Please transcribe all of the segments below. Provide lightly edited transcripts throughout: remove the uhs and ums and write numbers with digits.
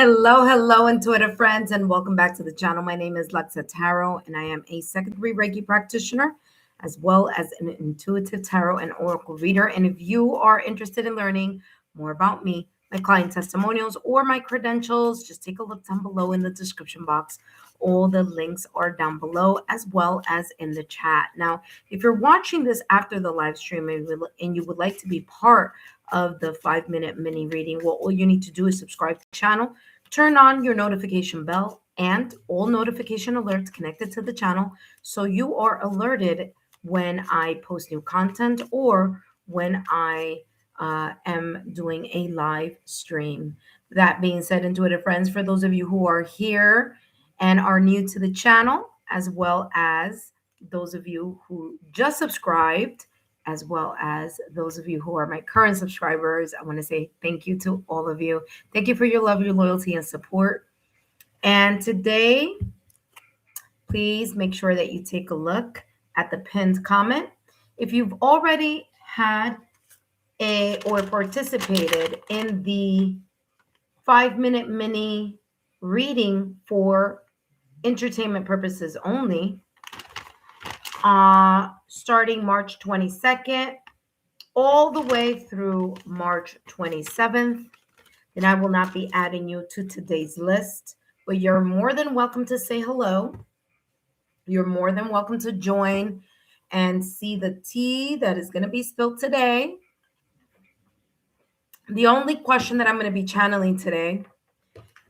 Hello, intuitive friends, and welcome back to the channel. My name is Lexa Tarot, and I am a second-degree Reiki practitioner, as well as an intuitive tarot and oracle reader. And if you are interested in learning more about me, my client testimonials, or my credentials, just take a look down below in the description box. All the links are down below, as well as in the chat. Now, if you're watching this after the live stream and you would like to be part of the 5-minute mini reading, well, all you need to do is subscribe to the channel. Turn on your notification bell and all notification alerts connected to the channel so you are alerted when I post new content or when I am doing a live stream. That being said, intuitive friends, for those of you who are here and are new to the channel, as well as those of you who just subscribed, as well as those of you who are my current subscribers, I want to say thank you to all of you. Thank you for your love, your loyalty, and support. And today, please make sure that you take a look at the pinned comment. If you've already had or participated in the 5-minute mini reading for entertainment purposes only, starting March 22nd, all the way through March 27th, then I will not be adding you to today's list, but you're more than welcome to say hello. You're more than welcome to join and see the tea that is going to be spilled today. The only question that I'm going to be channeling today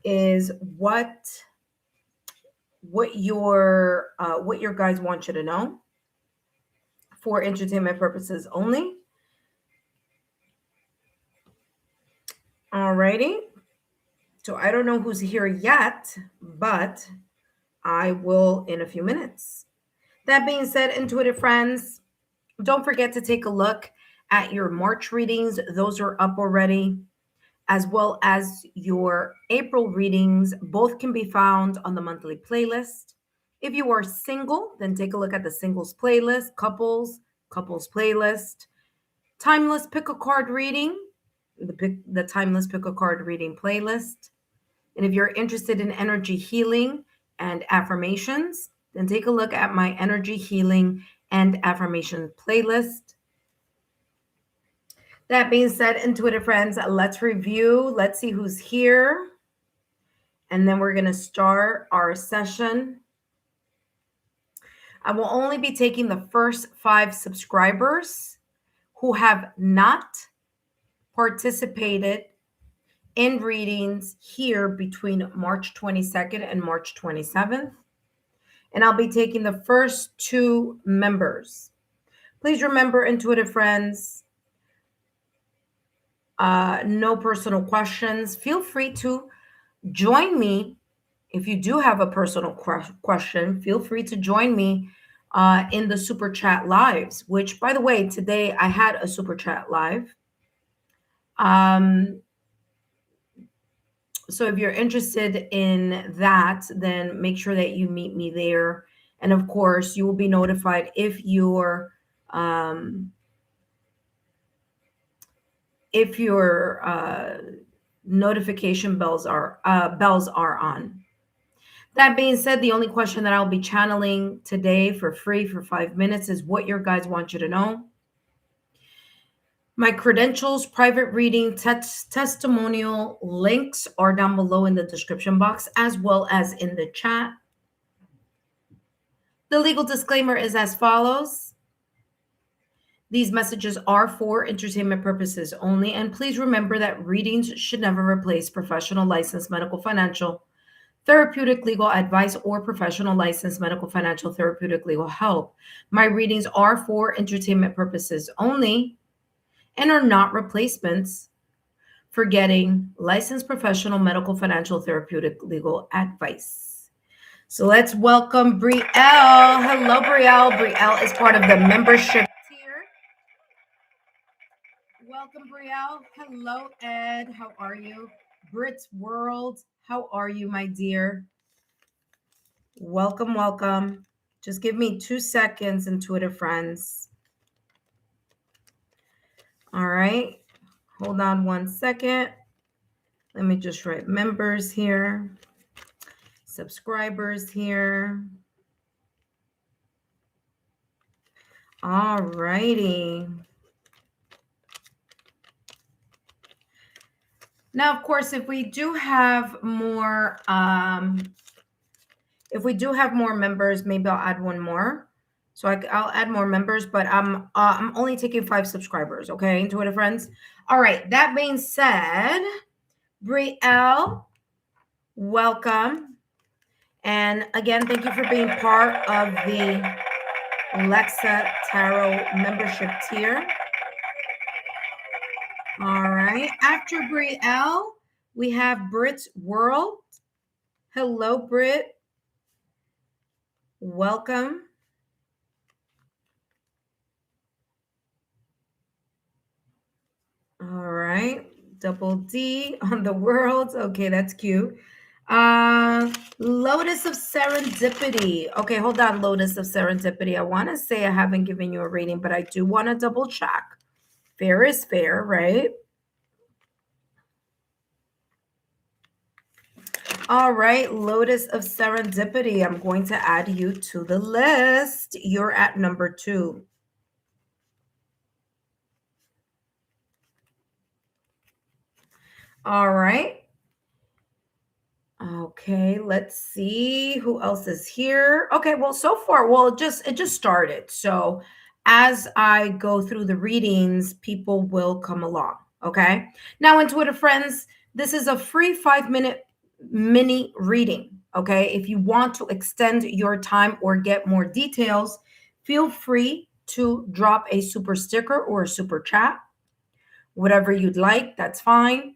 is what your guides want you to know for entertainment purposes only. Alrighty. So I don't know who's here yet, but I will in a few minutes. That being said, intuitive friends, don't forget to take a look at your March readings. Those are up already, as well as your April readings. Both can be found on the monthly playlist. If you are single, then take a look at the singles playlist, couples playlist, timeless pick a card reading, the timeless pick a card reading playlist. And if you're interested in energy healing and affirmations, then take a look at my energy healing and affirmation playlist. That being said, intuitive friends, let's review. Let's see who's here. And then we're going to start our session. I will only be taking the first 5 subscribers who have not participated in readings here between March 22nd and March 27th. And I'll be taking the first 2 members. Please remember, intuitive friends, no personal questions. Feel free to join me. If you do have a personal question, feel free to join me in the Super Chat Lives, which, by the way, today I had a Super Chat Live. So if you're interested in that, then make sure that you meet me there. And of course, you will be notified if your notification bells are on. That being said, the only question that I'll be channeling today for free for 5 minutes is what your guides want you to know. My credentials, private reading, testimonial links are down below in the description box, as well as in the chat. The legal disclaimer is as follows. These messages are for entertainment purposes only, and please remember that readings should never replace professional licensed medical, financial, therapeutic, legal advice, or professional licensed medical, financial, therapeutic, legal help. My readings are for entertainment purposes only and are not replacements for getting licensed professional medical, financial, therapeutic, legal advice. So let's welcome Brielle. Hello, Brielle. Brielle is part of the membership tier. Welcome, Brielle. Hello, Ed. How are you? Brit's World. How are you, my dear? Welcome, welcome. Just give me 2 seconds, intuitive friends. All right. Hold on 1 second. Let me just write members here, subscribers here. All righty. Now, of course, if we do have more, members, maybe I'll add one more. So I'll add more members, but I'm only taking 5 subscribers. Okay, Intuitive friends. All right. That being said, Brielle, welcome, and again, thank you for being part of the Lexa Tarot membership tier. All right. After Brielle, we have Brit's World. Hello, Brit. Welcome. All right. Double D on the world. Okay, that's cute. Lotus of Serendipity. Okay, hold on, Lotus of Serendipity. I want to say I haven't given you a reading, but I do want to double check. Fair is fair, right? All right, Lotus of Serendipity. I'm going to add you to the list. You're at number 2. All right. Okay, let's see who else is here. Okay, well, so far, it just started. So as I go through the readings, people will come along. Okay. Now, Intuitive friends, this is a free 5-minute mini reading. Okay. If you want to extend your time or get more details, feel free to drop a super sticker or a super chat. Whatever you'd like, that's fine.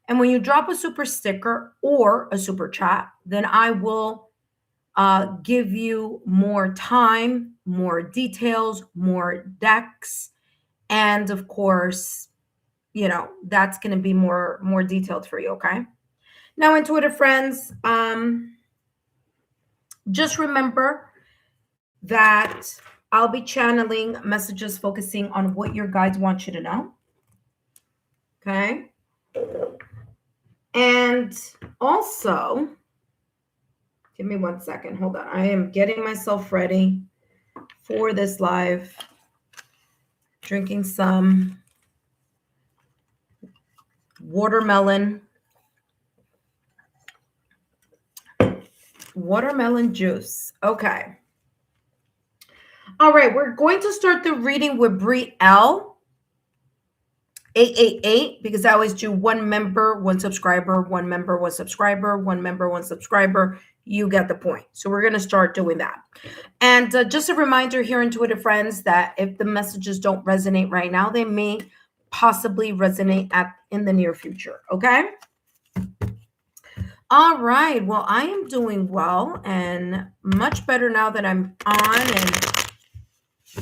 And when you drop a super sticker or a super chat, then I will give you more time, more details, more decks. And of course, that's going to be more detailed for you. Okay. Now, Intuitive friends, just remember that I'll be channeling messages focusing on what your guides want you to know. Okay. And also, give me 1 second. Hold on. I am getting myself ready for this live. Drinking some watermelon juice. Okay. All right. We're going to start the reading with Brielle. 888, because I always do 1 member, 1 subscriber, 1 member, 1 subscriber, 1 member, 1 subscriber. You get the point. So we're going to start doing that. And just a reminder here, Intuitive friends, that if the messages don't resonate right now, they may possibly resonate in the near future. Okay. All right. Well, I am doing well and much better now that I'm on and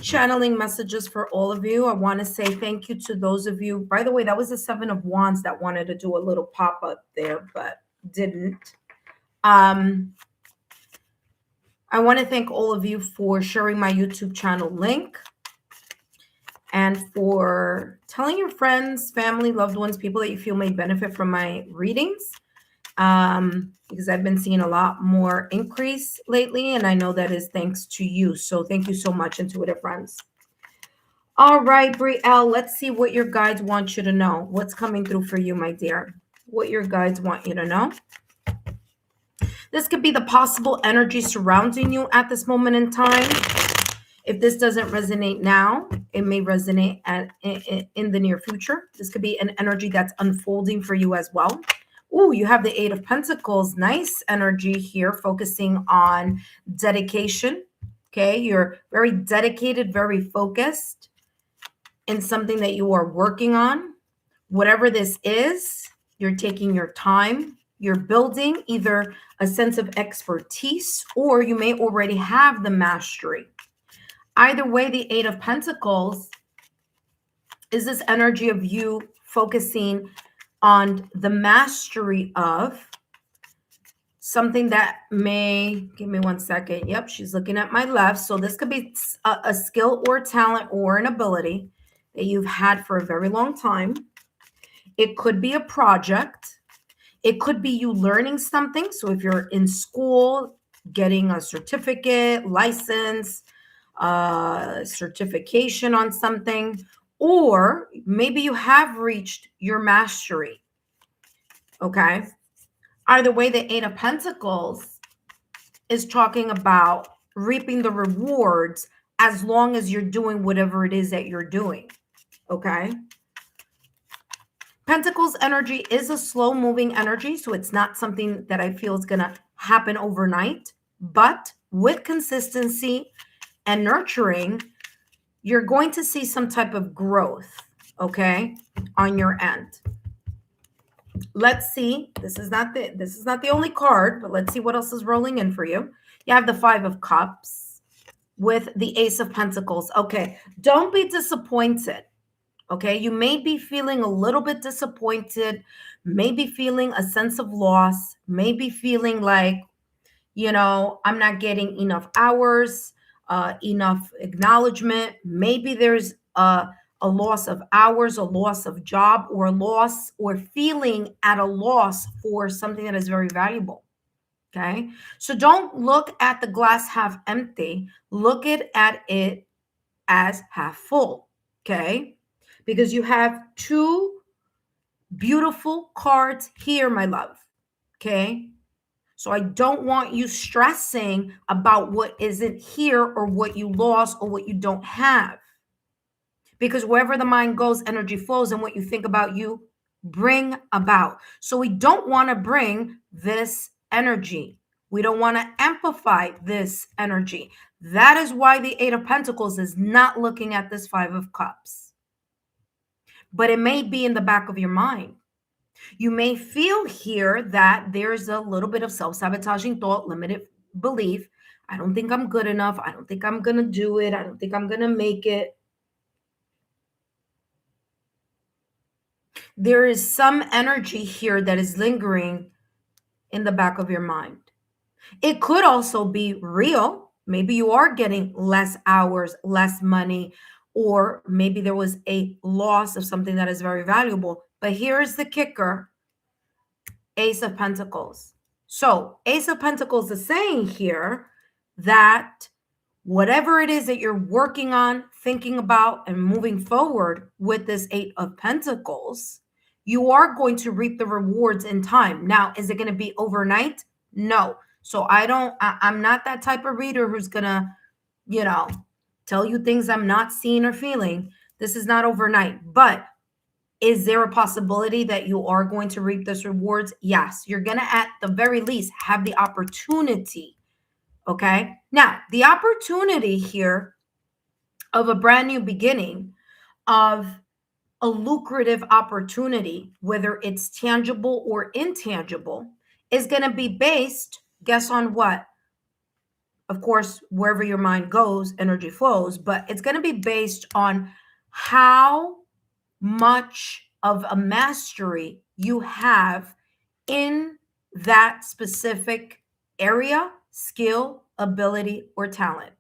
channeling messages for all of you. I want to say thank you to those of you. By the way, that was the 7 of Wands that wanted to do a little pop-up there, but didn't. I want to thank all of you for sharing my YouTube channel link and for telling your friends, family, loved ones, people that you feel may benefit from my readings. Because I've been seeing a lot more increase lately, and I know that is thanks to you. So thank you so much, Intuitive friends. All right, Brielle, let's see what your guides want you to know. What's coming through for you, my dear? What your guides want you to know. This could be the possible energy surrounding you at this moment in time. If this doesn't resonate now, it may resonate in the near future. This could be an energy that's unfolding for you as well. Ooh, you have the 8 of Pentacles. Nice energy here, focusing on dedication. Okay, you're very dedicated, very focused in something that you are working on. Whatever this is, you're taking your time. You're building either a sense of expertise or you may already have the mastery. Either way, the 8 of Pentacles is this energy of you focusing on the mastery of something that may, give me 1 second. Yep, she's looking at my left. So this could be a skill or talent or an ability that you've had for a very long time. It could be a project. It could be you learning something. So if you're in school, getting a certificate, license, certification on something, or maybe you have reached your mastery. Okay. Either way, the Eight of Pentacles is talking about reaping the rewards as long as you're doing whatever it is that you're doing. Okay. Pentacles energy is a slow moving energy, so it's not something that I feel is going to happen overnight, but with consistency and nurturing, you're going to see some type of growth, okay, on your end. Let's see. This is not the only card, but let's see what else is rolling in for you. You have the Five of Cups with the Ace of Pentacles. Okay, don't be disappointed. Okay, you may be feeling a little bit disappointed, maybe feeling a sense of loss, maybe feeling like, I'm not getting enough hours, enough acknowledgement. Maybe there's a loss of hours, a loss of job, or a loss or feeling at a loss for something that is very valuable. Okay, so don't look at the glass half empty, look at it as half full. Okay, because you have two beautiful cards here, my love. Okay. So I don't want you stressing about what isn't here or what you lost or what you don't have. Because wherever the mind goes, energy flows, and what you think about, you bring about. So we don't want to bring this energy. We don't want to amplify this energy. That is why the Eight of Pentacles is not looking at this Five of Cups. But it may be in the back of your mind. You may feel here that there's a little bit of self-sabotaging thought, limited belief. I don't think I'm good enough. I don't think I'm going to do it. I don't think I'm going to make it. There is some energy here that is lingering in the back of your mind. It could also be real. Maybe you are getting less hours, less money, or maybe there was a loss of something that is very valuable. But here's the kicker. Ace of Pentacles. So Ace of Pentacles is saying here that whatever it is that you're working on, thinking about, and moving forward with this Eight of Pentacles, you are going to reap the rewards in time. Now, is it going to be overnight? No. So I'm not that type of reader who's going to, tell you things I'm not seeing or feeling. This is not overnight, but is there a possibility that you are going to reap those rewards? Yes, you're going to, at the very least, have the opportunity. Okay. Now, the opportunity here of a brand new beginning, of a lucrative opportunity, whether it's tangible or intangible, is going to be based, guess on what? Of course, wherever your mind goes, energy flows, but it's going to be based on how much of a mastery you have in that specific area, skill, ability, or talent.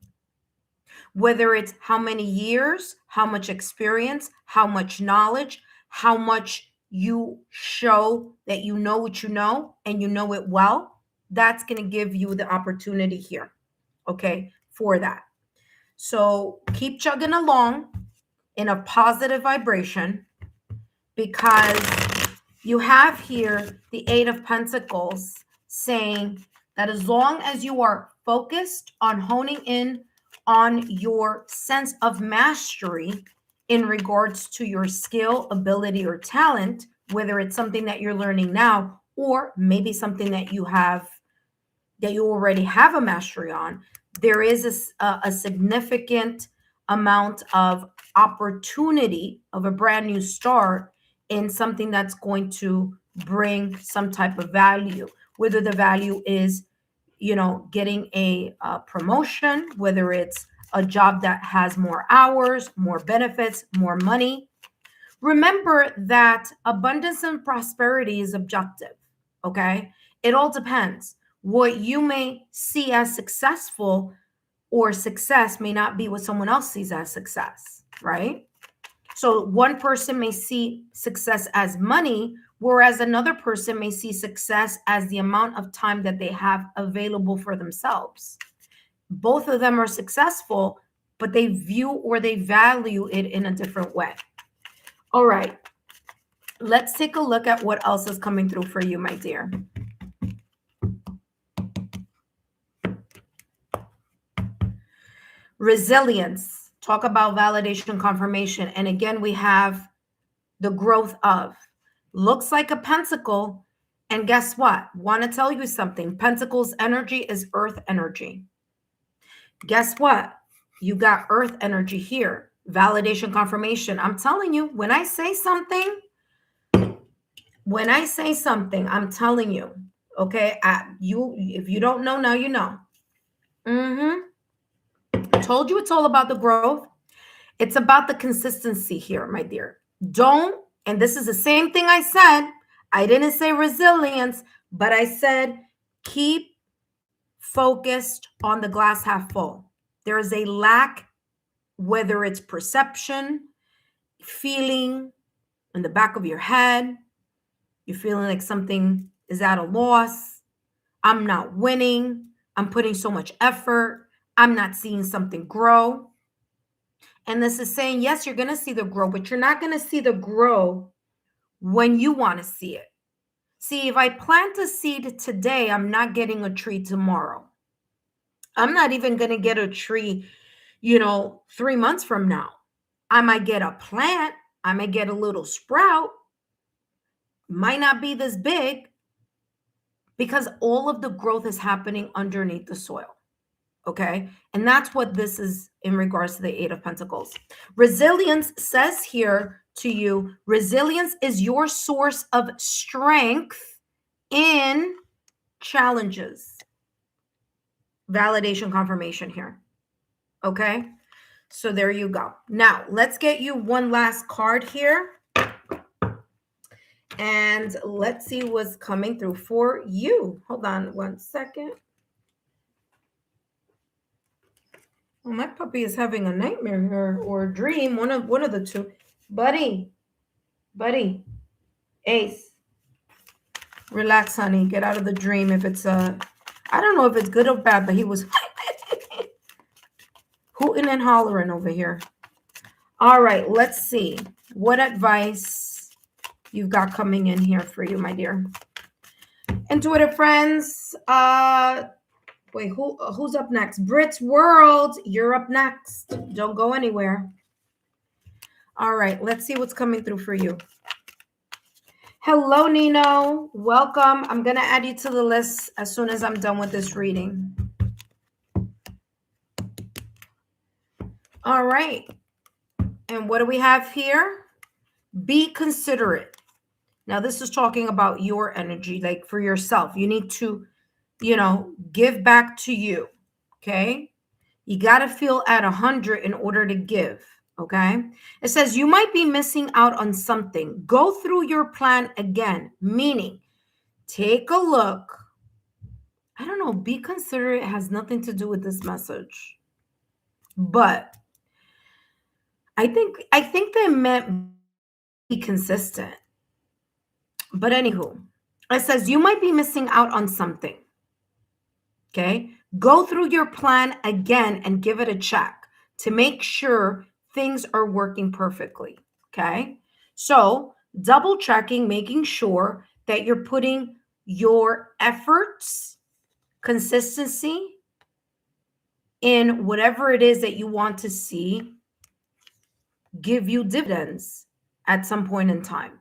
Whether it's how many years, how much experience, how much knowledge, how much you show that you know what you know and you know it well, that's going to give you the opportunity here, okay, for that. So keep chugging along in a positive vibration, because you have here the Eight of Pentacles saying that as long as you are focused on honing in on your sense of mastery in regards to your skill, ability, or talent, whether it's something that you're learning now or maybe something that you already have a mastery on, there is a significant amount of opportunity of a brand new start in something that's going to bring some type of value, whether the value is, getting a promotion, whether it's a job that has more hours, more benefits, more money. Remember that abundance and prosperity is objective, okay? It all depends. What you may see as successful or success may not be what someone else sees as success, right? So one person may see success as money, whereas another person may see success as the amount of time that they have available for themselves. Both of them are successful, but they view or they value it in a different way. All right. Let's take a look at what else is coming through for you, my dear. Resilience. Talk about validation, confirmation. And again, we have the growth of. Looks like a pentacle. And guess what? Want to tell you something. Pentacles energy is earth energy. Guess what? You got earth energy here. Validation, confirmation. I'm telling you, when I say something, I'm telling you. Okay? If you don't know, now you know. Told you it's all about the growth. It's about the consistency here, my dear. And this is the same thing I said. I didn't say resilience, but I said keep focused on the glass half full. There is a lack, whether it's perception, feeling in the back of your head, you're feeling like something is at a loss. I'm not winning. I'm putting so much effort. I'm not seeing something grow. And this is saying, yes, you're going to see the grow, but you're not going to see the grow when you want to see it. See, if I plant a seed today, I'm not getting a tree tomorrow. I'm not even going to get a tree, 3 months from now. I might get a plant. I might get a little sprout. Might not be this big because all of the growth is happening underneath the soil. Okay. And that's what this is in regards to the Eight of Pentacles. Resilience says here to you, resilience is your source of strength in challenges. Validation, confirmation here. Okay. So there you go. Now let's get you one last card here. And let's see what's coming through for you. Hold on one second. Well, my puppy is having a nightmare or a dream, one of the two. Buddy, Ace, relax, honey. Get out of the dream. If it's I don't know if it's good or bad, but he was hooting and hollering over here. All right, let's see what advice you've got coming in here for you, my dear. Intuitive friends, wait, who's up next? Brit's World, you're up next. Don't go anywhere. All right, let's see what's coming through for you. Hello, Nino. Welcome. I'm going to add you to the list as soon as I'm done with this reading. All right. And what do we have here? Be considerate. Now, this is talking about your energy, like for yourself. You need to give back to you, okay? You got to feel at 100 in order to give, okay? It says you might be missing out on something. Go through your plan again, meaning take a look. I don't know, be considerate has nothing to do with this message. But I think they meant be consistent. But anywho, it says you might be missing out on something. Okay, go through your plan again and give it a check to make sure things are working perfectly. Okay, so double checking, making sure that you're putting your efforts, consistency in whatever it is that you want to see give you dividends at some point in time.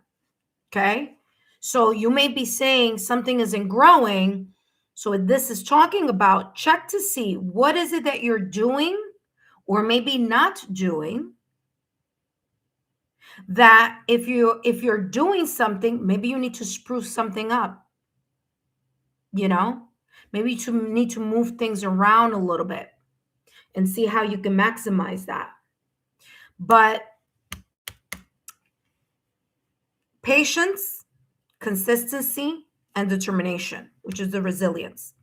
Okay, so you may be saying something isn't growing. So this is talking about check to see what is it that you're doing or maybe not doing, that if you're doing something, maybe you need to spruce something up. Maybe you need to move things around a little bit and see how you can maximize that. But patience, consistency, and determination, which is the resilience.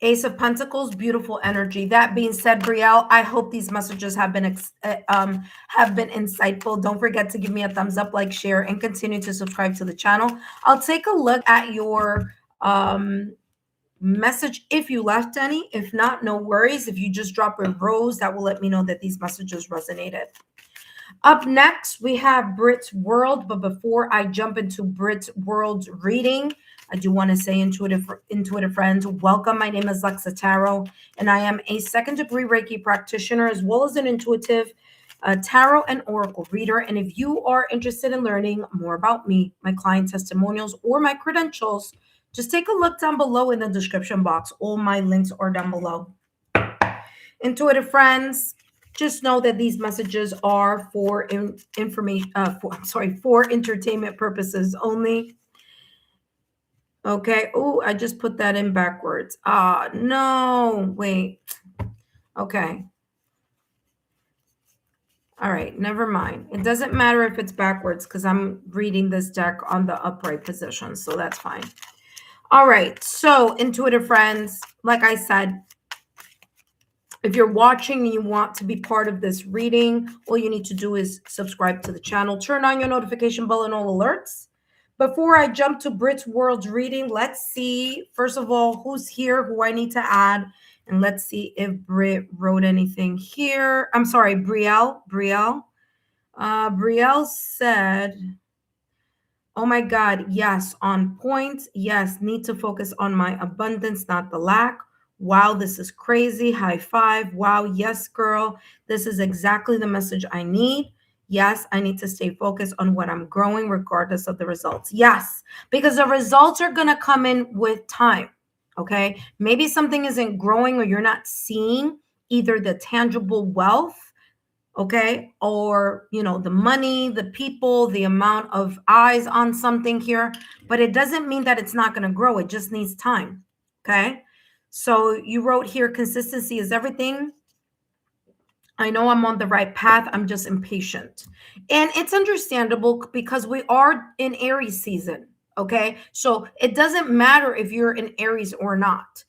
Ace of Pentacles, beautiful energy. That being said, Brielle, I hope these messages have been insightful. Don't forget to give me a thumbs up, like, share, and continue to subscribe to the channel. I'll take a look at your message if you left any. If not, no worries. If you just drop a rose, that will let me know that these messages resonated. Up next, we have Brit's World. But before I jump into Brit's World's reading, I do want to say, intuitive friends, welcome. My name is Lexa Tarot, and I am a second-degree Reiki practitioner as well as an intuitive tarot and oracle reader. And if you are interested in learning more about me, my client testimonials, or my credentials, just take a look down below in the description box. All my links are down below. Intuitive friends, just know that these messages are for for entertainment purposes only. Okay. Oh, I just put that in backwards. No, wait. Okay. All right, never mind. It doesn't matter if it's backwards because I'm reading this deck on the upright position, so that's fine. All right, so intuitive friends, like I said, if you're watching and you want to be part of this reading, all you need to do is subscribe to the channel, turn on your notification bell and all alerts. Before I jump to Brit's World's reading, let's see, first of all, who's here, who I need to add. And let's see if Brit wrote anything here. I'm sorry, Brielle. Brielle said, oh my God, yes, on point. Yes, need to focus on my abundance, not the lack. Wow, this is crazy. High five. Wow, yes, girl. This is exactly the message I need. Yes, I need to stay focused on what I'm growing regardless of the results. Yes, because the results are going to come in with time. Okay, maybe something isn't growing or you're not seeing either the tangible wealth, okay, or the money, the people, the amount of eyes on something here, but it doesn't mean that it's not going to grow. It just needs time. Okay, so you wrote here, consistency is everything. I know I'm on the right path. I'm just impatient. And it's understandable because we are in Aries season. Okay, so it doesn't matter if you're in Aries or not.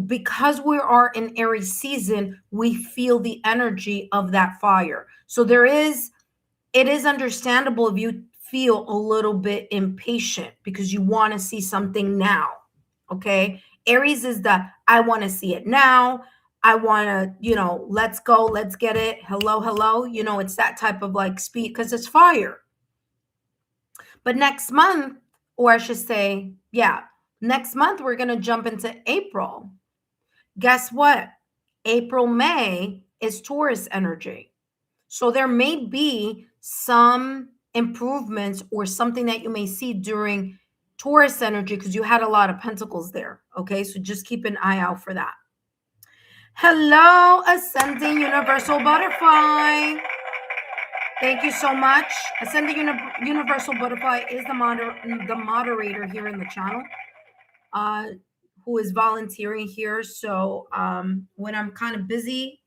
Because we are in Aries season, we feel the energy of that fire. So it is understandable if you feel a little bit impatient because you want to see something now. Okay, Aries is I want to see it now. I want to, let's go, let's get it. Hello. It's that type of like speed because it's fire. But next month, or I should say, next month, we're going to jump into April. Guess what? April, May is Taurus energy. So there may be some improvements or something that you may see during Taurus energy because you had a lot of pentacles there. Okay, so just keep an eye out for that. Hello, Ascending Universal Butterfly. Thank you so much. Ascending Universal Butterfly is the moderator here in the channel. Who is volunteering here. So when I'm kind of busy,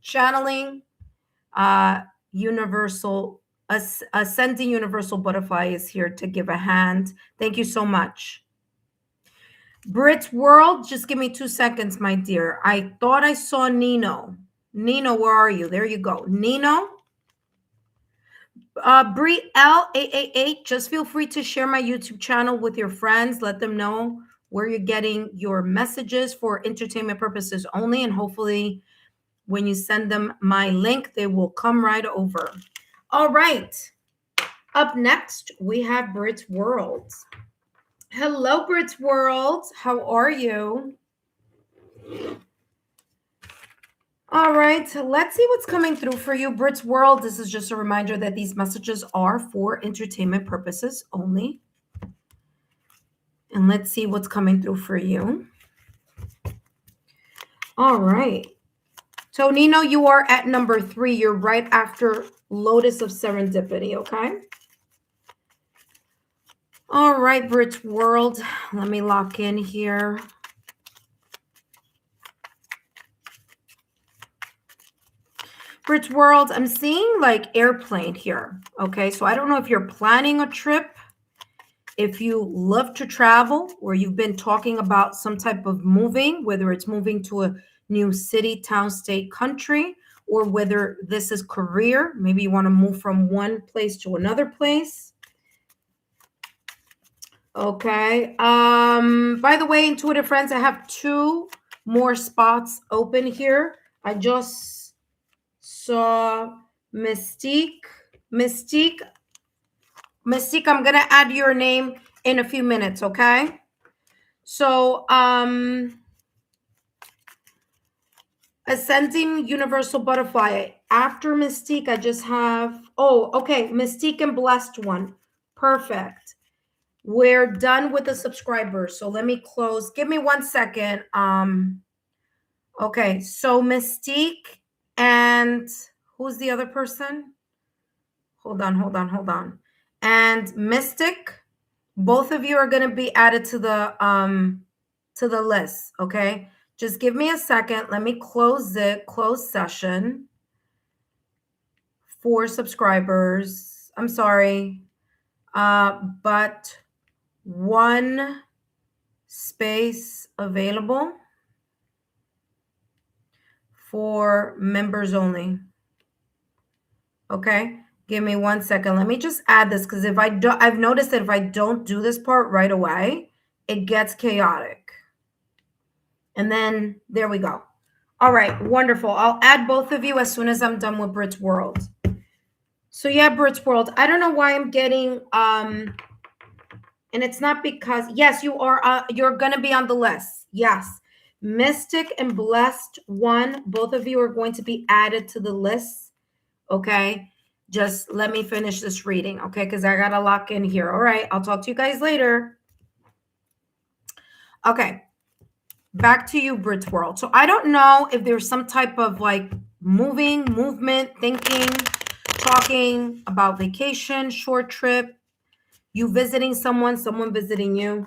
channeling, Ascending Universal Butterfly is here to give a hand. Thank you so much. Brit's World, just give me 2 seconds, my dear. I thought I saw Nino. Nino, where are you? There you go. Nino. Brie L888, just feel free to share my YouTube channel with your friends. Let them know where you're getting your messages for entertainment purposes only. And hopefully when you send them my link, they will come right over. All right. Up next, we have Brit's World. Hello, Brit's World. How are you? All right, let's see what's coming through for you, Brit's World. This is just a reminder that these messages are for entertainment purposes only. And let's see what's coming through for you. All right. So, Nino, you are at number 3. You're right after Lotus of Serendipity, okay? All right, Brit's World. Let me lock in here. Brit's World, I'm seeing like airplane here, okay? So I don't know if you're planning a trip. If you love to travel, or you've been talking about some type of moving, whether it's moving to a new city, town, state, country, or whether this is career, maybe you want to move from one place to another place. Okay. By the way, intuitive friends, I have 2 more spots open here. I just saw Mystique. Mystique, I'm gonna add your name in a few minutes, okay? So, Ascending Universal Butterfly. After Mystique, I just have, oh, okay, Mystique and Blessed One. Perfect. We're done with the subscribers. So let me close. Give me 1 second. Okay, so Mystique and who's the other person? Hold on. And Mystic, both of you are going to be added to the list, okay? Just give me a second. Let me close session for subscribers. I'm sorry. But 1 space available for members only. Okay, give me 1 second. Let me just add this, because if I don't, I've noticed that if I don't do this part right away, it gets chaotic. And then there we go. All right, wonderful. I'll add both of you as soon as I'm done with Brit's World. So yeah, Brit's World. I don't know why I'm getting and it's not because, yes, you are you're gonna be on the list. Yes. Mystic and Blessed One, both of you are going to be added to the list. Okay. Just let me finish this reading, okay? Because I gotta lock in here. All right, I'll talk to you guys later. Okay. Back to you, Brit's World. So I don't know if there's some type of like movement, thinking, talking about vacation, short trip, you visiting someone visiting you.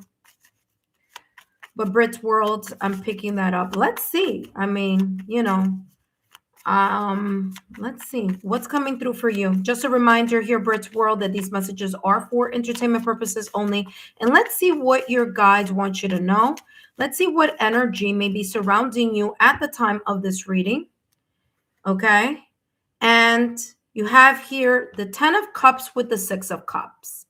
But Brit's World, I'm picking that up. Let's see. I mean, you know, let's see what's coming through for you. Just a reminder here, Brit's World, that these messages are for entertainment purposes only. And let's see what your guides want you to know. Let's see what energy may be surrounding you at the time of this reading. Okay. And you have here the 10 of Cups with the 6 of Cups.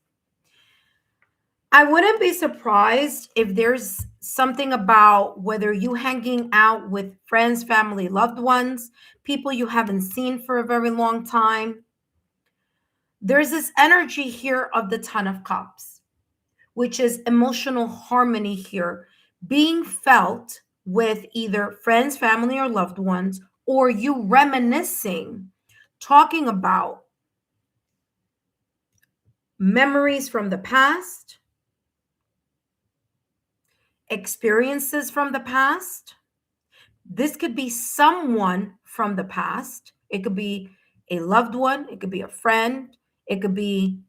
I wouldn't be surprised if there's something about whether you hanging out with friends, family, loved ones, people you haven't seen for a very long time. There's this energy here of the 10 of Cups, which is emotional harmony here, being felt with either friends, family, or loved ones, or you reminiscing, talking about memories from the past, experiences from the past. This could be someone from the past. It could be a loved one. It could be a friend. It could be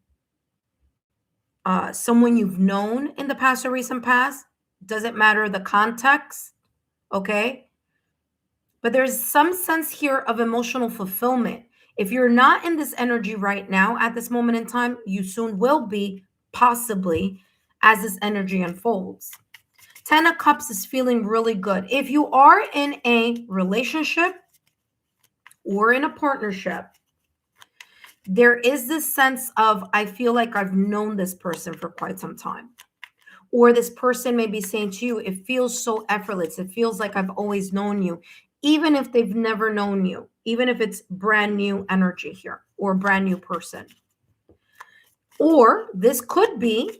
someone you've known in the past or recent past. Doesn't matter the context. Okay. But there's some sense here of emotional fulfillment. If you're not in this energy right now at this moment in time, you soon will be, possibly, as this energy unfolds. 10 of Cups is feeling really good. If you are in a relationship or in a partnership, there is this sense of, I feel like I've known this person for quite some time. Or this person may be saying to you, it feels so effortless. It feels like I've always known you, even if they've never known you, even if it's brand new energy here or brand new person. Or this could be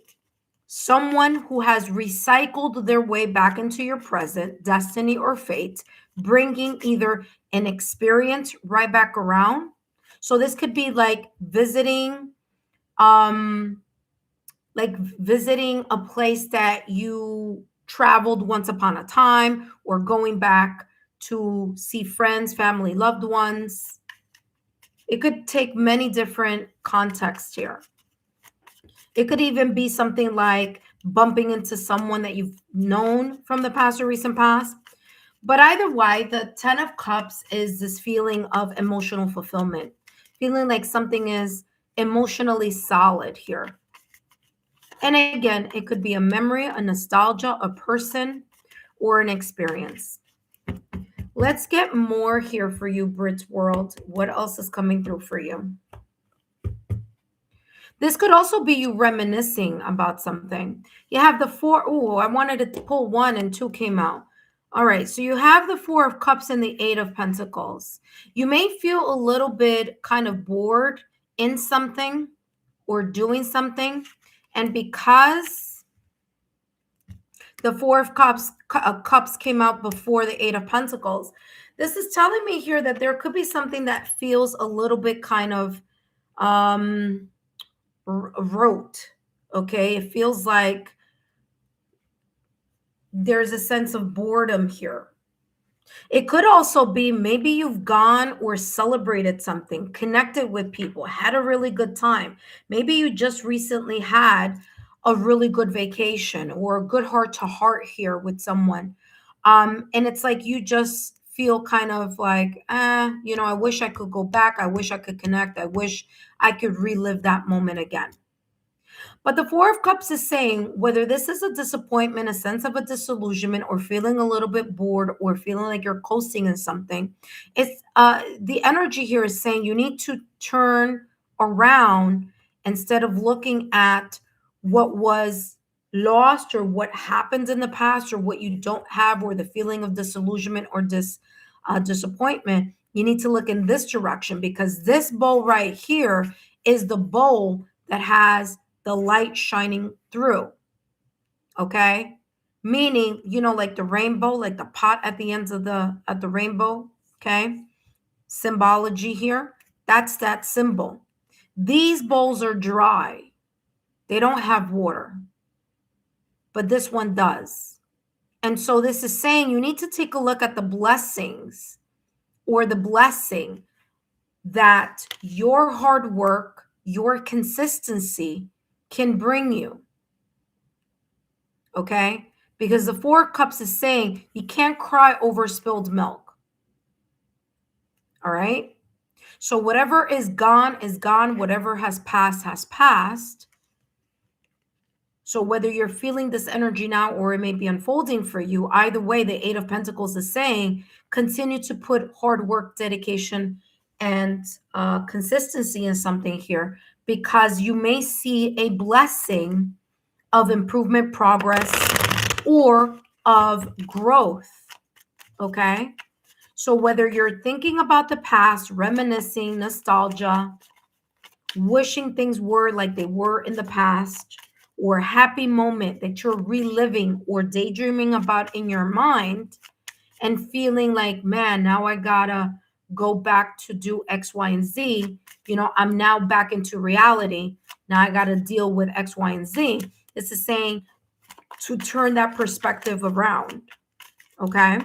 someone who has recycled their way back into your present, destiny or fate, bringing either an experience right back around. So this could be like visiting a place that you traveled once upon a time, or going back to see friends, family, loved ones. It could take many different contexts here. It could even be something like bumping into someone that you've known from the past or recent past. But either way, the 10 of Cups is this feeling of emotional fulfillment, feeling like something is emotionally solid here. And again, it could be a memory, a nostalgia, a person, or an experience. Let's get more here for you, Brit World. What else is coming through for you? This could also be you reminiscing about something. You have the four. Oh, I wanted to pull one and two came out. All right. So you have the Four of Cups and the Eight of Pentacles. You may feel a little bit kind of bored in something or doing something. And because the Four of Cups came out before the Eight of Pentacles, this is telling me here that there could be something that feels a little bit kind of rote. Okay, it feels like there's a sense of boredom here. It could also be maybe you've gone or celebrated something, connected with people, had a really good time. Maybe you just recently had a really good vacation or a good heart to heart here with someone. And it's like you just feel kind of like, I wish I could go back. I wish I could connect. I wish I could relive that moment again. But the Four of Cups is saying whether this is a disappointment, a sense of a disillusionment, or feeling a little bit bored, or feeling like you're coasting in something, it's the energy here is saying you need to turn around instead of looking at what was lost or what happened in the past or what you don't have or the feeling of disillusionment or disappointment. You need to look in this direction because this bowl right here is the bowl that has the light shining through. Okay, meaning like the rainbow, like the pot at the ends of the rainbow. Okay, symbology here, that's that symbol. These bowls are dry, they don't have water, but this one does. And so this is saying you need to take a look at the blessings or the blessing that your hard work, your consistency can bring you. Okay? Because the Four of Cups is saying you can't cry over spilled milk. All right? So whatever is gone is gone. Whatever has passed has passed. So whether you're feeling this energy now or it may be unfolding for you, either way, the Eight of Pentacles is saying continue to put hard work, dedication, and consistency in something here because you may see a blessing of improvement, progress, or of growth. Okay. So whether you're thinking about the past, reminiscing, nostalgia, wishing things were like they were in the past, or a happy moment that you're reliving or daydreaming about in your mind and feeling like, man, now I gotta go back to do X, Y, and Z. I'm now back into reality. Now I gotta deal with X, Y, and Z. This is saying to turn that perspective around. Okay.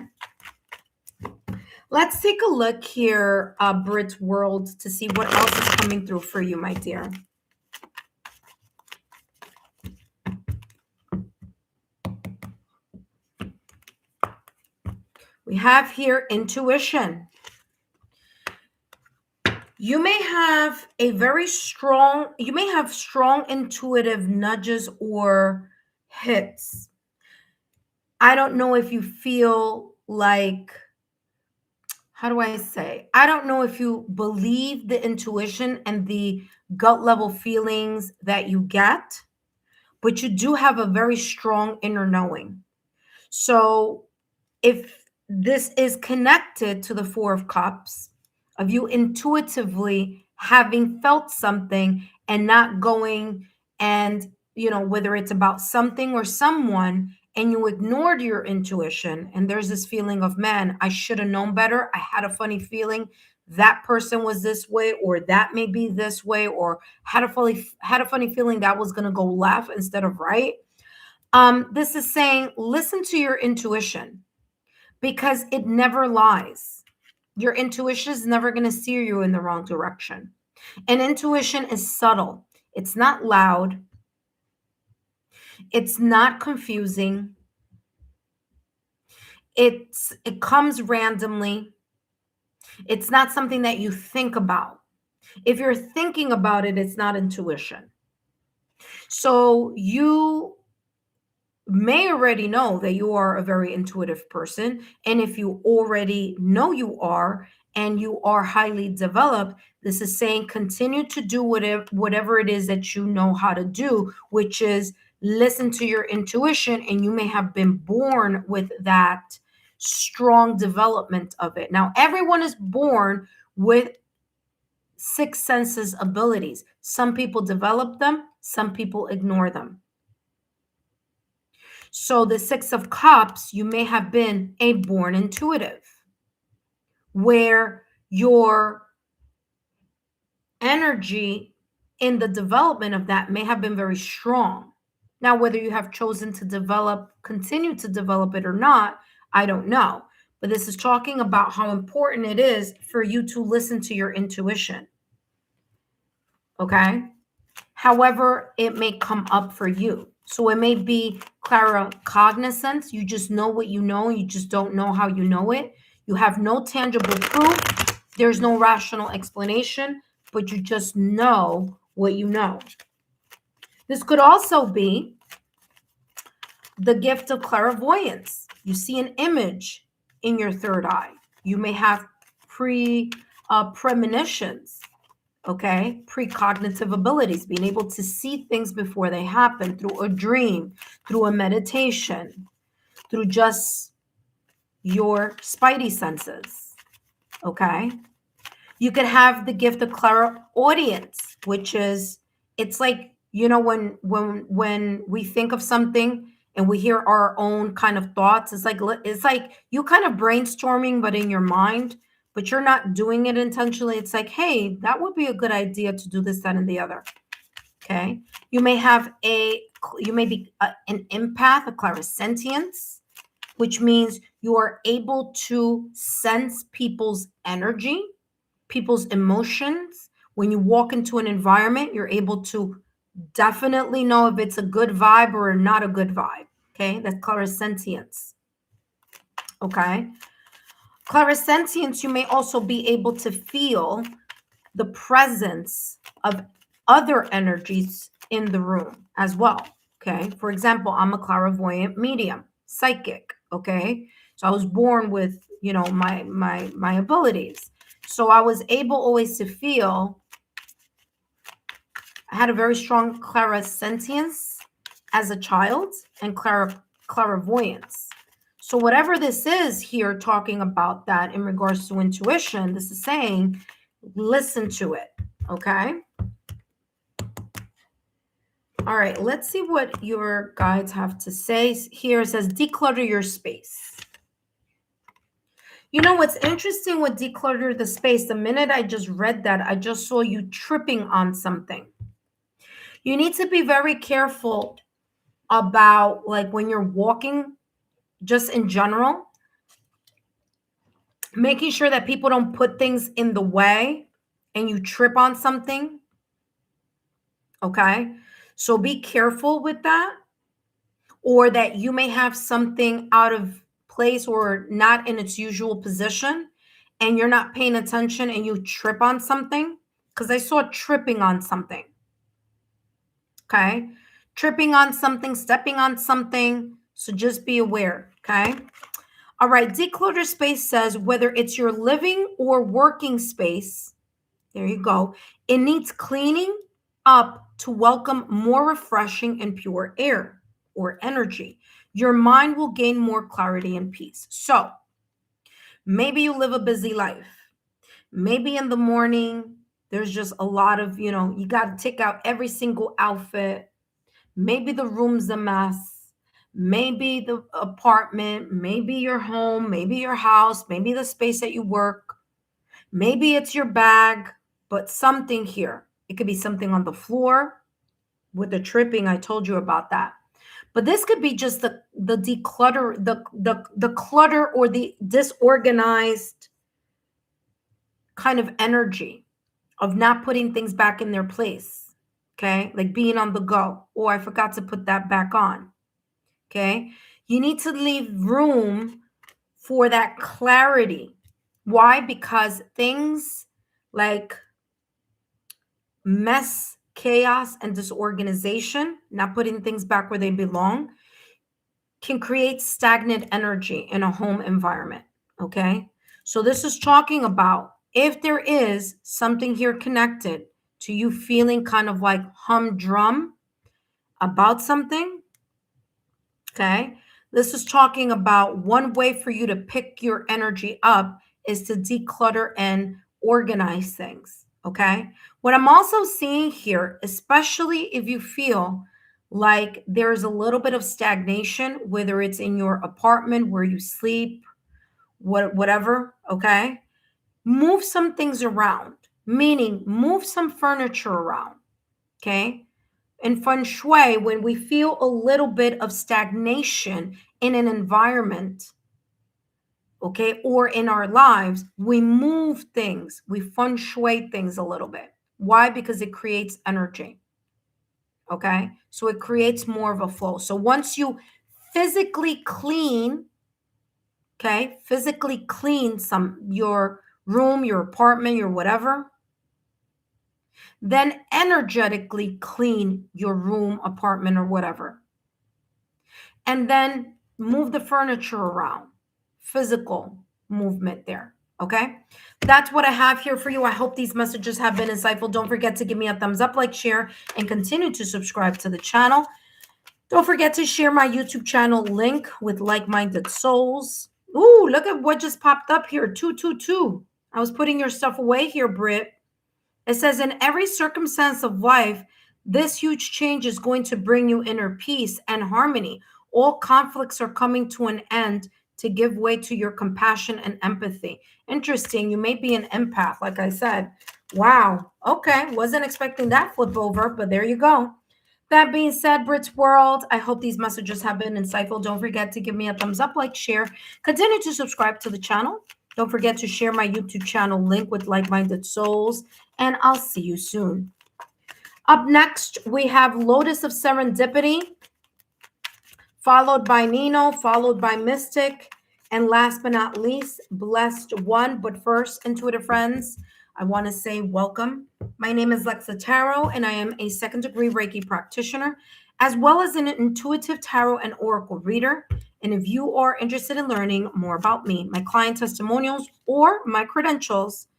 Let's take a look here, Brit World, to see what else is coming through for you, my dear. We have here intuition. You may have strong intuitive nudges or hits. I don't know if you feel like, how do I say? I don't know if you believe the intuition and the gut level feelings that you get, but you do have a very strong inner knowing. So if this is connected to the Four of Cups, of you intuitively having felt something and not going and, whether it's about something or someone, and you ignored your intuition, and there's this feeling of, man, I should have known better. I had a funny feeling that person was this way, or that may be this way, or had a funny feeling that was going to go left instead of right. This is saying, listen to your intuition because it never lies. Your intuition is never going to steer you in the wrong direction. And intuition is subtle. It's not loud. It's not confusing. It comes randomly. It's not something that you think about. If you're thinking about it, it's not intuition. So you may already know that you are a very intuitive person. And if you already know you are and you are highly developed, this is saying continue to do whatever it is that you know how to do, which is listen to your intuition. And you may have been born with that strong development of it. Now, everyone is born with six senses abilities. Some people develop them, some people ignore them. So the Six of Cups, you may have been a born intuitive, where your energy in the development of that may have been very strong. Now, whether you have chosen to continue to develop it or not, I don't know. But this is talking about how important it is for you to listen to your intuition. Okay? However, it may come up for you. So it may be claircognizance. You just know what you know. You just don't know how you know it. You have no tangible proof. There's no rational explanation, but you just know what you know. This could also be the gift of clairvoyance. You see an image in your third eye. You may have premonitions. Okay, precognitive abilities, being able to see things before they happen through a dream, through a meditation, through just your spidey senses. Okay, you could have the gift of clairaudience, which is, it's like, you know, when we think of something and we hear our own kind of thoughts, it's like you kind of brainstorming, but in your mind, but you're not doing it intentionally. It's like, hey, that would be a good idea to do this, that, and the other. Okay. You may be an empath, a clairsentience, which means you are able to sense people's energy, people's emotions. When you walk into an environment, you're able to definitely know if it's a good vibe or not a good vibe. Okay. That's clairsentience. Okay. Clairsentience, you may also be able to feel the presence of other energies in the room as well. Okay. For example, I'm a clairvoyant medium, psychic. Okay. So I was born with, you know, my abilities. So I was able always to feel, I had a very strong clairsentience as a child and clairvoyance. So whatever this is here talking about that in regards to intuition, this is saying, listen to it, okay? All right, let's see what your guides have to say. Here it says, declutter your space. You know what's interesting with declutter the space? The minute I just read that, I just saw you tripping on something. You need to be very careful about, like, when you're walking, just in general, making sure that people don't put things in the way and you trip on something. Okay. So be careful with that, or that you may have something out of place or not in its usual position and you're not paying attention and you trip on something. Because I saw tripping on something. Okay. Tripping on something, stepping on something. So just be aware. Okay. All right, declutter space says whether it's your living or working space, there you go, it needs cleaning up to welcome more refreshing and pure air or energy. Your mind will gain more clarity and peace. So maybe you live a busy life. Maybe in the morning, there's just a lot of, you know, you got to take out every single outfit. Maybe the room's a mess. Maybe the apartment, maybe your home, maybe your house, maybe the space that you work, maybe it's your bag, but something here. It could be something on the floor with the tripping. I told you about that. But this could be just the declutter, the clutter or the disorganized kind of energy of not putting things back in their place. Okay? Like being on the go. Oh, I forgot to put that back on. Okay. You need to leave room for that clarity. Why? Because things like mess chaos and disorganization, not putting things back where they belong, can create stagnant energy in a home environment. Okay. So this is talking about if there is something here connected to you feeling kind of like humdrum about something. Okay. This is talking about one way for you to pick your energy up is to declutter and organize things. Okay. What I'm also seeing here, especially if you feel like there's a little bit of stagnation, whether it's in your apartment where you sleep, whatever. Okay. Move some things around, meaning move some furniture around. Okay. In feng shui, when we feel a little bit of stagnation in an environment, okay, or in our lives, we move things, we feng shui things a little bit. Why? Because it creates energy. Okay. So it creates more of a flow. So once you physically clean, okay, physically clean your room, your apartment, your whatever, then energetically clean your room, apartment, or whatever. And then move the furniture around. Physical movement there. Okay. That's what I have here for you. I hope these messages have been insightful. Don't forget to give me a thumbs up, like, share, and continue to subscribe to the channel. Don't forget to share my YouTube channel link with like-minded souls. Ooh, look at what just popped up here. 222. I was putting your stuff away here, Britt. It says, in every circumstance of life, this huge change is going to bring you inner peace and harmony. All conflicts are coming to an end to give way to your compassion and empathy. Interesting. You may be an empath, like I said. Wow. Okay. Wasn't expecting that flip over, but there you go. That being said, Brit's World, I hope these messages have been insightful. Don't forget to give me a thumbs up, like, share. Continue to subscribe to the channel. Don't forget to share my YouTube channel link with like-minded souls. And I'll see you soon. Up next, we have Lotus of Serendipity, followed by Nino, followed by Mystic, and last but not least, Blessed One. But first, intuitive friends, I want to say welcome. My name is Lexa Tarot, and I am a second-degree Reiki practitioner, as well as an intuitive tarot and oracle reader. And if you are interested in learning more about me, my client testimonials, or my credentials,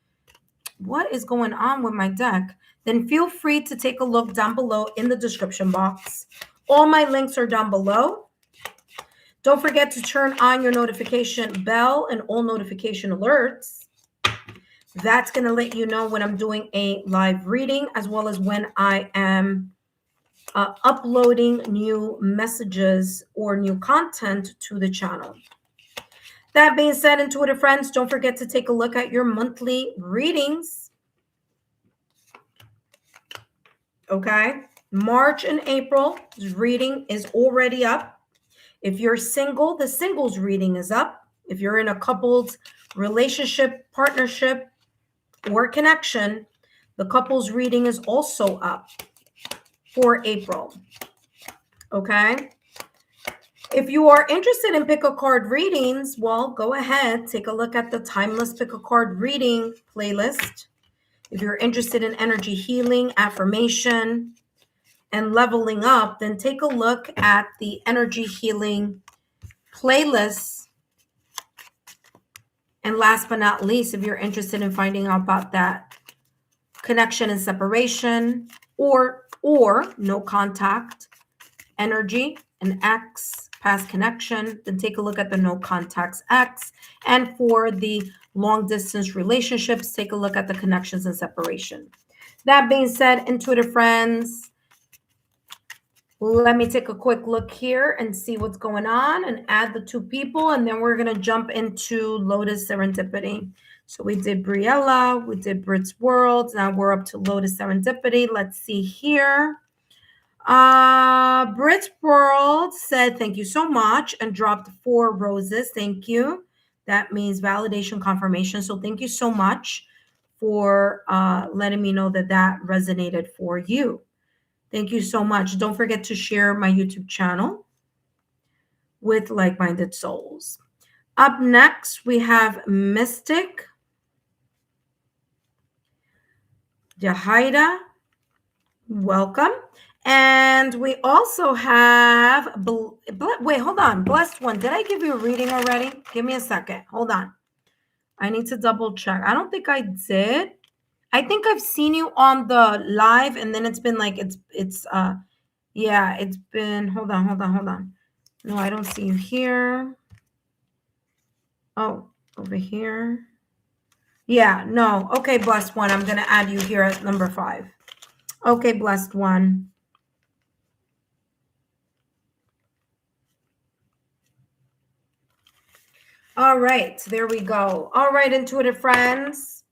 what is going on with my deck? Then feel free to take a look down below in the description box. All my links are down below. Don't forget to turn on your notification bell and all notification alerts. That's going to let you know when I'm doing a live reading, as well as when I am uploading new messages or new content to the channel. That being said, intuitive friends, don't forget to take a look at your monthly readings. Okay. March and April's reading is already up. If you're single, the singles reading is up. If you're in a couple's relationship, partnership, or connection, the couple's reading is also up for April. Okay. If you are interested in pick a card readings, well, go ahead, take a look at the Timeless Pick a Card Reading playlist. If you're interested in energy healing, affirmation, and leveling up, then take a look at the energy healing playlist. And last but not least, if you're interested in finding out about that connection and separation or no contact energy, an X, past connection, then take a look at the no contacts X. And for the long distance relationships, take a look at the connections and separation. That being said, intuitive friends, let me take a quick look here and see what's going on and add the two people. And then we're going to jump into Lotus Serendipity. So we did Briella, we did Brit's World. Now we're up to Lotus Serendipity. Let's see here. Brit's World said, thank you so much, and dropped 4 roses. Thank you. That means validation, confirmation. So thank you so much for letting me know that that resonated for you. Thank you so much. Don't forget to share my YouTube channel with like-minded souls. Up next, we have Mystic, Jahaida, Welcome. And we also have, wait, hold on. Blessed one. Did I give you a reading already? Give me a second. Hold on. I need to double check. I don't think I did. I think I've seen you on the live, and then it's been like, yeah, it's been, hold on. No, I don't see you here. Oh, over here. Yeah, no. Okay, blessed one. I'm going to add you here at number 5. Okay, blessed one. All right, there we go. All right, intuitive friends.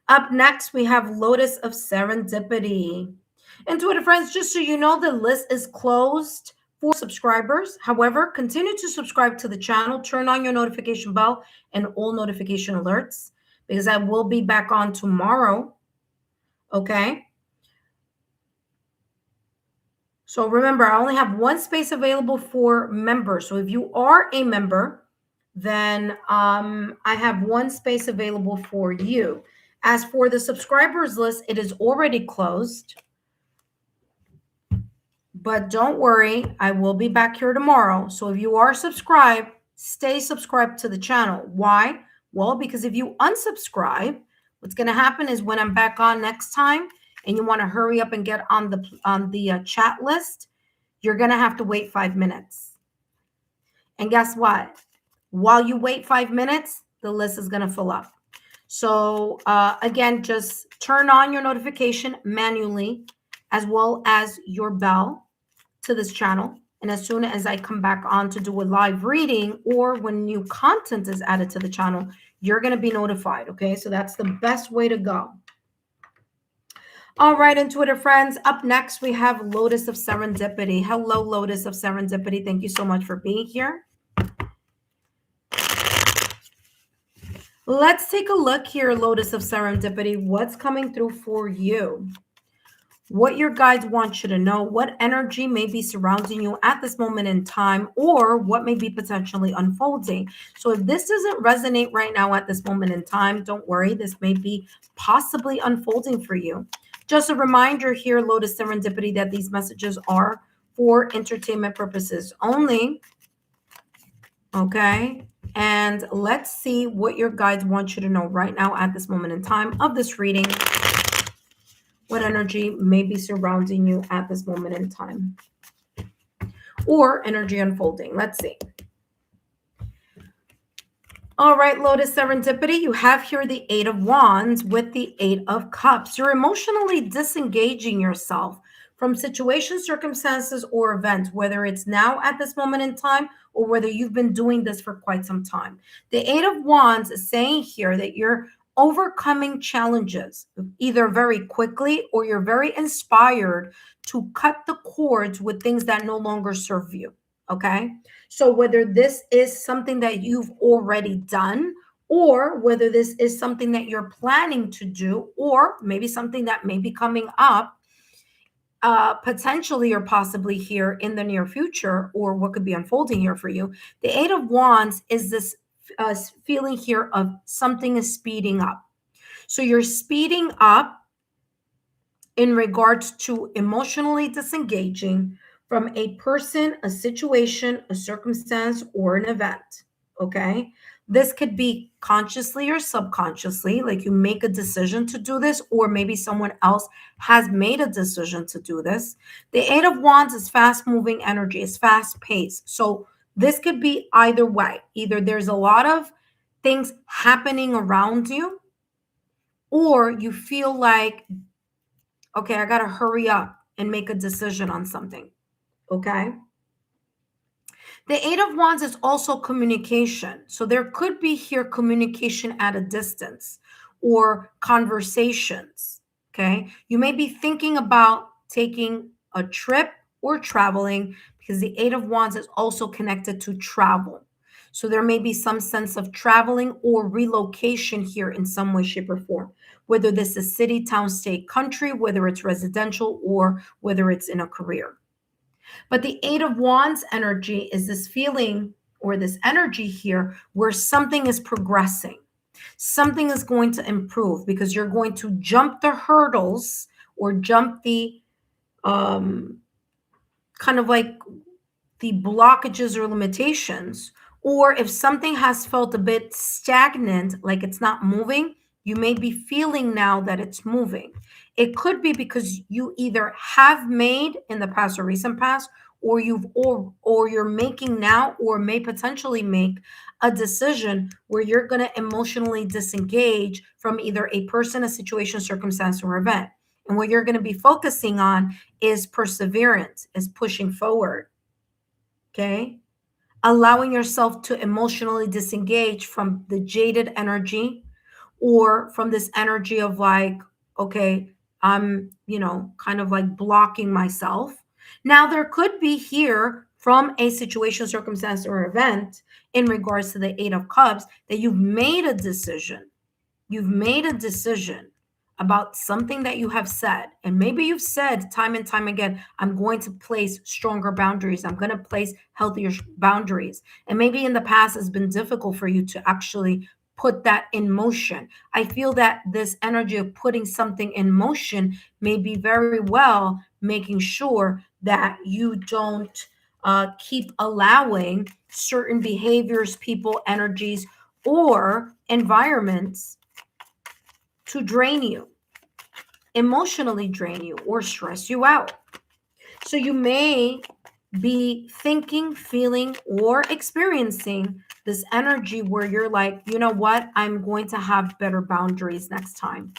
Up next, we have Lotus of Serendipity. Intuitive friends, just so you know, the list is closed for subscribers. However, continue to subscribe to the channel, turn on your notification bell and all notification alerts, because I will be back on tomorrow. Okay. So remember, I only have one space available for members. So if you are a member, then I have one space available for you. As for the subscribers list, it is already closed. But don't worry, I will be back here tomorrow. So if you are subscribed, stay subscribed to the channel. Why? Well, because if you unsubscribe, what's going to happen is when I'm back on next time and you want to hurry up and get on the chat list, you're going to have to wait 5 minutes. And guess what? While you wait 5 minutes, the list is going to fill up. So again, just turn on your notification manually, as well as your bell to this channel. And as soon as I come back on to do a live reading or when new content is added to the channel, you're going to be notified. Okay, so that's the best way to go. All right, intuitive friends, up next we have Lotus of Serendipity. Hello, Lotus of Serendipity. Thank you so much for being here. Let's take a look here, Lotus of Serendipity. What's coming through for you? What your guides want you to know, what energy may be surrounding you at this moment in time, or what may be potentially unfolding. So if this doesn't resonate right now at this moment in time, don't worry. This may be possibly unfolding for you. Just a reminder here, Lotus Serendipity, that these messages are for entertainment purposes only. Okay. And let's see what your guides want you to know right now at this moment in time of this reading. What energy may be surrounding you at this moment in time, or energy unfolding. Let's see. All right, Lotus Serendipity, you have here the 8 of Wands with the 8 of Cups. You're emotionally disengaging yourself from situations, circumstances, or events, whether it's now at this moment in time or whether you've been doing this for quite some time. The 8 of Wands is saying here that you're overcoming challenges either very quickly or you're very inspired to cut the cords with things that no longer serve you. Okay. So whether this is something that you've already done, or whether this is something that you're planning to do, or maybe something that may be coming up potentially or possibly here in the near future, or what could be unfolding here for you. The 8 of Wands is this feeling here of something is speeding up. So you're speeding up in regards to emotionally disengaging from a person, a situation, a circumstance, or an event. Okay. This could be consciously or subconsciously, like you make a decision to do this, or maybe someone else has made a decision to do this. The 8 of Wands is fast moving energy, it's fast paced. So this could be either way. Either there's a lot of things happening around you, or you feel like, okay, I got to hurry up and make a decision on something. Okay. The 8 of Wands is also communication. So there could be here communication at a distance or conversations. Okay. You may be thinking about taking a trip or traveling, because the 8 of Wands is also connected to travel. So there may be some sense of traveling or relocation here in some way, shape, or form, whether this is city, town, state, country, whether it's residential, or whether it's in a career. But the 8 of Wands energy is this feeling or this energy here where something is progressing. Something is going to improve because you're going to jump the hurdles or jump the kind of like the blockages or limitations, or if something has felt a bit stagnant, like it's not moving, you may be feeling now that it's moving. It could be because you either have made in the past or recent past, or you're making now, or may potentially make a decision where you're going to emotionally disengage from either a person, a situation, circumstance, or event. And what you're going to be focusing on is perseverance, is pushing forward. Okay. Allowing yourself to emotionally disengage from the jaded energy, or from this energy of like, okay, I'm, kind of like blocking myself. Now, there could be here from a situation, circumstance, or event in regards to the Eight of Cups that you've made a decision. You've made a decision about something that you have said. And maybe you've said time and time again, I'm going to place stronger boundaries. I'm going to place healthier boundaries. And maybe in the past it's been difficult for you to actually put that in motion. I feel that this energy of putting something in motion may be very well making sure that you don't keep allowing certain behaviors, people, energies, or environments to drain you, emotionally drain you, or stress you out. So you may be thinking, feeling, or experiencing this energy where you're like, you know what? I'm going to have better boundaries next time.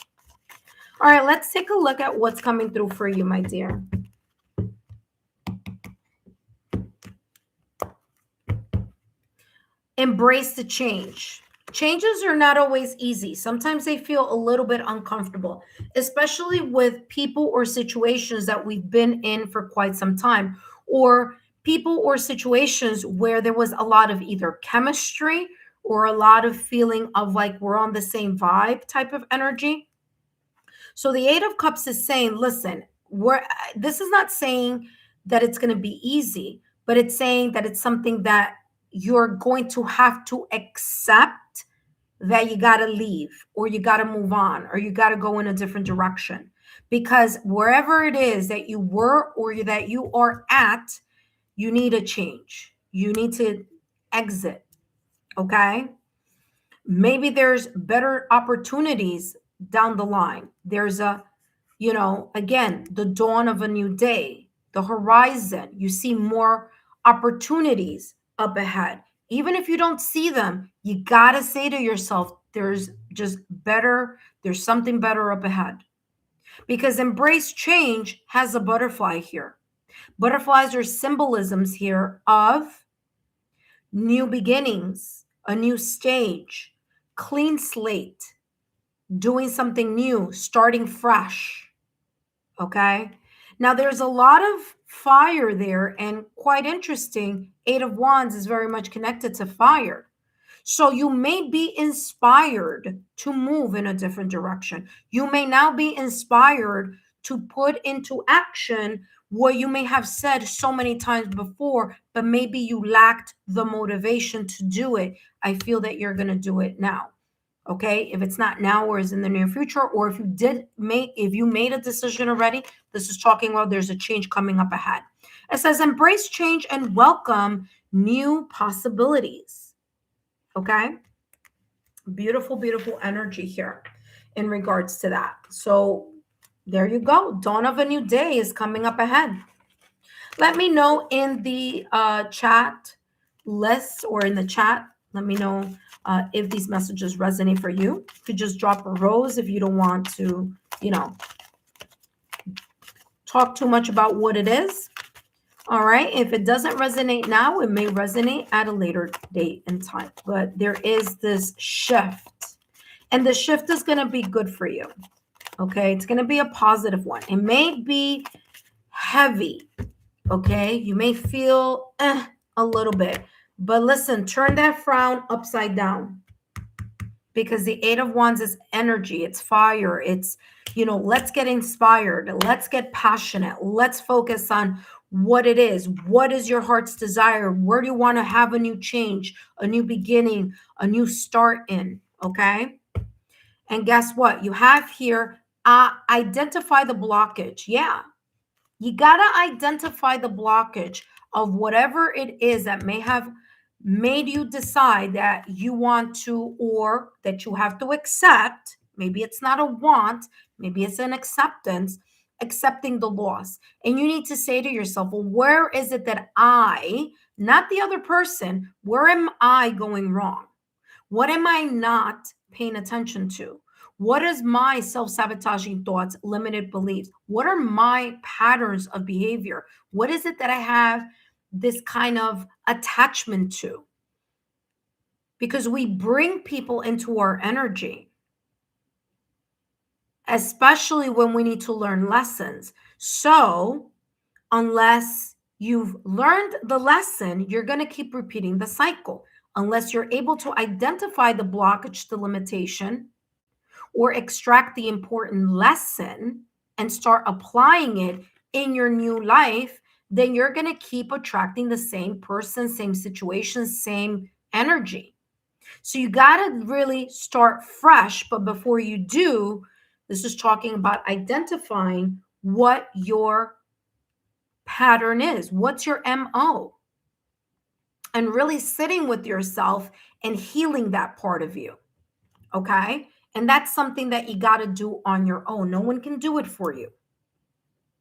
All right, let's take a look at what's coming through for you, my dear. Embrace the change. Changes are not always easy. Sometimes they feel a little bit uncomfortable, especially with people or situations that we've been in for quite some time, or people or situations where there was a lot of either chemistry or a lot of feeling of like we're on the same vibe type of energy. So the Eight of Cups is saying, listen, this is not saying that it's going to be easy, but it's saying that it's something that you're going to have to accept, that you got to leave, or you got to move on, or you got to go in a different direction. Because wherever it is that you were or that you are at, you need a change. You need to exit. Okay. Maybe there's better opportunities down the line. There's again, the dawn of a new day, the horizon. You see more opportunities up ahead. Even if you don't see them, you got to say to yourself, there's something better up ahead. Because embrace change has a butterfly here. Butterflies are symbolisms here of new beginnings, a new stage, clean slate, doing something new, starting fresh. Okay. Now there's a lot of fire there, and quite interesting. Eight of Wands is very much connected to fire. So you may be inspired to move in a different direction. You may now be inspired to put into action what you may have said so many times before, but maybe you lacked the motivation to do it. I feel that you're going to do it now. Okay, if it's not now or is in the near future, or if you made a decision already, this is talking about there's a change coming up ahead. It says embrace change and welcome new possibilities. Okay, beautiful, beautiful energy here in regards to that. So there you go. Dawn of a new day is coming up ahead. Let me know in the chat list, or in the chat. Let me know if these messages resonate for you. You could just drop a rose if you don't want to, talk too much about what it is. All right. If it doesn't resonate now, it may resonate at a later date and time. But there is this shift, and the shift is going to be good for you. Okay. It's going to be a positive one. It may be heavy. Okay. You may feel a little bit. But listen, turn that frown upside down, because the Eight of Wands is energy. It's fire. It's, let's get inspired. Let's get passionate. Let's focus on what it is. What is your heart's desire? Where do you want to have a new change, a new beginning, a new start in? Okay. And guess what? You have here Identify the blockage. Yeah. You got to identify the blockage of whatever it is that may have made you decide that you want to, or that you have to accept. Maybe it's not a want, maybe it's an acceptance, accepting the loss. And you need to say to yourself, well, where is it that I, not the other person, where am I going wrong? What am I not paying attention to? What is my self-sabotaging thoughts, limited beliefs? What are my patterns of behavior? What is it that I have this kind of attachment to? Because we bring people into our energy, especially when we need to learn lessons. So, unless you've learned the lesson, you're going to keep repeating the cycle. Unless you're able to identify the blockage, the limitation, or extract the important lesson and start applying it in your new life, then you're going to keep attracting the same person, same situation, same energy. So you got to really start fresh. But before you do, this is talking about identifying what your pattern is. What's your MO? And really sitting with yourself and healing that part of you. Okay? And that's something that you got to do on your own. No one can do it for you.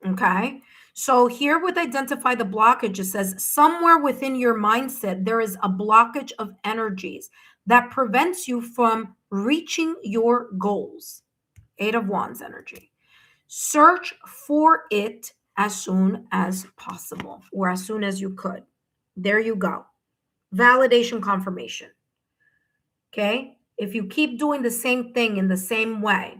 Okay? So here with identify the blockage, it says somewhere within your mindset, there is a blockage of energies that prevents you from reaching your goals. 8 of Wands energy. Search for it as soon as possible, or as soon as you could. There you go. Validation, confirmation. Okay? If you keep doing the same thing in the same way,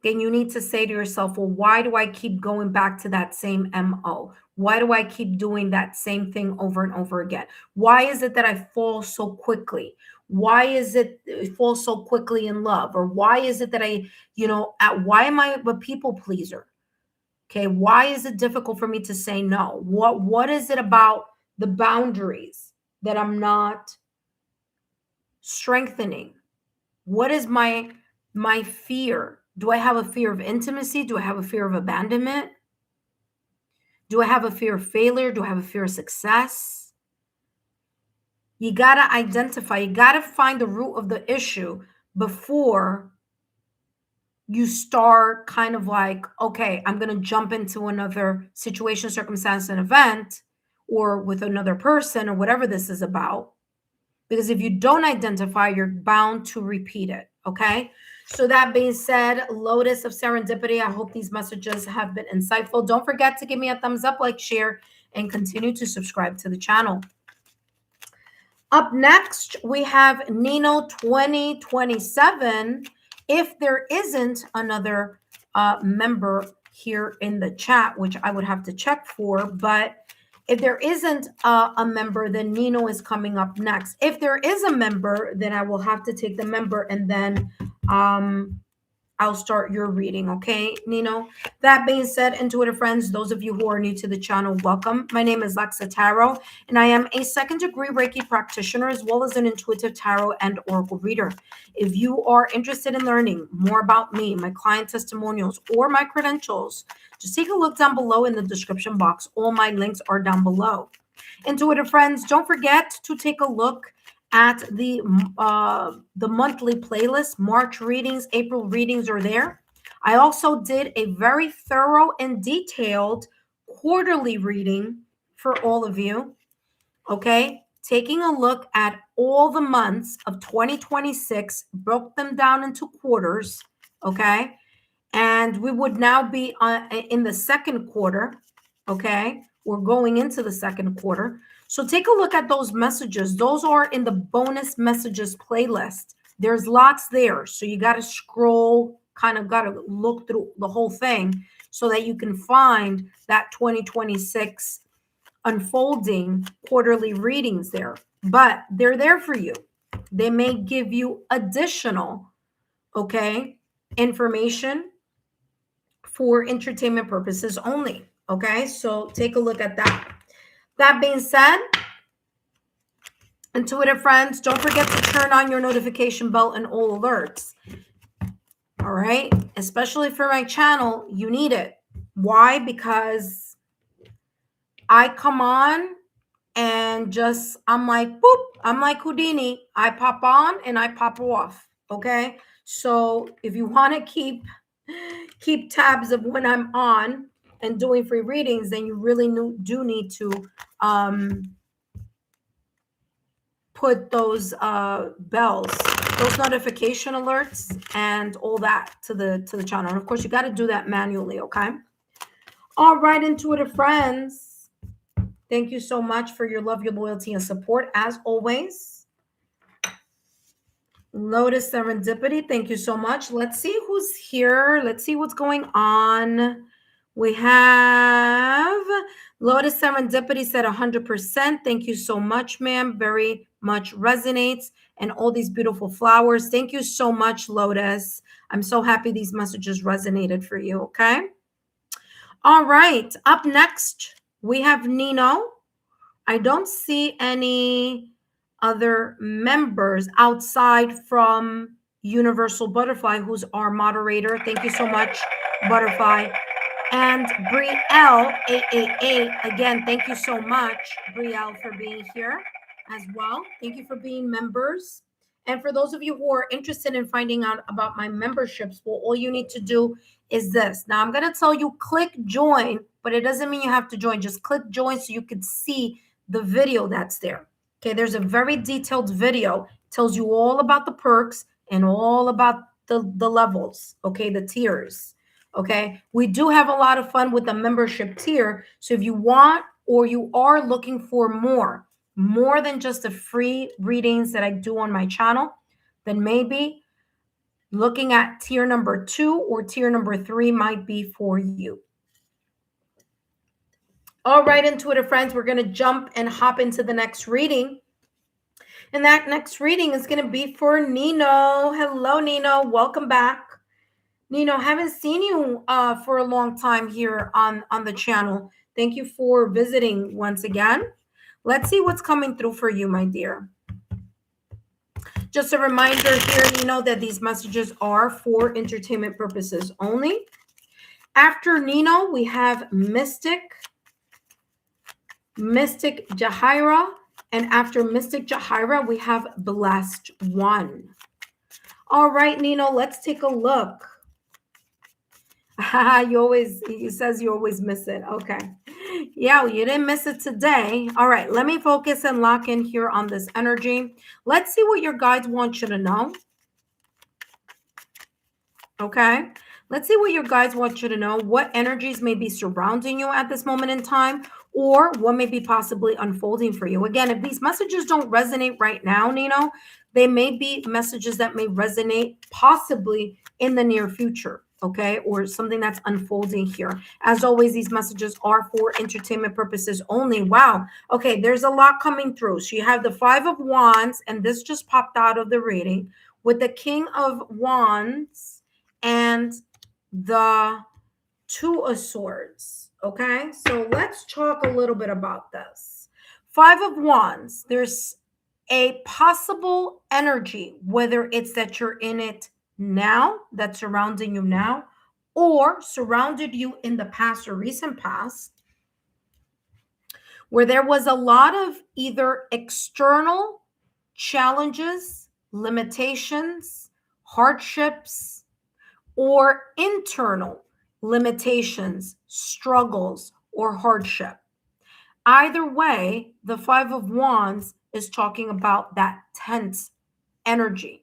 then you need to say to yourself, well, why do I keep going back to that same MO? Why do I keep doing that same thing over and over again? Why is it that I fall so quickly? Why is it fall so quickly in love? Or why is it that why am I a people pleaser? Okay, why is it difficult for me to say no? What is it about the boundaries that I'm not strengthening? What is my fear? Do I have a fear of intimacy? Do I have a fear of abandonment? Do I have a fear of failure? Do I have a fear of success? You got to identify, you got to find the root of the issue before you start kind of like, okay, I'm going to jump into another situation, circumstance, and event, or with another person, or whatever this is about. Because if you don't identify, you're bound to repeat it. Okay. So that being said, Lotus of Serendipity, I hope these messages have been insightful. Don't forget to give me a thumbs up, like, share, and continue to subscribe to the channel. Up next, we have Nino 2027. If there isn't another member here in the chat, which I would have to check for, but if there isn't a member, then Nino is coming up next. If there is a member, then I will have to take the member and then I'll start your reading, okay, Nino? That being said, intuitive friends, those of you who are new to the channel, welcome. My name is Lexa Tarot, and I am a second-degree Reiki practitioner as well as an intuitive tarot and oracle reader. If you are interested in learning more about me, my client testimonials, or my credentials, just take a look down below in the description box. All my links are down below. Intuitive friends, don't forget to take a look at the monthly playlist. March readings, April readings are there. I also did a very thorough and detailed quarterly reading for all of you. Okay, taking a look at all the months of 2026, broke them down into quarters. Okay, and we would now be in the second quarter. Okay, we're going into the second quarter. So take a look at those messages. Those are in the bonus messages playlist. There's lots there. So you got to scroll, kind of got to look through the whole thing so that you can find that 2026 unfolding quarterly readings there. But they're there for you. They may give you additional, okay, information for entertainment purposes only. Okay, so take a look at that. That being said, intuitive friends, don't forget to turn on your notification bell and all alerts. All right. Especially for my channel, you need it. Why? Because I come on and just, I'm like, boop, I'm like Houdini. I pop on and I pop off. Okay. So if you want to keep tabs of when I'm on and doing free readings, then you really do need to put those bells, those notification alerts and all that to the channel. And of course, you got to do that manually. Okay. All right, intuitive friends. Thank you so much for your love, your loyalty, and support as always. Lotus Serendipity, thank you so much. Let's see who's here. Let's see what's going on. We have Lotus Serendipity said 100%. Thank you so much, ma'am. Very much resonates. And all these beautiful flowers. Thank you so much, Lotus. I'm so happy these messages resonated for you, okay? All right. Up next, we have Nino. I don't see any other members outside from Universal Butterfly, who's our moderator. Thank you so much, Butterfly. And Brielle 888. Again, thank you so much, Brielle, for being here as well. Thank you for being members. And for those of you who are interested in finding out about my memberships, well, all you need to do is this. Now, I'm going to tell you click join, but it doesn't mean you have to join. Just click join so you could see the video that's there. Okay, there's a very detailed video. It tells you all about the perks and all about the levels, okay, the tiers. Okay, we do have a lot of fun with the membership tier. So if you want or you are looking for more than just the free readings that I do on my channel, then maybe looking at tier number 2 or tier number 3 might be for you. All right, intuitive friends, we're going to jump and hop into the next reading. And that next reading is going to be for Nino. Hello, Nino. Welcome back. Nino, haven't seen you for a long time here on the channel. Thank you for visiting once again. Let's see what's coming through for you, my dear. Just a reminder here, Nino, that these messages are for entertainment purposes only. After Nino, we have Mystic Jahira, and after Mystic Jahira, we have Blessed One. All right, Nino, let's take a look. He says you always miss it. Okay. Yeah, well, you didn't miss it today. All right, let me focus and lock in here on this energy. Let's see what your guides want you to know. Okay. Let's see what your guides want you to know. What energies may be surrounding you at this moment in time, or what may be possibly unfolding for you. Again, if these messages don't resonate right now, Nino, they may be messages that may resonate possibly in the near future. Okay, or something that's unfolding here. As always, these messages are for entertainment purposes only. Wow. Okay, there's a lot coming through. So you have the 5 of Wands, and this just popped out of the reading with the King of Wands and the 2 of Swords. Okay, so let's talk a little bit about this. 5 of Wands, there's a possible energy, whether it's that you're in it now, that's surrounding you now, or surrounded you in the past or recent past, where there was a lot of either external challenges, limitations, hardships, or internal limitations, struggles, or hardship. Either way, the 5 of Wands is talking about that tense energy.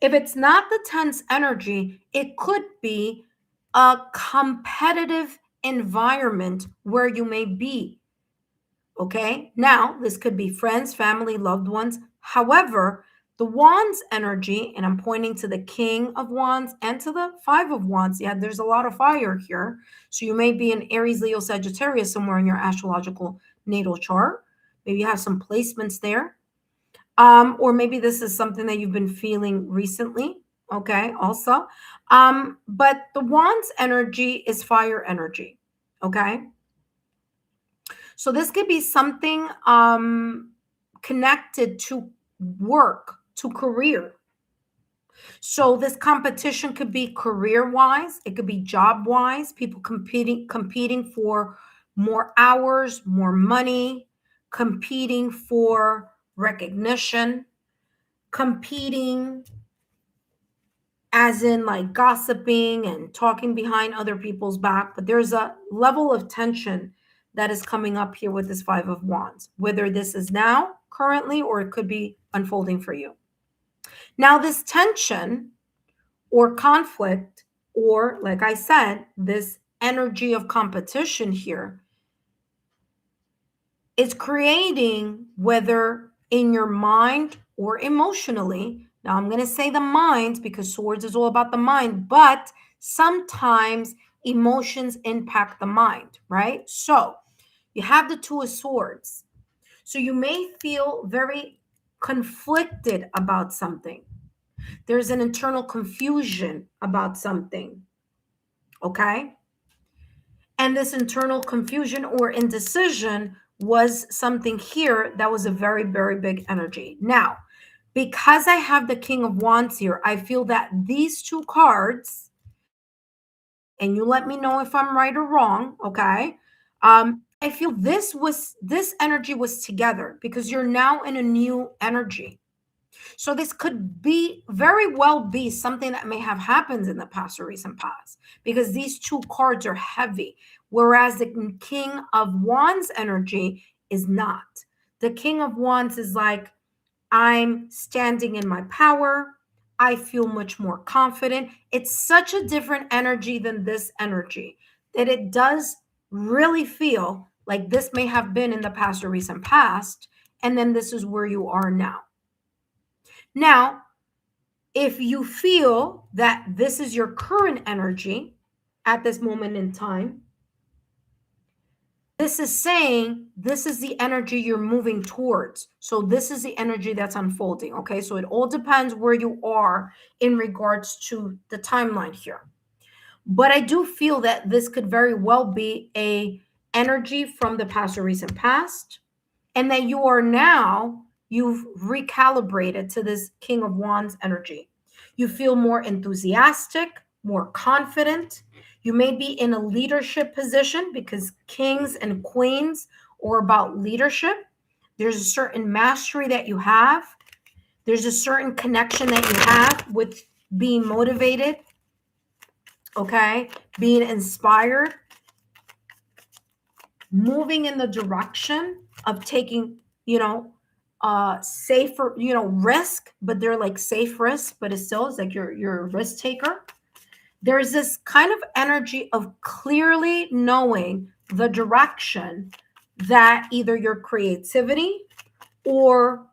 If it's not the tense energy, it could be a competitive environment where you may be. Okay. Now, this could be friends, family, loved ones. However, the Wands energy, and I'm pointing to the King of Wands and to the 5 of Wands. Yeah, there's a lot of fire here. So you may be in Aries, Leo, Sagittarius somewhere in your astrological natal chart. Maybe you have some placements there. Or maybe this is something that you've been feeling recently. Okay, also. But the Wands energy is fire energy. Okay. So this could be something connected to work, to career. So this competition could be career-wise, it could be job-wise, people competing for more hours, more money, competing for recognition, competing as in like gossiping and talking behind other people's back. But there's a level of tension that is coming up here with this Five of Wands, whether this is now, currently, or it could be unfolding for you. Now, this tension or conflict, or like I said, this energy of competition here is creating, whether in your mind or emotionally. Now, I'm going to say the mind because swords is all about the mind, but sometimes emotions impact the mind, right? So you have the Two of Swords. So you may feel very conflicted about something. There's an internal confusion about something, okay? And this internal confusion or indecision was something here that was a very, very big energy. Now, because I have the King of Wands here, I feel that these two cards, and you let me know if I'm right or wrong, okay? I feel this energy was together because you're now in a new energy. So this could be very well be something that may have happened in the past or recent past, because these two cards are heavy, whereas the King of Wands energy is not. The King of Wands is like, I'm standing in my power. I feel much more confident. It's such a different energy than this energy that it does really feel like this may have been in the past or recent past, and then this is where you are now. Now, if you feel that this is your current energy at this moment in time, this is saying this is the energy you're moving towards. So this is the energy that's unfolding. Okay. So it all depends where you are in regards to the timeline here. But I do feel that this could very well be a energy from the past or recent past, and that you are now, you've recalibrated to this King of Wands energy. You feel more enthusiastic, more confident. You may be in a leadership position because kings and queens are about leadership. There's a certain mastery that you have. There's a certain connection that you have with being motivated, okay? Being inspired, moving in the direction of taking, safer, risk, but they're like safe risk, but it still is like you're a risk taker. There's this kind of energy of clearly knowing the direction that either your creativity or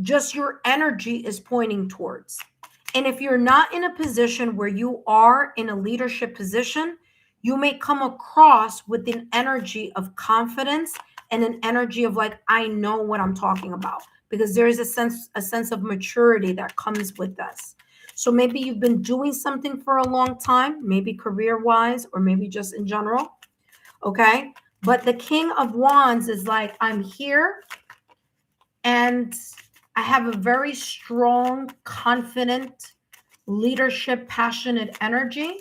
just your energy is pointing towards. And if you're not in a position where you are in a leadership position, you may come across with an energy of confidence and an energy of like, I know what I'm talking about, because there is a sense of maturity that comes with this. So maybe you've been doing something for a long time, maybe career-wise, or maybe just in general. Okay. But the King of Wands is like, I'm here and I have a very strong, confident, leadership, passionate energy.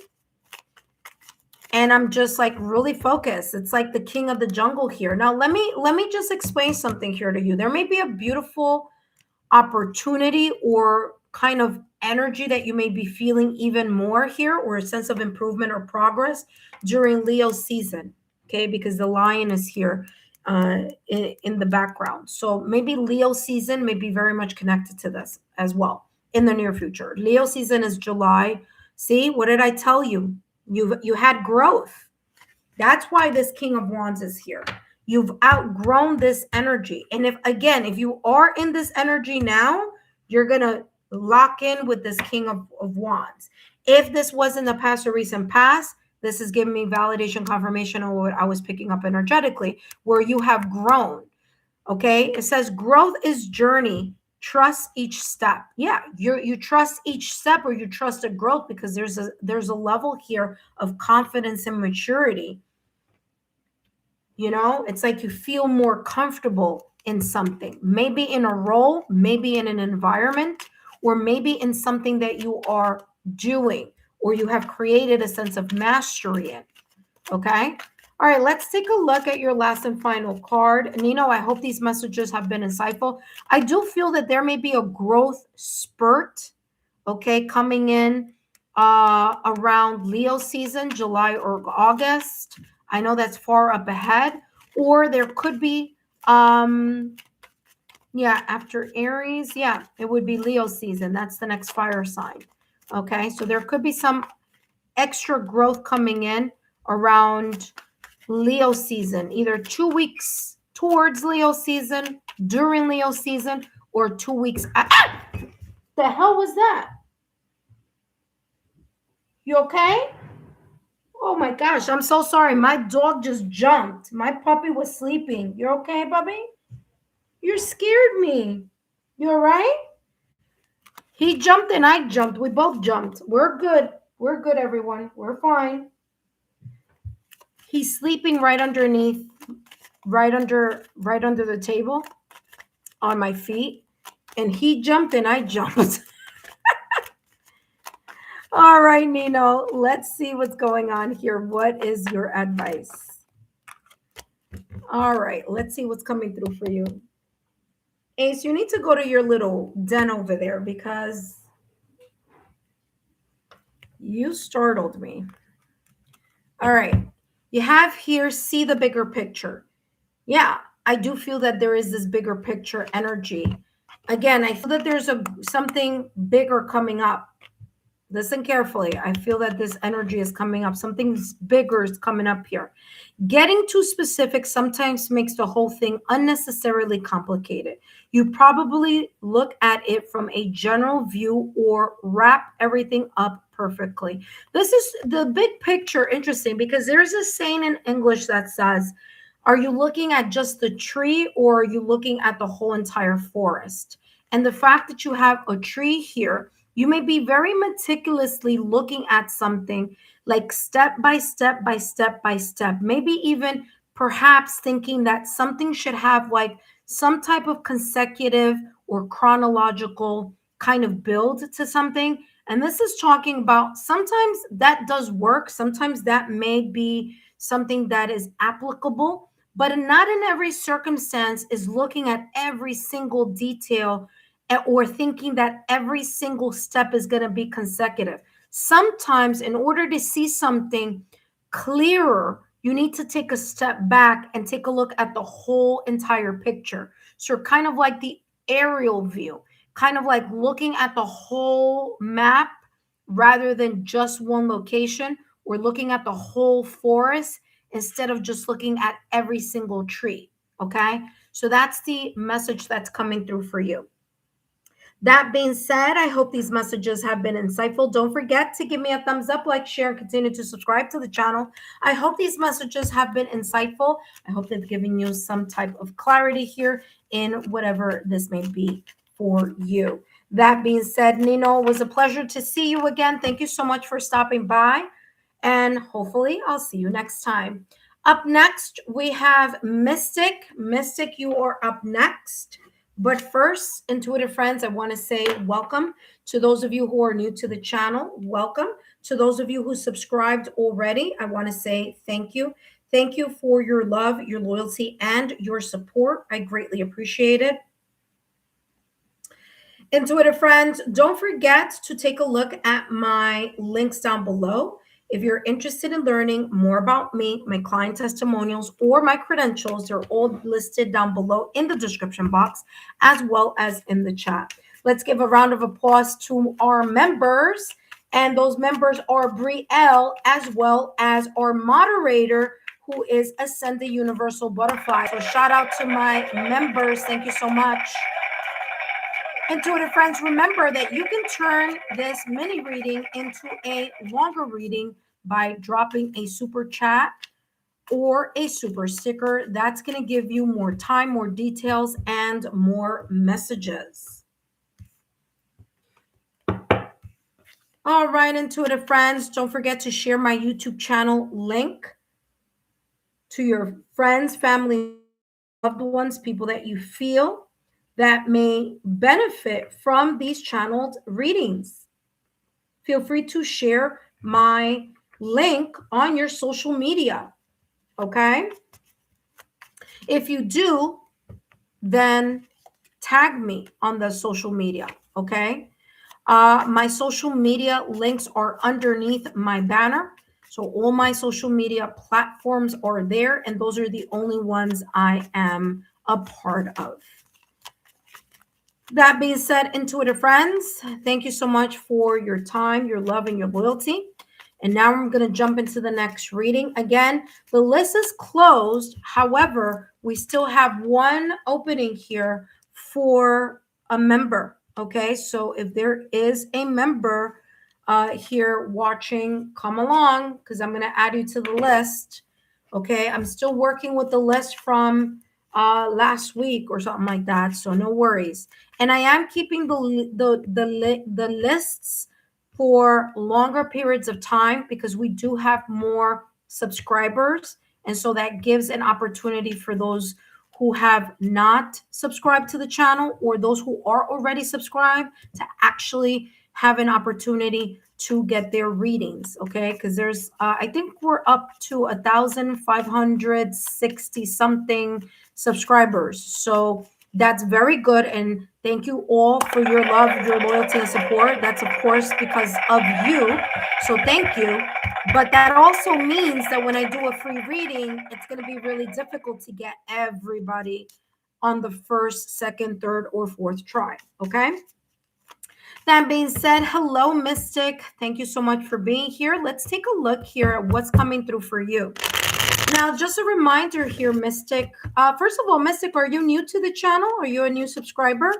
And I'm just like really focused. It's like the king of the jungle here. Now, let me just explain something here to you. There may be a beautiful opportunity or kind of energy that you may be feeling even more here, or a sense of improvement or progress during Leo season. Okay, because the lion is here in the background. So maybe Leo season may be very much connected to this as well in the near future. Leo season is July. See, what did I tell you? You had growth. That's why this King of Wands is here. You've outgrown this energy. And if you are in this energy now, you're going to lock in with this King of Wands. If this was in the past or recent past, this is giving me validation, confirmation of what I was picking up energetically, where you have grown. Okay. It says growth is journey. Trust each step. Yeah, you trust each step, or you trust a growth, because there's a level here of confidence and maturity. It's like you feel more comfortable in something, maybe in a role, maybe in an environment, or maybe in something that you are doing or you have created a sense of mastery in. Okay. All right, let's take a look at your last and final card. Nino, I hope these messages have been insightful. I do feel that there may be a growth spurt, okay, coming in around Leo season, July or August. I know that's far up ahead. Or there could be, yeah, after Aries, yeah, it would be Leo season. That's the next fire sign. Okay, so there could be some extra growth coming in around Leo season, either 2 weeks towards Leo season, during Leo season, or 2 weeks. The hell was that? You okay? Oh my gosh, I'm so sorry. My dog just jumped. My puppy was sleeping. You're okay, puppy? You scared me. You all right? He jumped and I jumped. We both jumped. We're good. We're good, everyone. We're fine. He's sleeping right underneath, right under the table on my feet. And he jumped and I jumped. All right, Nino, let's see what's going on here. What is your advice? All right, let's see what's coming through for you. Ace, you need to go to your little den over there because you startled me. All right, you have here, see the bigger picture. Yeah, I do feel that there is this bigger picture energy. Again, I feel that there's something bigger coming up. Listen carefully. I feel that this energy is coming up. Something bigger is coming up here. Getting too specific sometimes makes the whole thing unnecessarily complicated. You probably look at it from a general view or wrap everything up perfectly. This is the big picture interesting because there's a saying in English that says, are you looking at just the tree or are you looking at the whole entire forest? And the fact that you have a tree here, you may be very meticulously looking at something like step by step by step by step, maybe even perhaps thinking that something should have like some type of consecutive or chronological kind of build to something. And this is talking about sometimes that does work, sometimes that may be something that is applicable, but not in every circumstance is looking at every single detail or thinking that every single step is going to be consecutive. Sometimes, in order to see something clearer, you need to take a step back and take a look at the whole entire picture. So, kind of like the aerial view, kind of like looking at the whole map rather than just one location, or looking at the whole forest instead of just looking at every single tree. Okay. So, that's the message that's coming through for you. That being said, I hope these messages have been insightful. Don't forget to give me a thumbs up, like, share, and continue to subscribe to the channel. I hope these messages have been insightful. I hope they've given you some type of clarity here in whatever this may be for you. That being said, Nino, it was a pleasure to see you again. Thank you so much for stopping by. And hopefully I'll see you next time. Up next, we have Mystic. Mystic, you are up next. But first, intuitive friends, I want to say welcome to those of you who are new to the channel. Welcome to those of you who subscribed already. I want to say thank you. Thank you for your love, your loyalty, and your support. I greatly appreciate it. Intuitive friends, don't forget to take a look at my links down below. If you're interested in learning more about me, my client testimonials, or my credentials, they're all listed down below in the description box, as well as in the chat. Let's give a round of applause to our members. And those members are Brielle, as well as our moderator, who is Ascend the Universal Butterfly. So shout out to my members. Thank you so much. Intuitive friends, remember that you can turn this mini reading into a longer reading by dropping a super chat or a super sticker. That's going to give you more time, more details, and more messages. All right, intuitive friends, don't forget to share my YouTube channel link to your friends, family, loved ones, people that you feel that may benefit from these channeled readings. Feel free to share my link on your social media, okay? If you do, then tag me on the social media, okay? My social media links are underneath my banner. So all my social media platforms are there, and those are the only ones I am a part of. That being said, intuitive friends, thank you so much for your time, your love, and your loyalty. And now I'm going to jump into the next reading. Again, the list is closed. However, we still have one opening here for a member. Okay, so if there is a member here watching, come along because I'm going to add you to the list. Okay, I'm still working with the list from last week or something like that, so no worries. And I am keeping the lists for longer periods of time because we do have more subscribers, and so that gives an opportunity for those who have not subscribed to the channel or those who are already subscribed to actually have an opportunity to get their readings. Okay, because there's I think we're up to 1,560 something subscribers, so that's very good. And thank you all for your love, your loyalty, and support. That's, of course, because of you. So thank you. But that also means that when I do a free reading, it's going to be really difficult to get everybody on the first, second, third, or fourth try. Okay. That being said, hello, Mystic. Thank you so much for being here. Let's take a look here at what's coming through for you. Now, just a reminder here, Mystic. First of all, Mystic, are you new to the channel? Are you a new subscriber?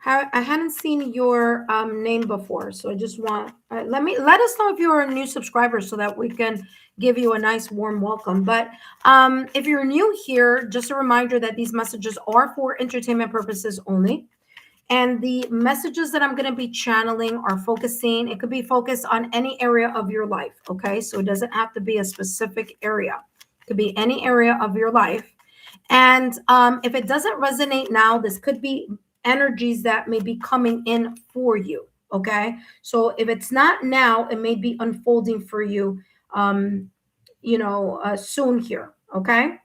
I hadn't seen your name before, so I just want let us know if you're a new subscriber so that we can give you a nice warm welcome. But if you're new here, just a reminder that these messages are for entertainment purposes only. And the messages that I'm going to be channeling are focusing, it could be focused on any area of your life, okay? So it doesn't have to be a specific area. It could be any area of your life. And if it doesn't resonate now, this could be energies that may be coming in for you, okay? So if it's not now, it may be unfolding for you, soon here, okay?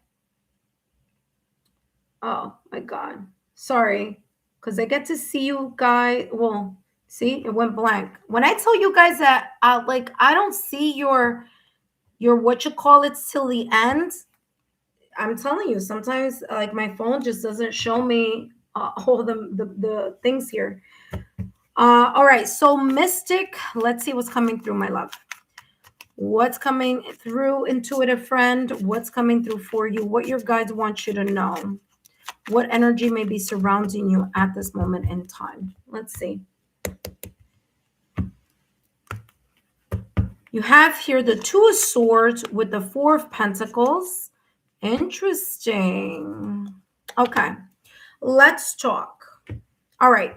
Oh, my God. Sorry. Because I get to see you guys. Well, see, it went blank. When I tell you guys that I don't see your what you call it till the end. I'm telling you, sometimes like my phone just doesn't show me all the things here. All right, so Mystic, let's see what's coming through, my love. What's coming through, intuitive friend? What's coming through for you? What your guides want you to know? What energy may be surrounding you at this moment in time? Let's see. You have here the Two of Swords with the Four of Pentacles. Interesting. Okay, let's talk. All right.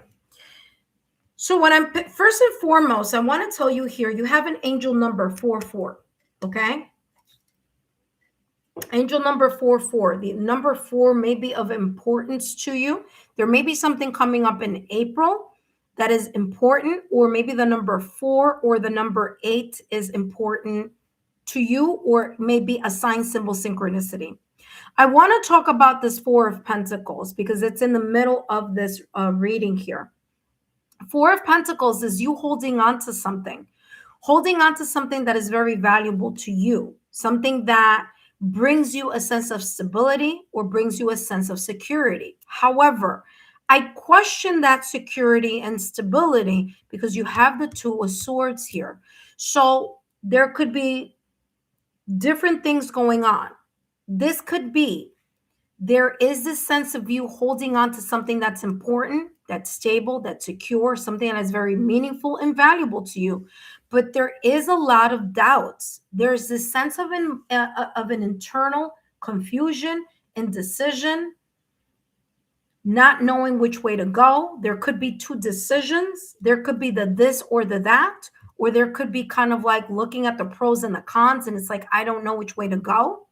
So what I'm first and foremost, I want to tell you here, you have an angel number 44. Okay. Angel number 44. The number 4 may be of importance to you. There may be something coming up in April that is important, or maybe the number 4 or the number 8 is important to you, or maybe a sign, symbol, synchronicity. I want to talk about this 4 of Pentacles because it's in the middle of this reading here. 4 of Pentacles is you holding on to something that is very valuable to you, something that brings you a sense of stability or brings you a sense of security. However, I question that security and stability because you have the Two of Swords here. So there could be different things going on. This could be, there is this sense of you holding on to something that's important, that's stable, that's secure, something that is very meaningful and valuable to you. But there is a lot of doubts. There's this sense of an internal confusion, indecision, not knowing which way to go. There could be two decisions. There could be the this or the that, or there could be kind of like looking at the pros and the cons, and it's like, I don't know which way to go.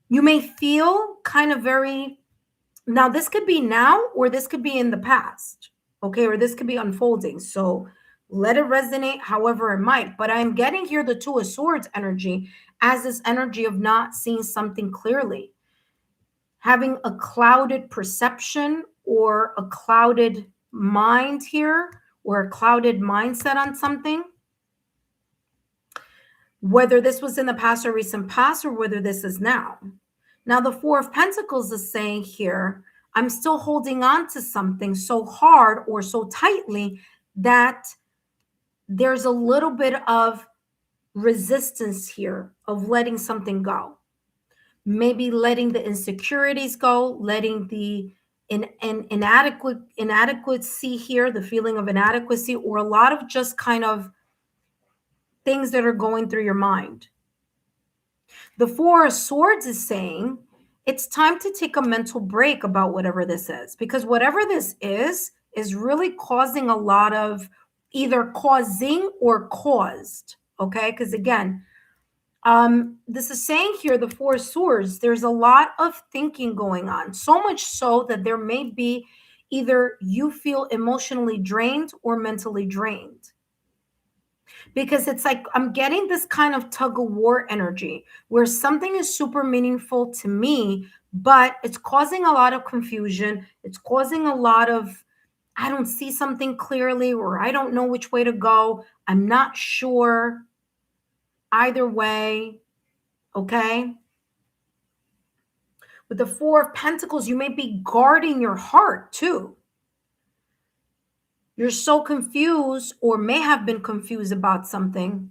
You may feel kind of very Now, this could be now or this could be in the past, okay? Or this could be unfolding. So let it resonate however it might. But I'm getting here the Two of Swords energy as this energy of not seeing something clearly, having a clouded perception or a clouded mind here, or a clouded mindset on something. Whether this was in the past or recent past, or whether this is now. Now, the Four of Pentacles is saying here, I'm still holding on to something so hard or so tightly that there's a little bit of resistance here of letting something go. Maybe letting the insecurities go, letting the inadequacy here, the feeling of inadequacy, or a lot of just kind of things that are going through your mind. The Four of Swords is saying it's time to take a mental break about whatever this is, because whatever this is really causing a lot of either causing or caused. Okay. Because again, this is saying here, the Four of Swords, there's a lot of thinking going on, so much so that there may be either you feel emotionally drained or mentally drained. Because it's like I'm getting this kind of tug of war energy where something is super meaningful to me, but it's causing a lot of confusion. It's causing a lot of, I don't see something clearly, or I don't know which way to go. I'm not sure either way. Okay. With the Four of Pentacles, you may be guarding your heart too. You're so confused, or may have been confused about something.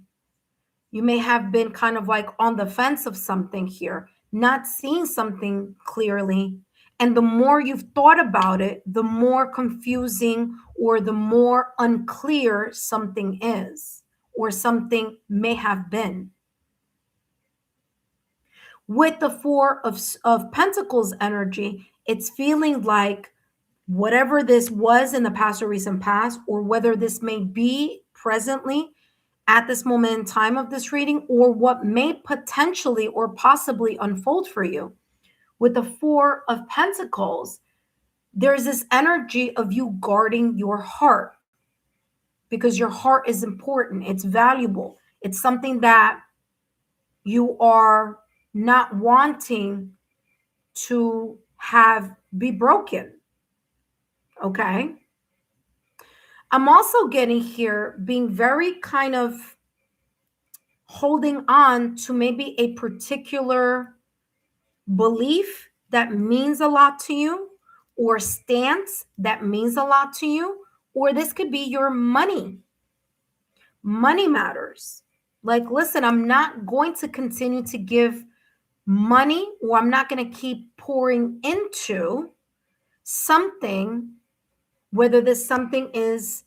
You may have been kind of like on the fence of something here, not seeing something clearly. And the more you've thought about it, the more confusing or the more unclear something is, or something may have been. With the Four of Pentacles energy, it's feeling like whatever this was in the past or recent past, or whether this may be presently at this moment in time of this reading, or what may potentially or possibly unfold for you. With the Four of Pentacles, there's this energy of you guarding your heart, because your heart is important. It's valuable. It's something that you are not wanting to have be broken. Okay. I'm also getting here being very kind of holding on to maybe a particular belief that means a lot to you, or stance that means a lot to you, or this could be your money. Money matters. Like, listen, I'm not going to continue to give money, or I'm not going to keep pouring into something, whether this something is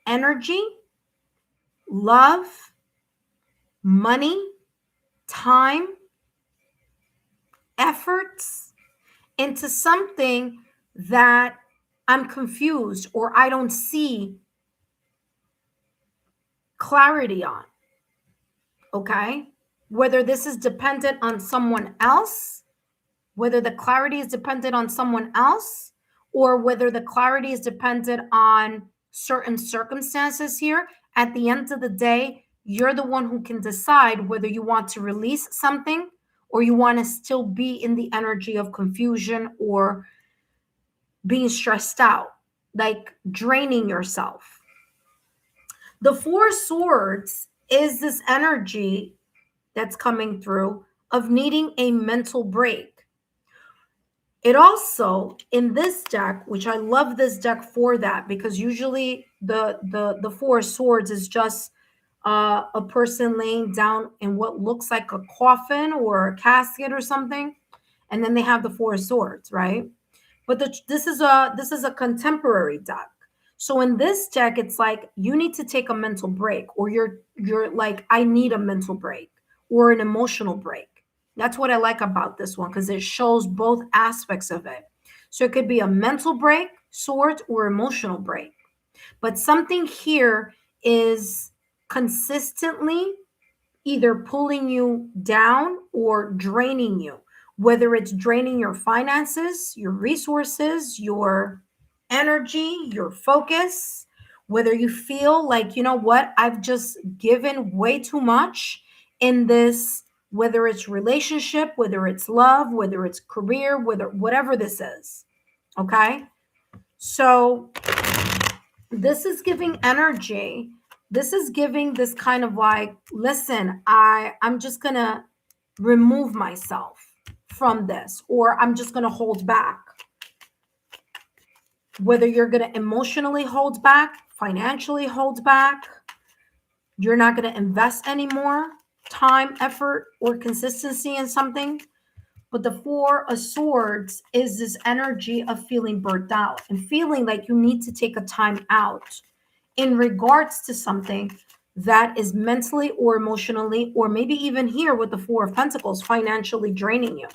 energy, love, money, time, efforts, into something that I'm confused or I don't see clarity on. Okay. Whether this is dependent on someone else, whether the clarity is dependent on someone else, or whether the clarity is dependent on certain circumstances here, at the end of the day, you're the one who can decide whether you want to release something, or you want to still be in the energy of confusion or being stressed out, like draining yourself. The Four Swords is this energy that's coming through of needing a mental break. It also, in this deck, which I love this deck for that, because usually the Four Swords is just a person laying down in what looks like a coffin or a casket or something, and then they have the Four Swords, right? But this is a contemporary deck. So in this deck, it's like you need to take a mental break, or you're like, I need a mental break or an emotional break. That's what I like about this one, because it shows both aspects of it. So it could be a mental break, swords, or emotional break. But something here is consistently either pulling you down or draining you, whether it's draining your finances, your resources, your energy, your focus, whether you feel like, you know what, I've just given way too much in this, whether it's relationship, whether it's love, whether it's career, whatever this is. Okay. So this is giving energy. This is giving this kind of like, listen, I'm just going to remove myself from this, or I'm just going to hold back. Whether you're going to emotionally hold back, financially hold back, you're not going to invest any more time, effort, or consistency in something. But the Four of Swords is this energy of feeling burnt out and feeling like you need to take a time out in regards to something that is mentally or emotionally, or maybe even here with the Four of Pentacles, financially draining you.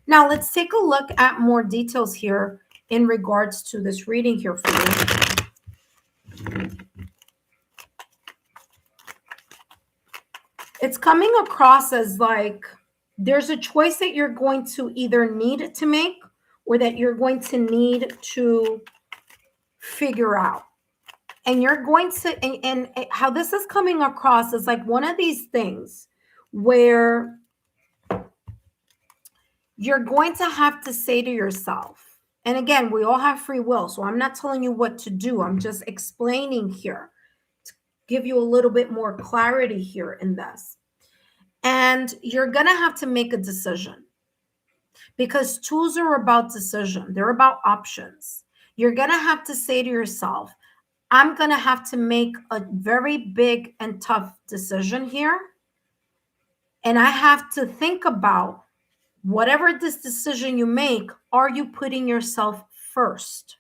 Now, let's take a look at more details here in regards to this reading here for you. It's coming across as like there's a choice that you're going to either need to make or that you're going to need to figure out. And you're going to, and how this is coming across is like one of these things where you're going to have to say to yourself, and again, we all have free will, so I'm not telling you what to do. I'm just explaining here to give you a little bit more clarity here in this. And you're going to have to make a decision, because twos are about decision. They're about options. You're going to have to say to yourself, I'm going to have to make a very big and tough decision here. And I have to think about whatever this decision you make, are you putting yourself first?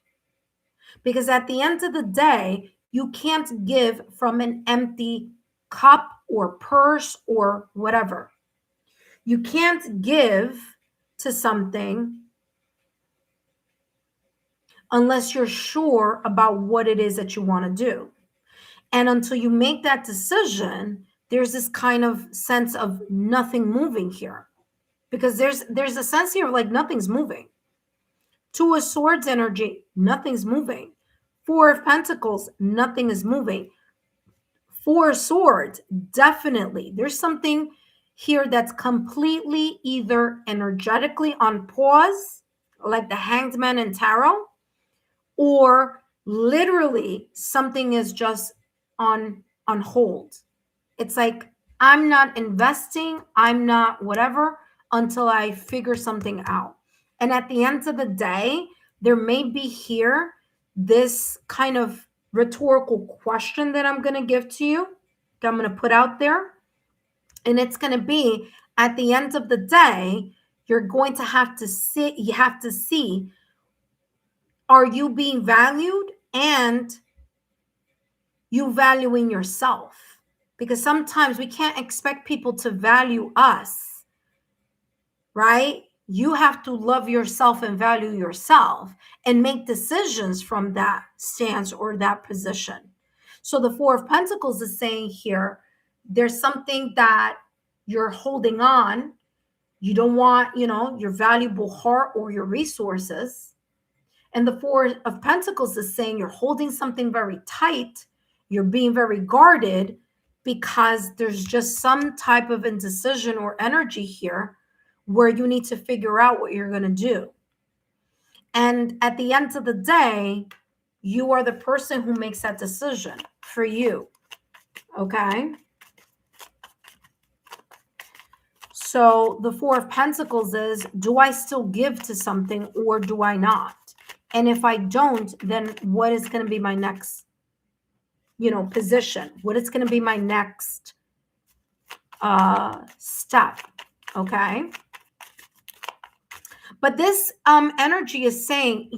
Because at the end of the day, you can't give from an empty cup or purse or whatever. You can't give to something unless you're sure about what it is that you want to do. And until you make that decision, there's this kind of sense of nothing moving here. Because there's a sense here of like nothing's moving. Two of Swords energy, nothing's moving. Four of Pentacles, nothing is moving. Four of Swords, definitely. There's something here that's completely either energetically on pause, like the Hanged Man in Tarot, or literally something is just on hold. It's like, I'm not investing, I'm not whatever, until I figure something out. And at the end of the day, there may be here this kind of rhetorical question that I'm going to give to you, that I'm going to put out there. And it's going to be, at the end of the day, you're going to have to see, are you being valued, and you valuing yourself? Because sometimes we can't expect people to value us, right? You have to love yourself and value yourself and make decisions from that stance or that position. So the Four of Pentacles is saying here, there's something that you're holding on. You don't want, your valuable heart or your resources. And the Four of Pentacles is saying you're holding something very tight. You're being very guarded, because there's just some type of indecision or energy here where you need to figure out what you're going to do. And at the end of the day, you are the person who makes that decision for you. Okay? So the Four of Pentacles is, do I still give to something or do I not? And if I don't, then what is going to be my next position? What is going to be my next step? Okay. But this energy is saying,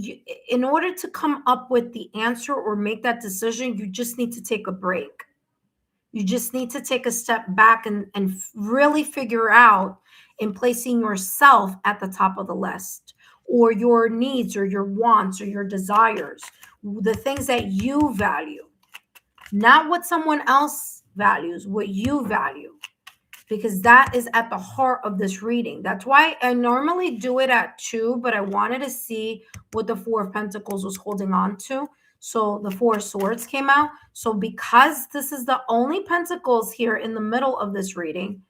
in order to come up with the answer or make that decision, you just need to take a break. You just need to take a step back and really figure out in placing yourself at the top of the list, or your needs or your wants or your desires, the things that you value. Not what someone else values, what you value. because that is at the heart of this reading. That's why I normally do it at 2, but I wanted to see what the Four of Pentacles was holding on to. So the Four of Swords came out. So because this is the only Pentacles here in the middle of this reading,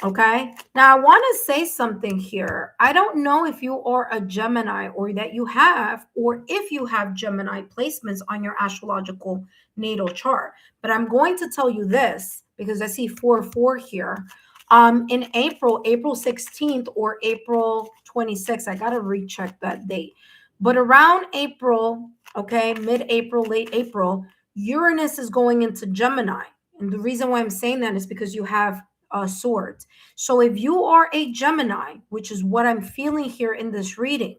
okay, now I want to say something here. I don't know if you are a Gemini or that you have, or if you have Gemini placements on your astrological natal chart, but I'm going to tell you this because I see 4-4 here. In April 16th or April 26th, I got to recheck that date, but around April, okay, mid-April, late April, Uranus is going into Gemini. And the reason why I'm saying that is because you have swords. So if you are a Gemini, which is what I'm feeling here in this reading,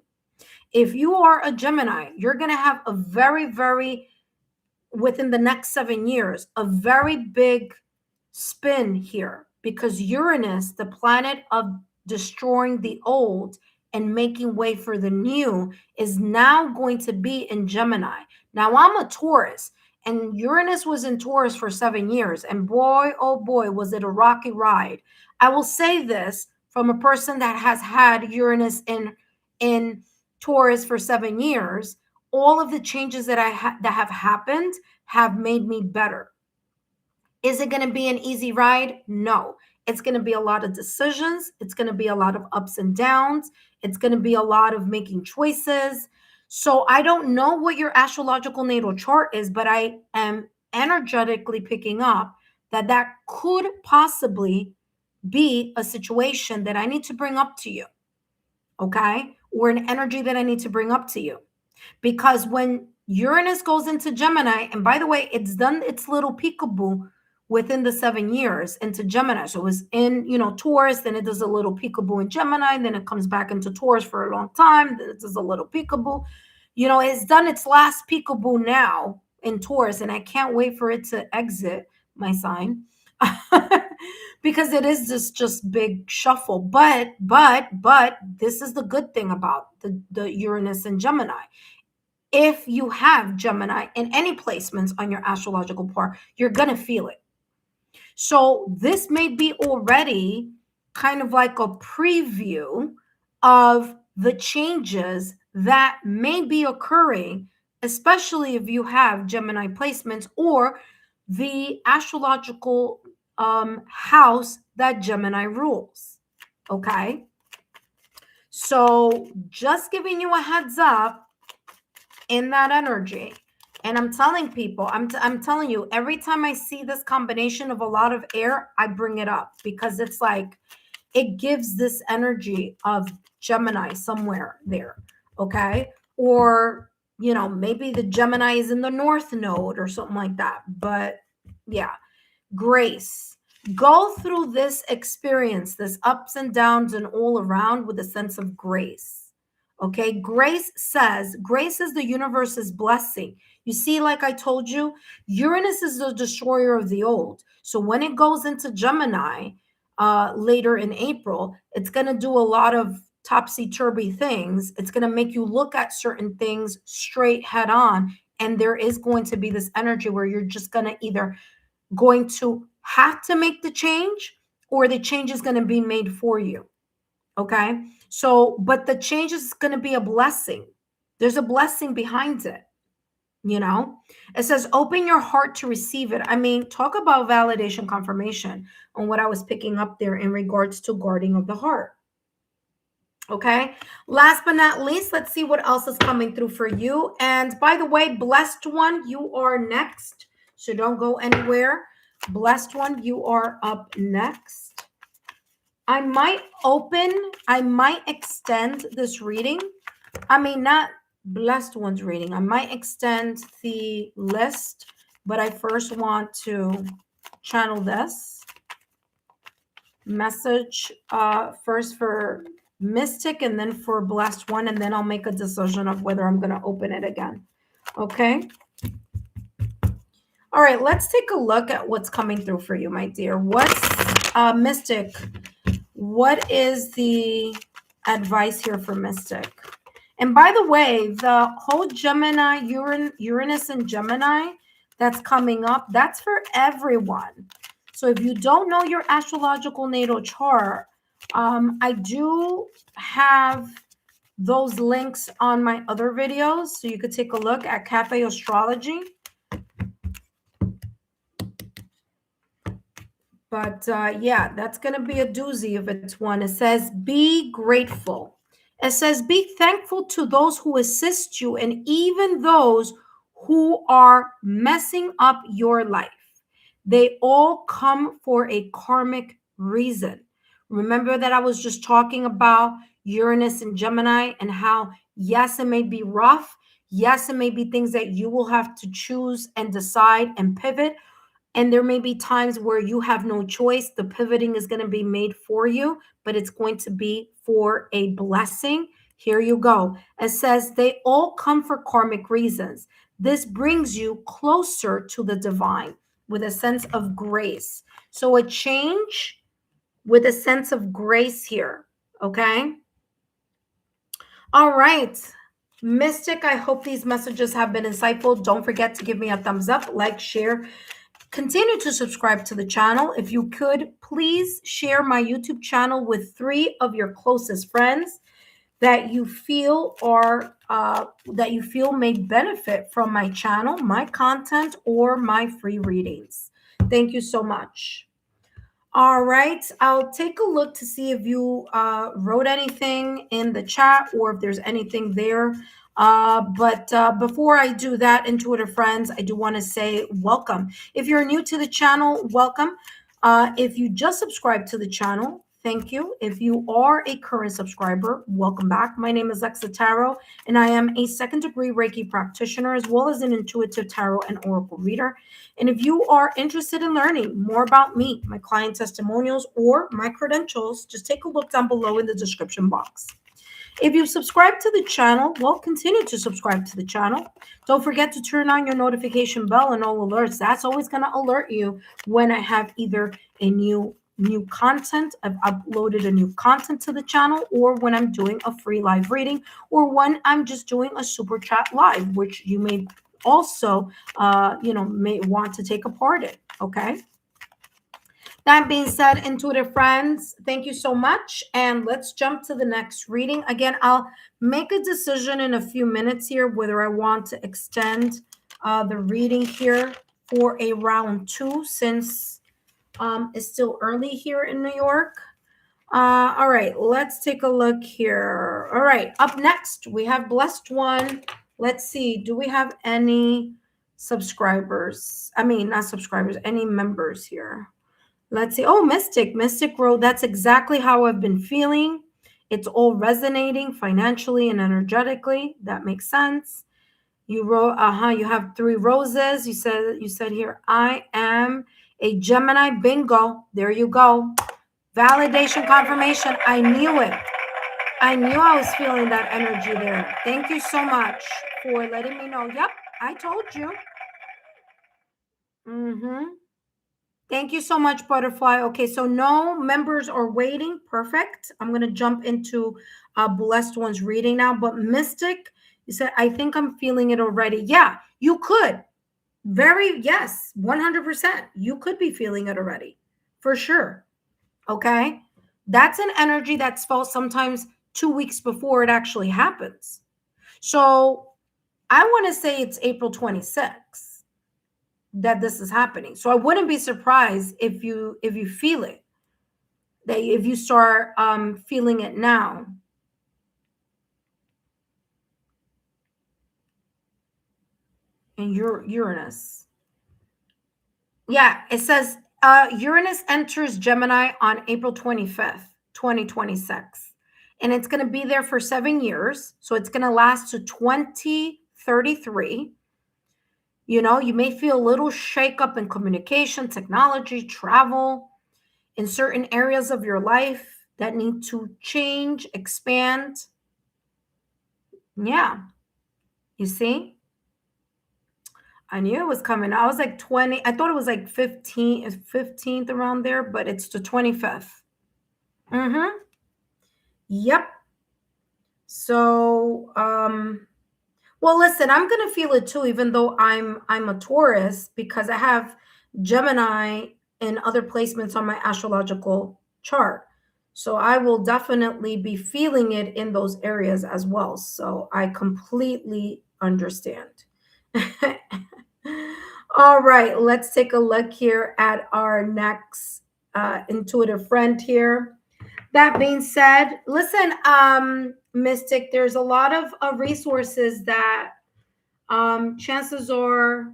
if you are a Gemini, you're going to have a very, within the next 7 years, a very big spin here, because Uranus, the planet of destroying the old and making way for the new, is now going to be in Gemini. Now I'm a Taurus, and Uranus was in Taurus for 7 years, and boy, oh boy, was it a rocky ride. I will say this from a person that has had Uranus in Taurus for 7 years. All of the changes that that have happened have made me better. Is it going to be an easy ride? No. It's going to be a lot of decisions. It's going to be a lot of ups and downs. It's going to be a lot of making choices. So I don't know what your astrological natal chart is, but I am energetically picking up that that could possibly be a situation that I need to bring up to you, okay? Or an energy that I need to bring up to you. Because when Uranus goes into Gemini, and by the way, it's done its little peekaboo within the 7 years into Gemini. So it was in, Taurus, then it does a little peekaboo in Gemini, then it comes back into Taurus for a long time, then it does a little peekaboo. It's done its last peekaboo now in Taurus, and I can't wait for it to exit my sign. Because it is this just big shuffle. But this is the good thing about the Uranus and Gemini. If you have Gemini in any placements on your astrological chart, you're going to feel it. So this may be already kind of like a preview of the changes that may be occurring, especially if you have Gemini placements or the astrological house that Gemini rules. Okay. So just giving you a heads up in that energy. And I'm telling people, I'm telling you, every time I see this combination of a lot of air, I bring it up because it's like, it gives this energy of Gemini somewhere there. Okay. Or, maybe the Gemini is in the North Node or something like that. But yeah, grace. Go through this experience, this ups and downs and all around with a sense of grace. Okay, grace is the universe's blessing. You see, like I told you, Uranus is the destroyer of the old. So when it goes into Gemini later in April, it's going to do a lot of topsy-turvy things. It's going to make you look at certain things straight head on. And there is going to be this energy where you're just going to either going to have to make the change or the change is going to be made for you. Okay. So, but the change is going to be a blessing. There's a blessing behind it. It says, open your heart to receive it. I mean, talk about validation confirmation on what I was picking up there in regards to guarding of the heart. Okay. Last but not least, let's see what else is coming through for you. And by the way, blessed one, you are next. So don't go anywhere. Blessed one, you are up next. I might extend this reading. I mean, not blessed one's reading. I might extend the list, but I first want to channel this message first for Mystic and then for blessed one, and then I'll make a decision of whether I'm going to open it again. Okay. All right, let's take a look at what's coming through for you, my dear. What's Mystic? What is the advice here for Mystic? And by the way, the whole Gemini, Uranus and Gemini that's coming up, that's for everyone. So if you don't know your astrological natal chart, I do have those links on my other videos, so you could take a look at Cafe Astrology. But yeah, that's going to be a doozy if it's one. It says, be grateful. It says, be thankful to those who assist you and even those who are messing up your life. They all come for a karmic reason. Remember that I was just talking about Uranus and Gemini and how, yes, it may be rough. Yes, it may be things that you will have to choose and decide and pivot. And there may be times where you have no choice. The pivoting is going to be made for you, but it's going to be for a blessing. Here you go. It says they all come for karmic reasons. This brings you closer to the divine with a sense of grace. So a change with a sense of grace here. Okay. All right. Mystic, I hope these messages have been insightful. Don't forget to give me a thumbs up, like, share. Continue to subscribe to the channel. If you could, please share my YouTube channel with 3 of your closest friends that you feel may benefit from my channel, my content, or my free readings. Thank you so much. All right, I'll take a look to see if you wrote anything in the chat or if there's anything there. But before I do that, intuitive friends, I do want to say welcome. If you're new to the channel, welcome. If you just subscribed to the channel, thank you. If you are a current subscriber, welcome back. My name is Lexa Tarot, and I am a second-degree Reiki practitioner as well as an intuitive tarot and oracle reader. And if you are interested in learning more about me, my client testimonials, or my credentials, just take a look down below in the description box. If you've subscribed to the channel, well, continue to subscribe to the channel. Don't forget to turn on your notification bell and all alerts. That's always going to alert you when I have either a new content, I've uploaded a new content to the channel, or when I'm doing a free live reading, or when I'm just doing a super chat live, which you may also, may want to take a part in. Okay. That being said, intuitive friends, thank you so much. And let's jump to the next reading. Again, I'll make a decision in a few minutes here whether I want to extend the reading here for a round 2 since it's still early here in New York. All right, let's take a look here. All right, up next, we have Blessed One. Let's see, do we have any subscribers? I mean, not subscribers, any members here? Let's see. Oh, Mystic wrote, that's exactly how I've been feeling. It's all resonating financially and energetically. That makes sense. You wrote, you have 3 roses. You said here, I am a Gemini. Bingo. There you go. Validation, confirmation. I knew it. I knew I was feeling that energy there. Thank you so much for letting me know. Yep, I told you. Thank you so much, Butterfly. Okay, so no members are waiting. Perfect. I'm going to jump into Blessed One's reading now. But Mystic, you said, I think I'm feeling it already. Yeah, you could. Yes, 100%. You could be feeling it already, for sure. Okay? That's an energy that's felt sometimes 2 weeks before it actually happens. So I want to say it's April 26th. That this is happening. So I wouldn't be surprised if you feel it, that if you start feeling it now. And Uranus. Yeah, it says Uranus enters Gemini on April 25th, 2026. And it's going to be there for 7 years. So it's going to last to 2033. You know, you may feel a little shakeup in communication, technology, travel, in certain areas of your life that need to change, expand. Yeah. You see? I knew it was coming. I was like 20. I thought it was like 15th around there, but it's the 25th. Yep. So, well, listen, I'm going to feel it too, even though I'm a Taurus, because I have Gemini in other placements on my astrological chart. So I will definitely be feeling it in those areas as well. So I completely understand. All right, let's take a look here at our next intuitive friend here. That being said, listen, Mystic, there's a lot of resources that chances are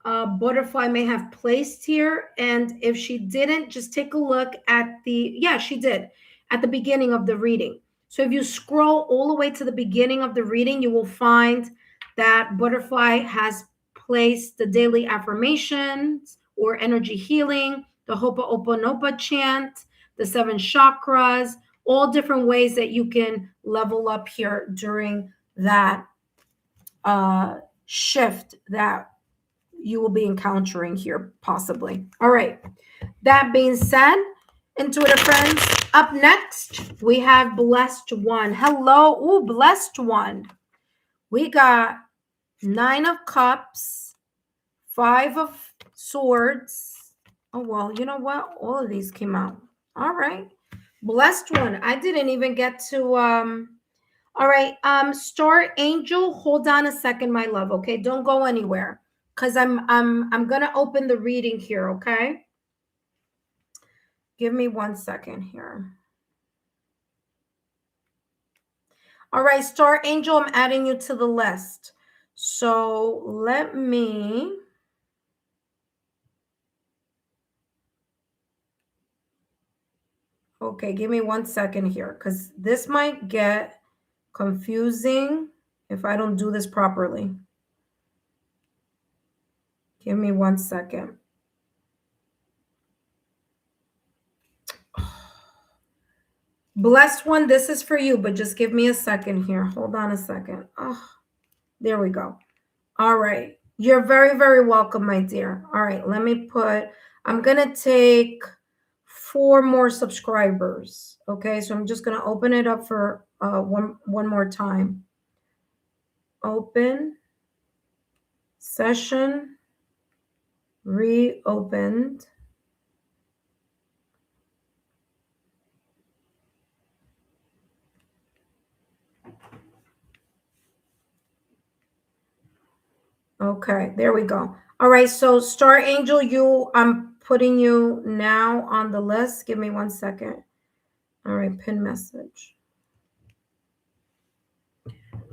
Butterfly may have placed here. And if she didn't, just take a look at yeah, she did at the beginning of the reading. So if you scroll all the way to the beginning of the reading, you will find that Butterfly has placed the daily affirmations or energy healing, the Ho'oponopono chant, the 7 chakras, all different ways that you can level up here during that shift that you will be encountering here, possibly. All right. That being said, intuitive friends, up next, we have Blessed One. Hello. Ooh, Blessed One. We got 9 of Cups, 5 of Swords. Oh, well, you know what? All of these came out. All right. Blessed One. I didn't even get to all right, Star Angel, hold on a second, my love. Okay, don't go anywhere, because I'm gonna open the reading here. Okay, give me 1 second here. All right, Star Angel, I'm adding you to the list. So let me. Okay, give me 1 second here, because this might get confusing if I don't do this properly. Give me 1 second. Blessed One, this is for you, but just give me a second here. Hold on a second. Oh, there we go. All right. You're very, very welcome, my dear. All right, let me I'm going to take 4 more subscribers. Okay, so I'm just going to open it up for one more time. Open, session, reopened. Okay, there we go. All right, so Star Angel, I'm putting you now on the list. Give me 1 second. All right, pin message.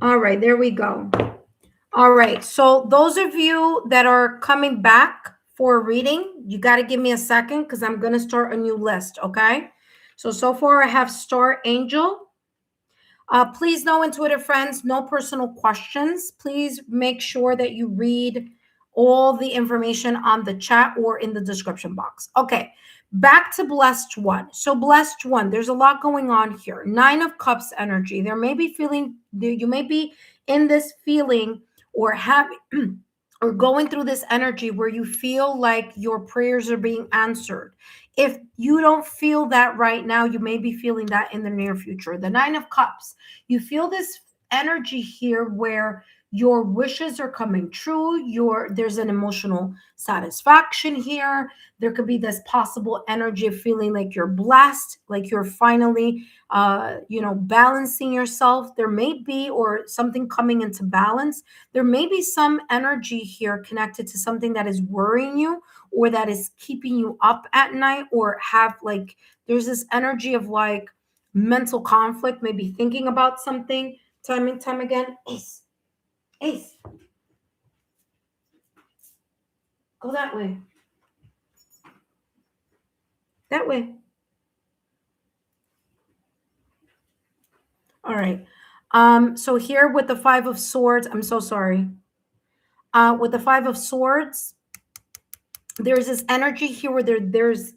All right, there we go. All right, so those of you that are coming back for a reading, you got to give me a second because I'm going to start a new list, okay? So far I have Star Angel. Please, no intuitive friends, no personal questions. Please make sure that you read all the information on the chat or in the description box. Okay, back to Blessed One. So Blessed One, there's a lot going on here. 9 of Cups energy. You may be in this feeling or having or going through this energy where you feel like your prayers are being answered. If you don't feel that right now, you may be feeling that in the near future. The 9 of Cups, you feel this energy here where your wishes are coming true. There's an emotional satisfaction here. There could be this possible energy of feeling like you're blessed, like you're finally balancing yourself. There may be, or something coming into balance. There may be some energy here connected to something that is worrying you or that is keeping you up at night, or there's this energy of like mental conflict, maybe thinking about something time and time again. Ace, go that way. That way. All right. So here with the 5 of Swords, I'm so sorry. With the 5 of Swords, there's this energy here where there's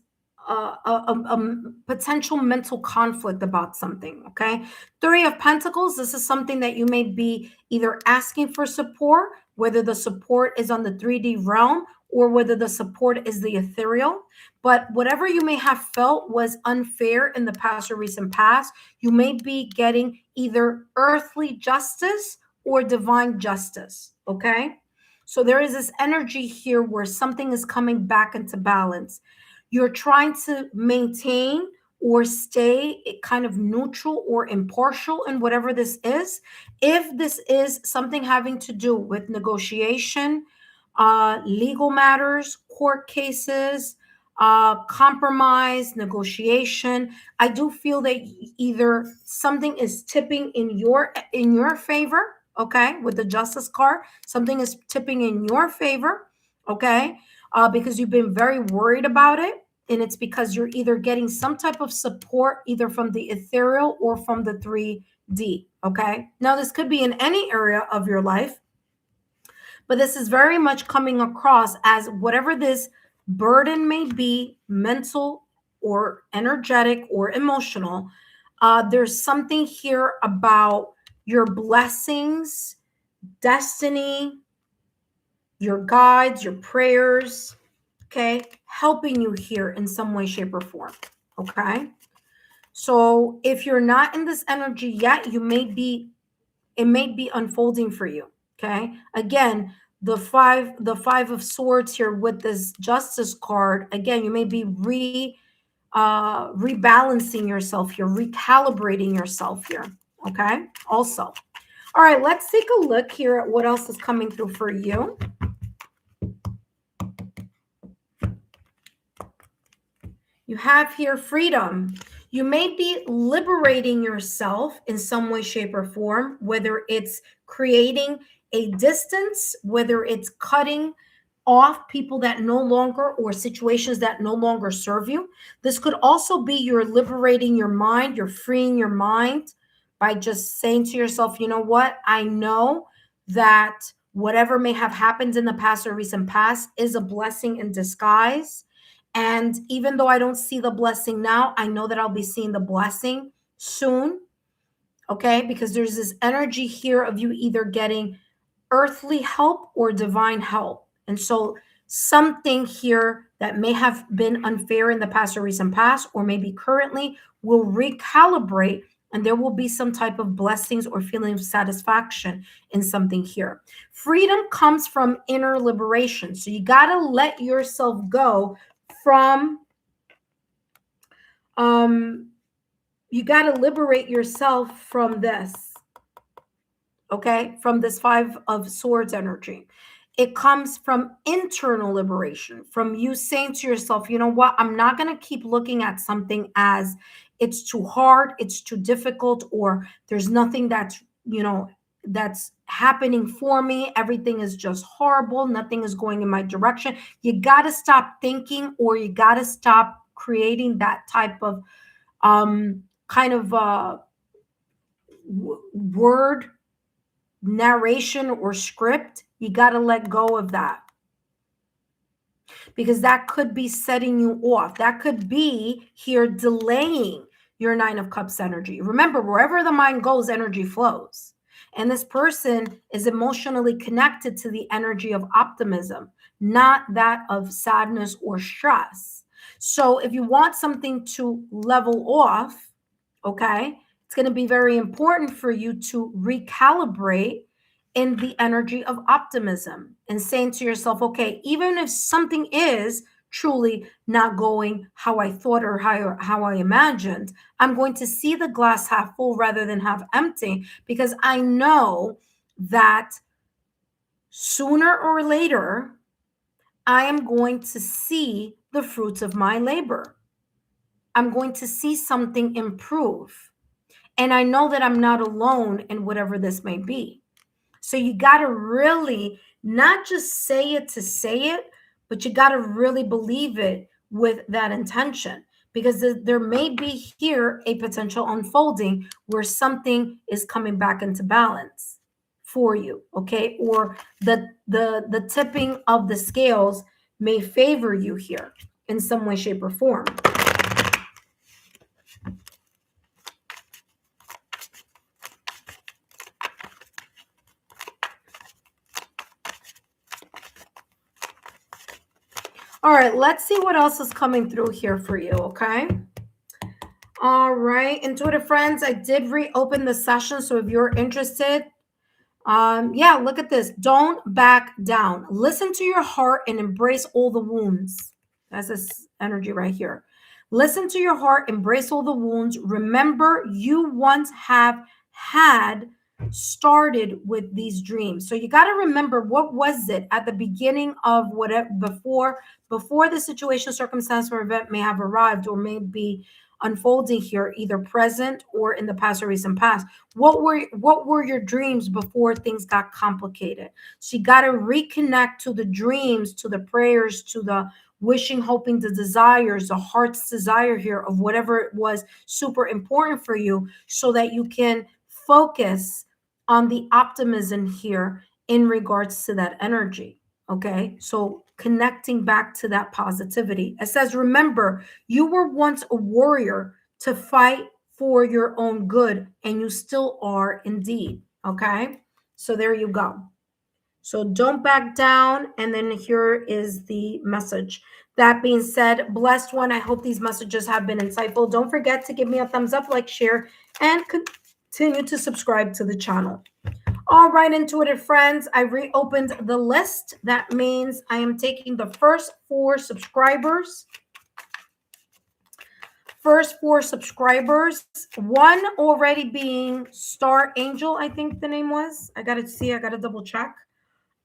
a potential mental conflict about something. Okay. 3 of Pentacles, this is something that you may be either asking for support, whether the support is on the 3D realm or whether the support is the ethereal. But whatever you may have felt was unfair in the past or recent past, you may be getting either earthly justice or divine justice. Okay. So there is this energy here where something is coming back into balance. You're trying to maintain or stay kind of neutral or impartial in whatever this is. If this is something having to do with negotiation, legal matters, court cases, compromise, negotiation, I do feel that either something is tipping in your favor, okay, with the Justice card, something is tipping in your favor, okay, because you've been very worried about it, and it's because you're either getting some type of support either from the ethereal or from the 3D, okay? Now, this could be in any area of your life, but this is very much coming across as whatever this burden may be, mental or energetic or emotional, there's something here about your blessings, destiny, your guides, your prayers, okay, helping you here in some way, shape, or form, okay? So if you're not in this energy yet, it may be unfolding for you, okay? Again, the five of swords here with this Justice card, again, you may be rebalancing yourself here, recalibrating yourself here, okay? Also, all right, let's take a look here at what else is coming through for you. You have here freedom. You may be liberating yourself in some way, shape, or form, whether it's creating a distance, whether it's cutting off people that no longer, or situations that no longer serve you. This could also be you're liberating your mind, you're freeing your mind by just saying to yourself, you know what? I know that whatever may have happened in the past or recent past is a blessing in disguise. And even though I don't see the blessing now, I know that I'll be seeing the blessing soon. Okay, because there's this energy here of you either getting earthly help or divine help. And so something here that may have been unfair in the past or recent past, or maybe currently, will recalibrate, and there will be some type of blessings or feeling of satisfaction in something here. Freedom comes from inner liberation. So you got to let yourself go from you got to liberate yourself from this, okay, from this 5 of swords energy. It comes from internal liberation, from you saying to yourself, you know what, I'm not going to keep looking at something as it's too hard, it's too difficult, or there's nothing that's, that's happening for me. Everything is just horrible. Nothing is going in my direction. You got to stop thinking, or you got to stop creating that type of kind of word narration or script. You got to let go of that, because that could be setting you off. That could be here delaying your 9 of Cups energy. Remember, wherever the mind goes, energy flows. And this person is emotionally connected to the energy of optimism, not that of sadness or stress. So if you want something to level off, okay, it's going to be very important for you to recalibrate in the energy of optimism and saying to yourself, okay, even if something is truly not going how I thought or how I imagined, I'm going to see the glass half full rather than half empty, because I know that sooner or later, I am going to see the fruits of my labor. I'm going to see something improve. And I know that I'm not alone in whatever this may be. So you got to really not just say it to say it, but you got to really believe it with that intention, because there may be here a potential unfolding where something is coming back into balance for you, okay? Or the tipping of the scales may favor you here in some way, shape, or form. All right, let's see what else is coming through here for you, okay? All right, intuitive friends, I did reopen the session, so if you're interested, Yeah, look at this. Don't back down. Listen to your heart and embrace all the wounds. That's this energy right here. Listen to your heart, embrace all the wounds. Remember, you once have had started with these dreams. So you got to remember, what was it at the beginning of whatever, before the situation, circumstance, or event may have arrived or may be unfolding here, either present or in the past or recent past. What were your dreams before things got complicated? So you got to reconnect to the dreams, to the prayers, to the wishing, hoping, the desires, the heart's desire here of whatever it was super important for you, so that you can focus on the optimism here in regards to that energy. Okay, so connecting back to that positivity. It says, remember, you were once a warrior to fight for your own good, and you still are indeed. Okay, so there you go. So don't back down. And then here is the message. That being said, blessed one, I hope these messages have been insightful. Don't forget to give me a thumbs up, like, share, and continue to subscribe to the channel. All right, intuitive friends, I reopened the list. That means I am taking the first 4 subscribers. First 4 subscribers, one already being Star Angel, I think the name was. I got to double check.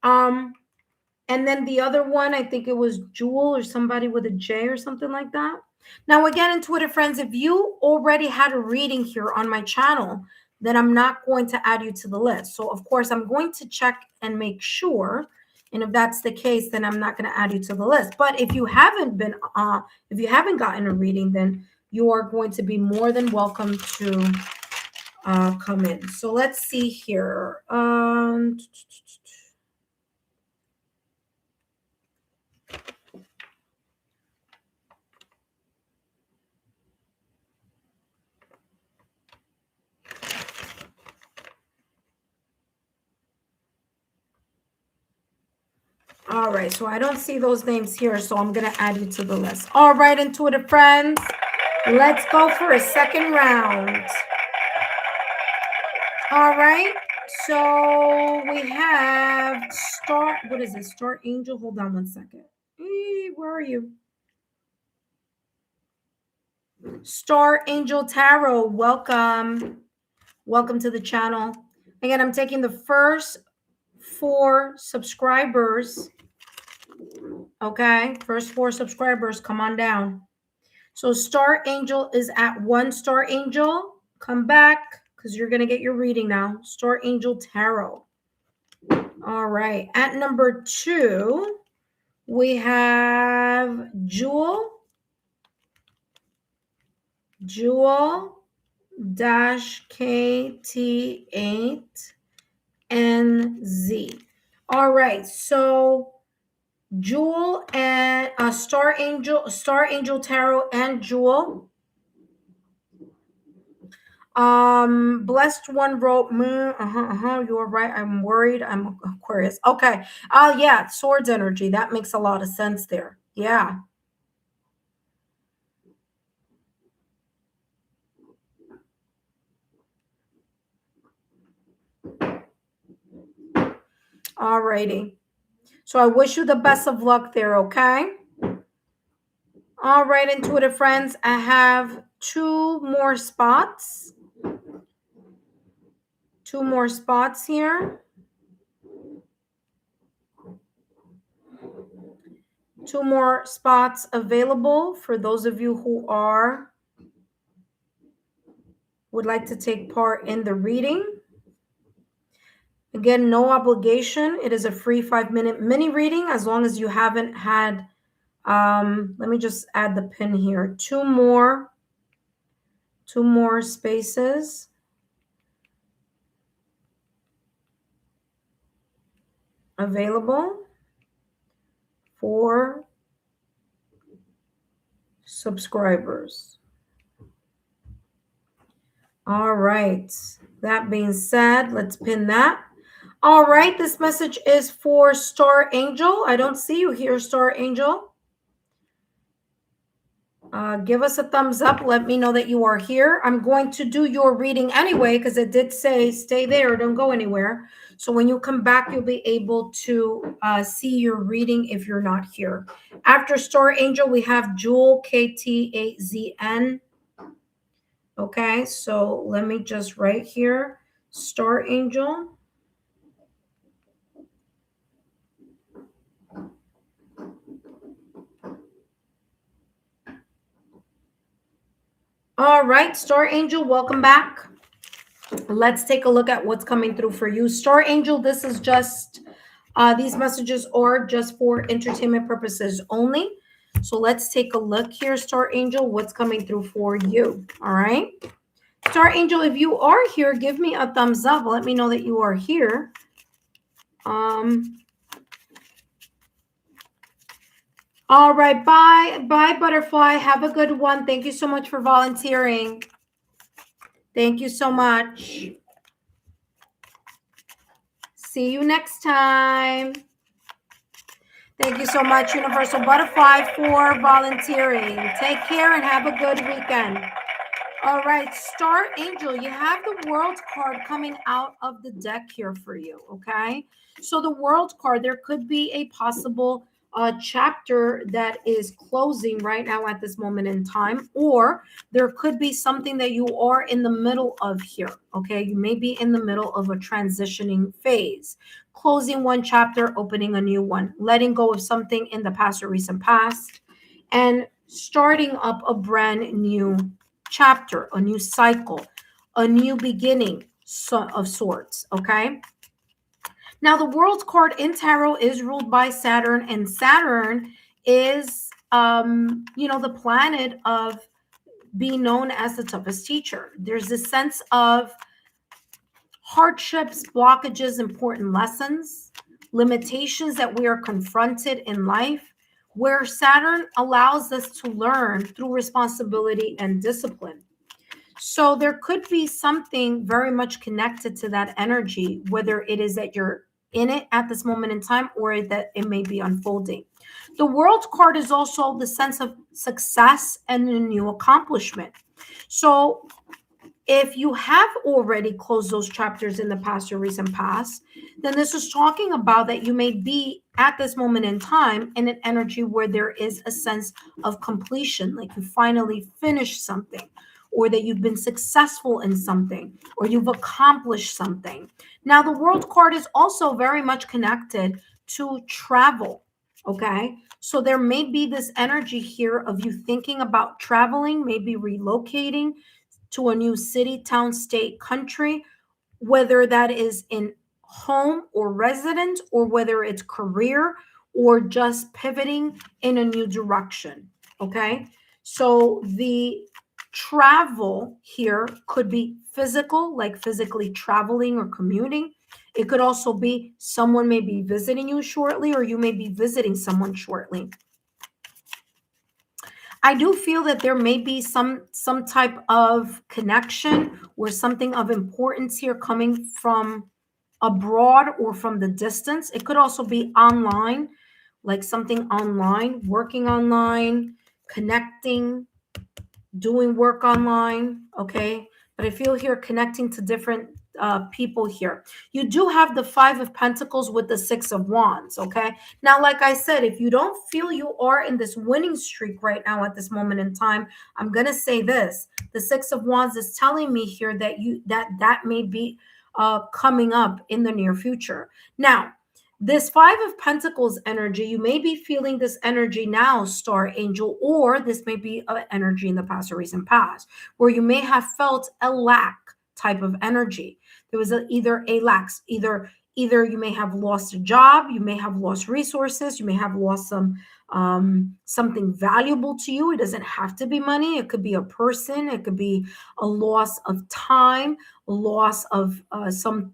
And then the other one, I think it was Jewel or somebody with a J or something like that. Now, again, intuitive friends, if you already had a reading here on my channel, then I'm not going to add you to the list. So, of course, I'm going to check and make sure. And if that's the case, then I'm not going to add you to the list. But if you haven't gotten a reading, then you are going to be more than welcome to come in. So let's see here. All right, so I don't see those names here, so I'm going to add you to the list. All right, intuitive friends, let's go for a second round. All right, so we have what is this? Star Angel, hold on one second. Where are you? Star Angel Tarot, welcome. Welcome to the channel. Again, I'm taking the first 4 subscribers. Okay, first 4 subscribers, come on down. So Star Angel is at 1. Star Angel, come back because you're going to get your reading now. Star Angel Tarot. All right. At number 2, we have Jewel. Jewel-KT8NZ. All right. So Jewel and Star Angel Tarot and Jewel. Blessed one wrote, you are right. I'm worried. I'm Aquarius. Okay. Yeah, swords energy. That makes a lot of sense there. Yeah. All righty. So I wish you the best of luck there, okay? All right, intuitive friends, I have 2 more spots. 2 more spots here. 2 more spots available for those of you who would like to take part in the reading. Again, no obligation. It is a free 5-minute mini reading as long as you haven't had, let me just add the pin here. 2 more spaces. Available for subscribers. All right. That being said, let's pin that. All right. This message is for Star Angel. I don't see you here, Star Angel. Give us a thumbs up. Let me know that you are here. I'm going to do your reading anyway because it did say stay there, don't go anywhere. So when you come back, you'll be able to see your reading if you're not here. After Star Angel, we have Jewel KT8ZN. Okay, so let me just write here Star Angel. All right, Star Angel, welcome back. Let's take a look at what's coming through for you. Star Angel, this is just, these messages are just for entertainment purposes only. So let's take a look here, Star Angel, what's coming through for you. All right. Star Angel, if you are here, give me a thumbs up. Let me know that you are here. All right. Bye. Bye, Butterfly. Have a good one. Thank you so much for volunteering. Thank you so much. See you next time. Thank you so much, Universal Butterfly, for volunteering. Take care and have a good weekend. All right, Star Angel, you have the World card coming out of the deck here for you, okay? So the World card, there could be a possible chapter that is closing right now at this moment in time, or there could be something that you are in the middle of here, okay? You may be in the middle of a transitioning phase, closing one chapter, opening a new one, letting go of something in the past or recent past, and starting up a brand new chapter, a new cycle, a new beginning of sorts, okay? Now, the World card in Tarot is ruled by Saturn, and Saturn is, the planet of being known as the toughest teacher. There's a sense of hardships, blockages, important lessons, limitations that we are confronted in life, where Saturn allows us to learn through responsibility and discipline. So there could be something very much connected to that energy, whether it is that you're in it at this moment in time or that it may be unfolding. The World card is also the sense of success and a new accomplishment. So if you have already closed those chapters in the past or recent past, then this is talking about that you may be at this moment in time in an energy where there is a sense of completion, like you finally finished something, or that you've been successful in something, or you've accomplished something. Now, the World card is also very much connected to travel, okay? So there may be this energy here of you thinking about traveling, maybe relocating to a new city, town, state, country, whether that is in home or residence, or whether it's career or just pivoting in a new direction, okay? So the travel here could be physical, like physically traveling or commuting. It could also be someone may be visiting you shortly, or you may be visiting someone shortly. I do feel that there may be some type of connection or something of importance here coming from abroad or from the distance. It could also be online, like something online, working online, connecting, doing work online, okay? But I feel here connecting to different people here. You do have the Five of Pentacles with the Six of Wands, okay? Now, like I said, if you don't feel you are in this winning streak right now at this moment in time, I'm going to say this. The Six of Wands is telling me here that that may be coming up in the near future. Now, this Five of Pentacles energy, you may be feeling this energy now, Star Angel, or this may be an energy in the past or recent past, where you may have felt a lack type of energy. There was either a lack, either you may have lost a job, you may have lost resources, you may have lost something valuable to you. It doesn't have to be money. It could be a person. It could be a loss of time, a loss of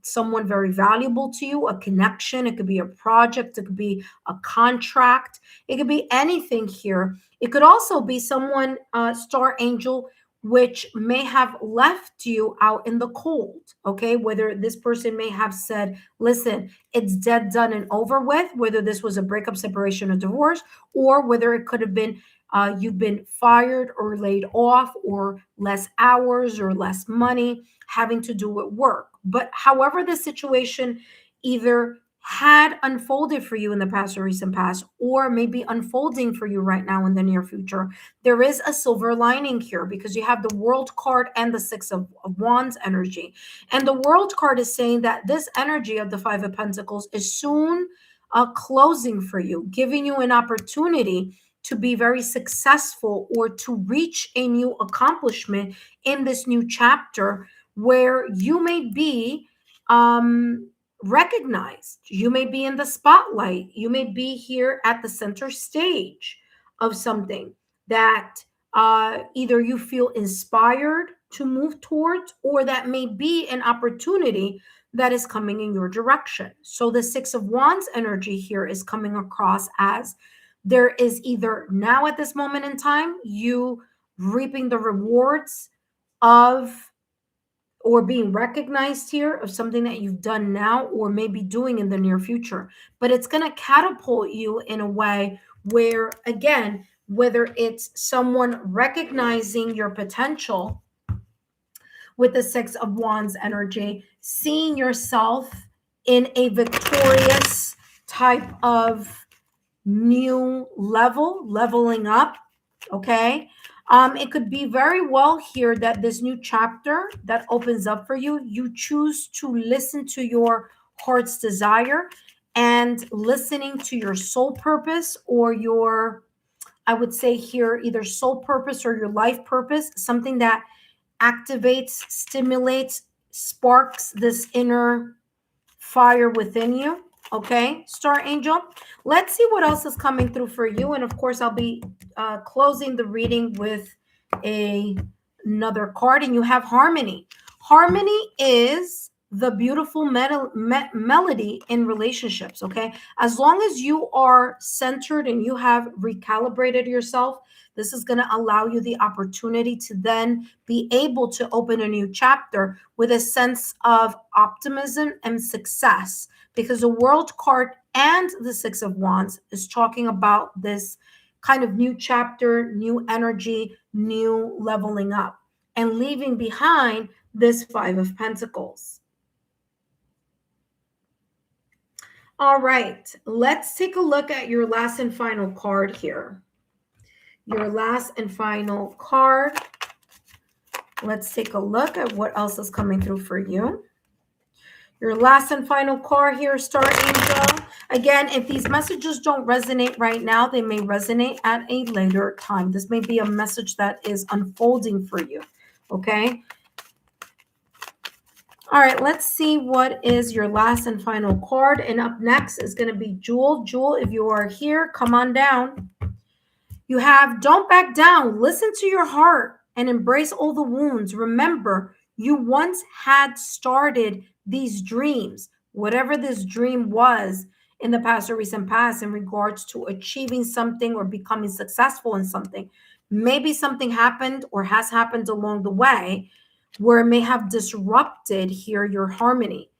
someone very valuable to you, a connection. It could be a project. It could be a contract. It could be anything here. It could also be someone, Star Angel, which may have left you out in the cold, okay? Whether this person may have said, listen, it's dead, done, and over with, whether this was a breakup, separation, or divorce, or whether it could have been you've been fired or laid off, or less hours or less money having to do with work. But however the situation either had unfolded for you in the past or recent past, or maybe unfolding for you right now in the near future, there is a silver lining here, because you have the World card and the Six of Wands energy. And the World card is saying that this energy of the Five of Pentacles is soon closing for you, giving you an opportunity to be very successful or to reach a new accomplishment in this new chapter, where you may be recognized. You may be in the spotlight. You may be here at the center stage of something that either you feel inspired to move towards, or that may be an opportunity that is coming in your direction. So the Six of Wands energy here is coming across as there is either now at this moment in time, you reaping the rewards of or being recognized here of something that you've done now or maybe doing in the near future. But it's going to catapult you in a way where, again, whether it's someone recognizing your potential with the Six of Wands energy, seeing yourself in a victorious type of new leveling up, okay? It could be very well here that this new chapter that opens up for you, you choose to listen to your heart's desire and listening to your soul purpose, or your, I would say here, either soul purpose or your life purpose, something that activates, stimulates, sparks this inner fire within you. Okay, Star Angel. Let's see what else is coming through for you. And of course, I'll be closing the reading with another card. And you have Harmony. Harmony is the beautiful melody in relationships. Okay, as long as you are centered and you have recalibrated yourself, this is going to allow you the opportunity to then be able to open a new chapter with a sense of optimism and success, because the World card and the Six of Wands is talking about this kind of new chapter, new energy, new leveling up, and leaving behind this Five of Pentacles. All right, let's take a look at your last and final card here. Your last and final card. Let's take a look at what else is coming through for you. Your last and final card here, Star Angel. Again, if these messages don't resonate right now, they may resonate at a later time. This may be a message that is unfolding for you, okay? All right, let's see what is your last and final card. And up next is going to be Jewel. Jewel, if you are here, come on down. You have don't back down. Listen to your heart and embrace all the wounds. Remember, you once had started these dreams, whatever this dream was in the past or recent past, in regards to achieving something or becoming successful in something. Maybe something happened or has happened along the way where it may have disrupted here your harmony,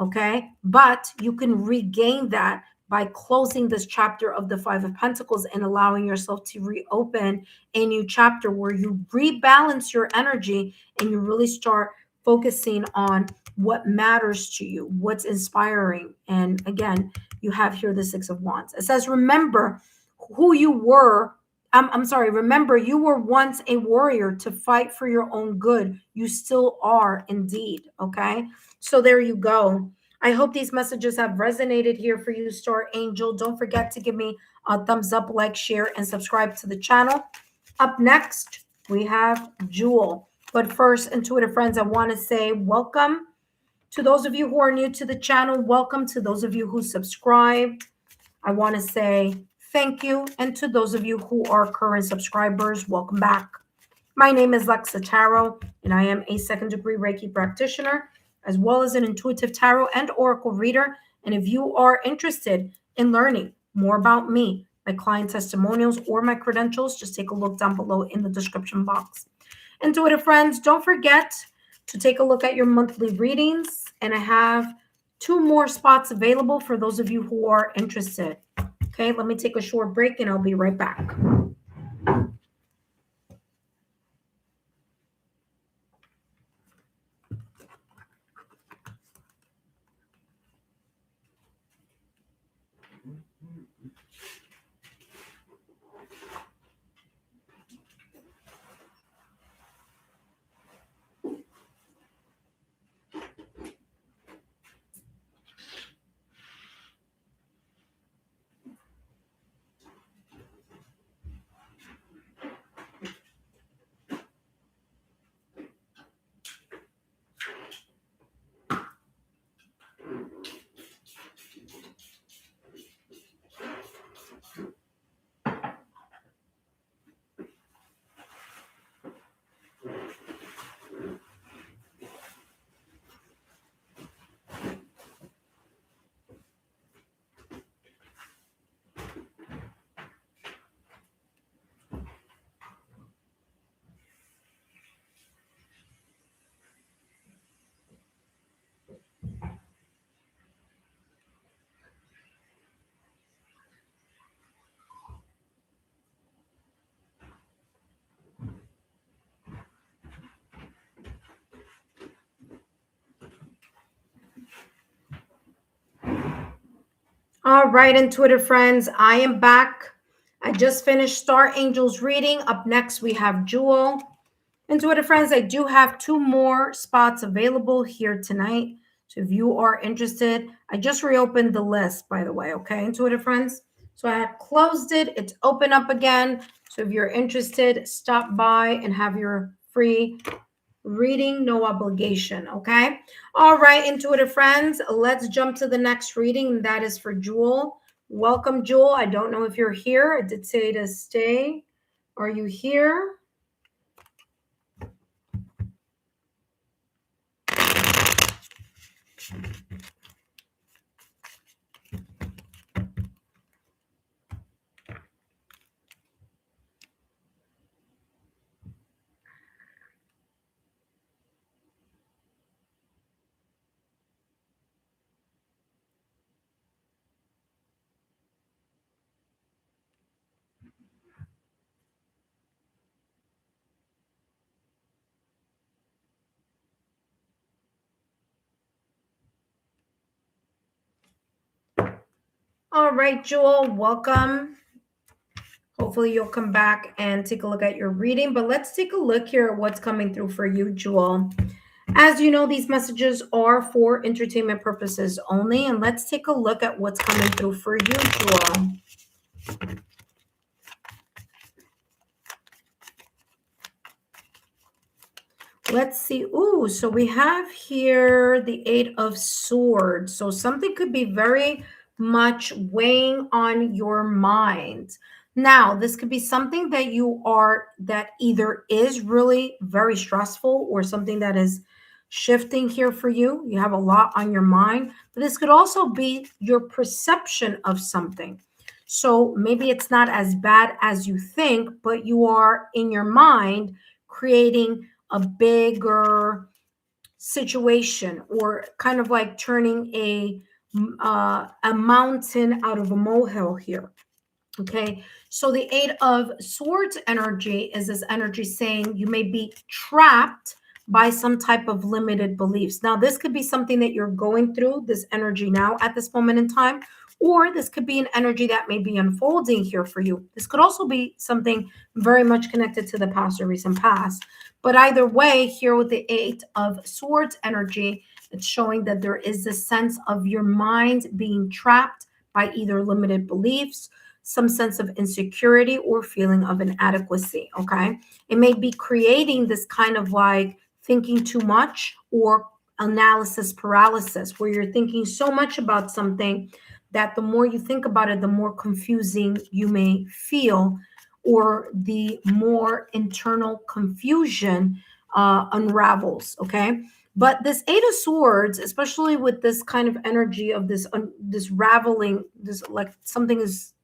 okay? But you can regain that by closing this chapter of the Five of Pentacles and allowing yourself to reopen a new chapter where you rebalance your energy and you really start focusing on what matters to you, what's inspiring. And again, you have here the Six of Wands. It says, remember who you were. Remember, you were once a warrior to fight for your own good. You still are indeed. Okay. So there you go. I hope these messages have resonated here for you, Star Angel. Don't forget to give me a thumbs up, like, share, and subscribe to the channel. Up next, we have Jewel. But first, intuitive friends, I want to say welcome to those of you who are new to the channel. Welcome to those of you who subscribed. I want to say thank you. And to those of you who are current subscribers, welcome back. My name is Lexa Tarot, and I am a second-degree Reiki practitioner, as well as an intuitive tarot and oracle reader. And if you are interested in learning more about me, my client testimonials, or my credentials, just take a look down below in the description box. Intuitive friends, don't forget to take a look at your monthly readings. And I have 2 more spots available for those of you who are interested. Okay, let me take a short break and I'll be right back. All right, intuitive friends, I am back. I just finished Star Angels reading. Up next, we have Jewel. Intuitive friends, I do have 2 more spots available here tonight. So if you are interested, I just reopened the list, by the way, okay, intuitive friends? So I had closed it. It's open up again. So if you're interested, stop by and have your free reading, no obligation, okay? All right, intuitive friends, let's jump to the next reading. That is for Jewel. Welcome, Jewel. I don't know if you're here. I did say to stay. Are you here? All right, Jewel, welcome. Hopefully you'll come back and take a look at your reading, but let's take a look here at what's coming through for you, Jewel. As you know, these messages are for entertainment purposes only, and let's take a look at what's coming through for you, Jewel. Let's see. Ooh, so we have here the 8 of Swords. So something could be very much weighing on your mind. Now, this could be something that that either is really very stressful or something that is shifting here for you. You have a lot on your mind, but this could also be your perception of something. So maybe it's not as bad as you think, but you are in your mind creating a bigger situation, or kind of like turning a mountain out of a molehill here. Okay, so the 8 of Swords energy is this energy saying you may be trapped by some type of limited beliefs. Now, this could be something that you're going through, this energy now at this moment in time, or this could be an energy that may be unfolding here for you. This could also be something very much connected to the past or recent past. But either way, here with the 8 of Swords energy, it's showing that there is this sense of your mind being trapped by either limited beliefs, some sense of insecurity, or feeling of inadequacy. Okay, it may be creating this kind of like thinking too much or analysis paralysis, where you're thinking so much about something that the more you think about it, the more confusing you may feel, or the more internal confusion unravels. Okay, but this 8 of Swords, especially with this kind of energy of this raveling, this like something is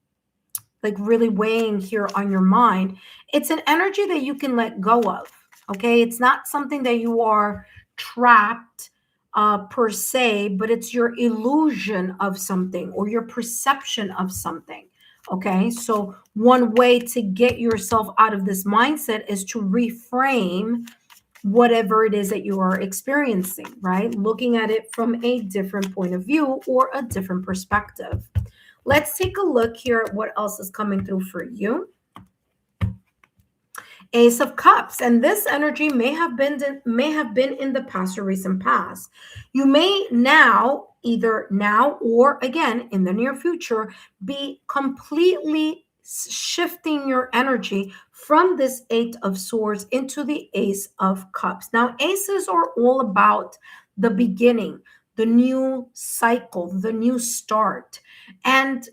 like really weighing here on your mind, it's an energy that you can let go of. Okay, it's not something that you are trapped per se, but it's your illusion of something or your perception of something. Okay, so one way to get yourself out of this mindset is to reframe whatever it is that you are experiencing, right? Looking at it from a different point of view or a different perspective. Let's take a look here at what else is coming through for you. Ace of Cups, and this energy may have been in the past or recent past. You may now, either now or again in the near future, be completely shifting your energy from this 8 of Swords into the Ace of Cups. Now, aces are all about the beginning, the new cycle, the new start. And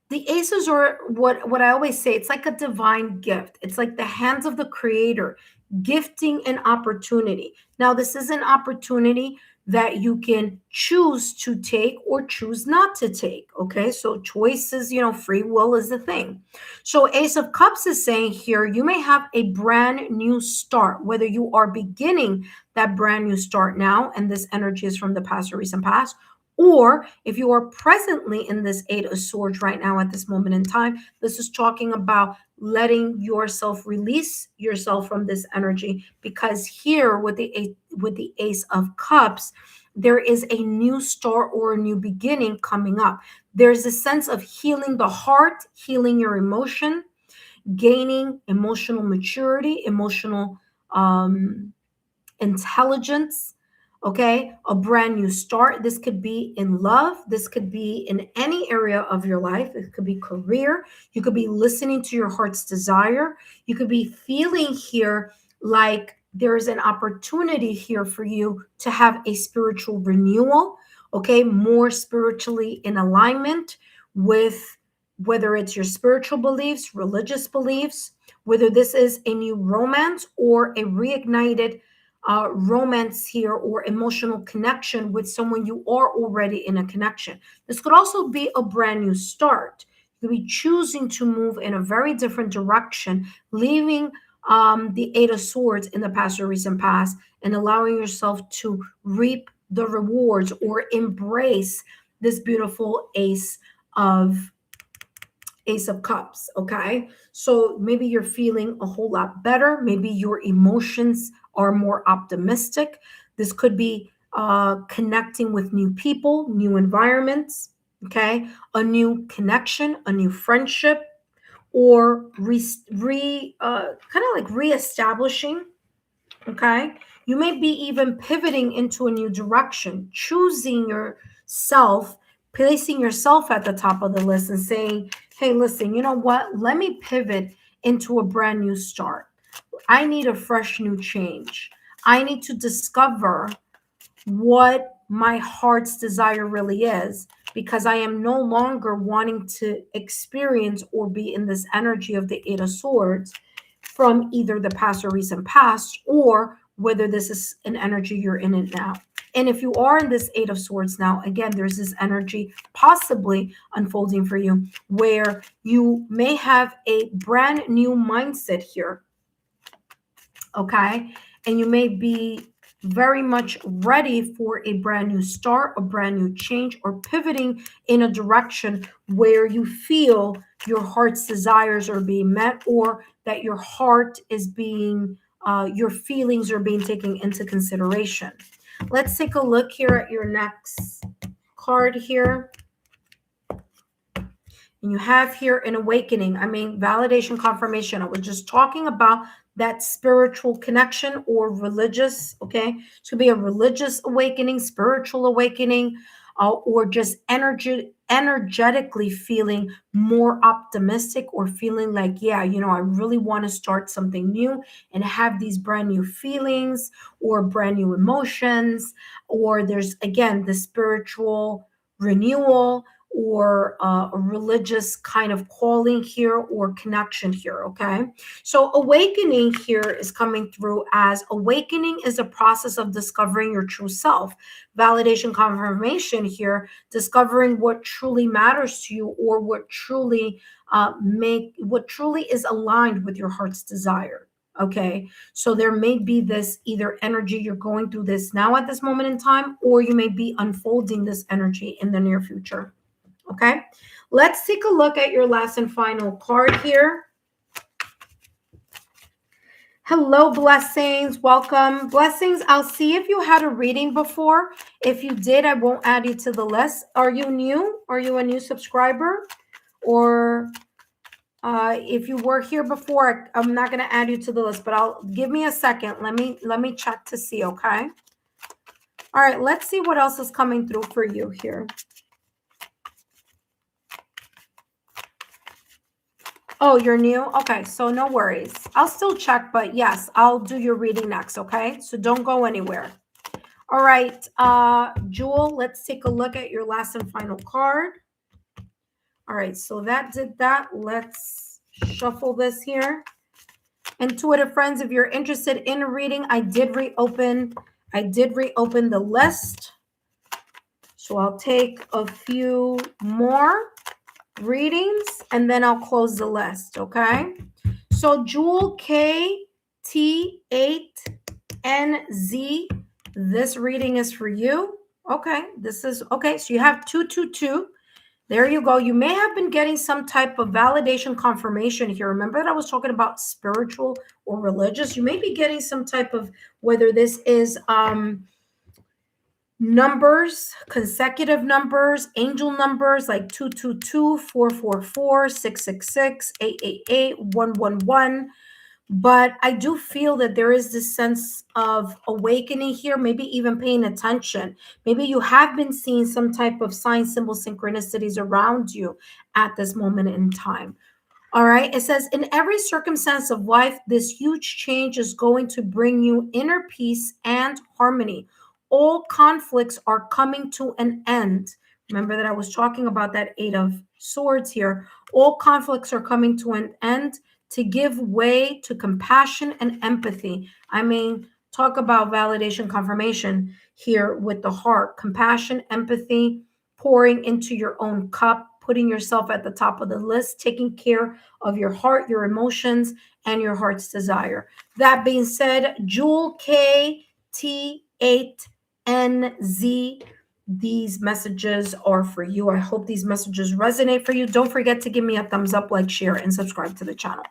the aces are what I always say, it's like a divine gift. It's like the hands of the creator gifting an opportunity. Now, this is an opportunity that you can choose to take or choose not to take. Okay, so choices, free will is the thing. So Ace of Cups is saying here, you may have a brand new start, whether you are beginning that brand new start now, and this energy is from the past or recent past, or if you are presently in this 8 of Swords right now at this moment in time, this is talking about letting yourself release yourself from this energy, because here with the Ace of Cups, there is a new start or a new beginning coming up. There's a sense of healing the heart, healing your emotion, gaining emotional maturity, emotional intelligence. Okay, a brand new start. This could be in love. This could be in any area of your life. It could be career. You could be listening to your heart's desire. You could be feeling here like there's an opportunity here for you to have a spiritual renewal. Okay, more spiritually in alignment with whether it's your spiritual beliefs, religious beliefs, whether this is a new romance or a reignited romance here or emotional connection with someone you are already in a connection. This could also be a brand new start. You could be choosing to move in a very different direction, leaving the Eight of Swords in the past or recent past and allowing yourself to reap the rewards or embrace this beautiful of Ace of Cups. Okay, so maybe you're feeling a whole lot better. Maybe your emotions are more optimistic. This could be connecting with new people, new environments. Okay, a new connection, a new friendship, or kind of like reestablishing. Okay, you may be even pivoting into a new direction, choosing yourself, placing yourself at the top of the list and saying, hey, listen, you know what, let me pivot into a brand new start. I need a fresh new change. I need to discover what my heart's desire really is, because I am no longer wanting to experience or be in this energy of the Eight of Swords from either the past or recent past, or whether this is an energy you're in it now. And if you are in this Eight of Swords now, again, there's this energy possibly unfolding for you where you may have a brand new mindset here. Okay. And you may be very much ready for a brand new start, a brand new change, or pivoting in a direction where you feel your heart's desires are being met, or that your heart is being, your feelings are being taken into consideration. Let's take a look here at your next card here. And you have here an awakening. I mean, validation, confirmation. I was just talking about that spiritual connection or religious, okay? It could be a religious awakening, spiritual awakening, or just energetically feeling more optimistic, or feeling like, yeah, you know, I really want to start something new and have these brand new feelings or brand new emotions. Or there's, again, the spiritual renewal, or a religious kind of calling here or connection here. Okay, so awakening here is coming through as awakening is a process of discovering your true self. Validation, confirmation here, discovering what truly matters to you, or what truly is aligned with your heart's desire. Okay, so there may be this either energy, you're going through this now at this moment in time, or you may be unfolding this energy in the near future. Okay, let's take a look at your last and final card here. Hello, blessings. Welcome. Blessings. I'll see if you had a reading before. If you did, I won't add you to the list. Are you new? Are you a new subscriber? Or if you were here before, I'm not going to add you to the list, but I'll give me a second. Let me check to see, okay? All right, let's see what else is coming through for you here. Oh, you're new? Okay, so no worries. I'll still check, but yes, I'll do your reading next, okay? So don't go anywhere. All right, Jewel, let's take a look at your last and final card. All right, so that did that. Let's shuffle this here. Intuitive friends, if you're interested in a reading, I did reopen the list. So I'll take a few more readings and then I'll close the list, okay? So Jewel KT8NZ, this reading is for you. Okay, this is okay. So you have 222. There you go. You may have been getting some type of validation confirmation here. Remember that I was talking about spiritual or religious. You may be getting some type of, whether this is numbers, consecutive numbers, angel numbers like 222, 444, 666, 888, 111. But I do feel that there is this sense of awakening here, maybe even paying attention. Maybe you have been seeing some type of sign, symbol, synchronicities around you at this moment in time. All right. It says, in every circumstance of life, this huge change is going to bring you inner peace and harmony. All conflicts are coming to an end. Remember that I was talking about that Eight of Swords here. All conflicts are coming to an end to give way to compassion and empathy. I mean, talk about validation, confirmation here with the heart. Compassion, empathy, pouring into your own cup, putting yourself at the top of the list, taking care of your heart, your emotions, and your heart's desire. That being said, Jewel KT8NZ, these messages are for you. I hope these messages resonate for you. Don't forget to give me a thumbs up, like, share, and subscribe to the channel.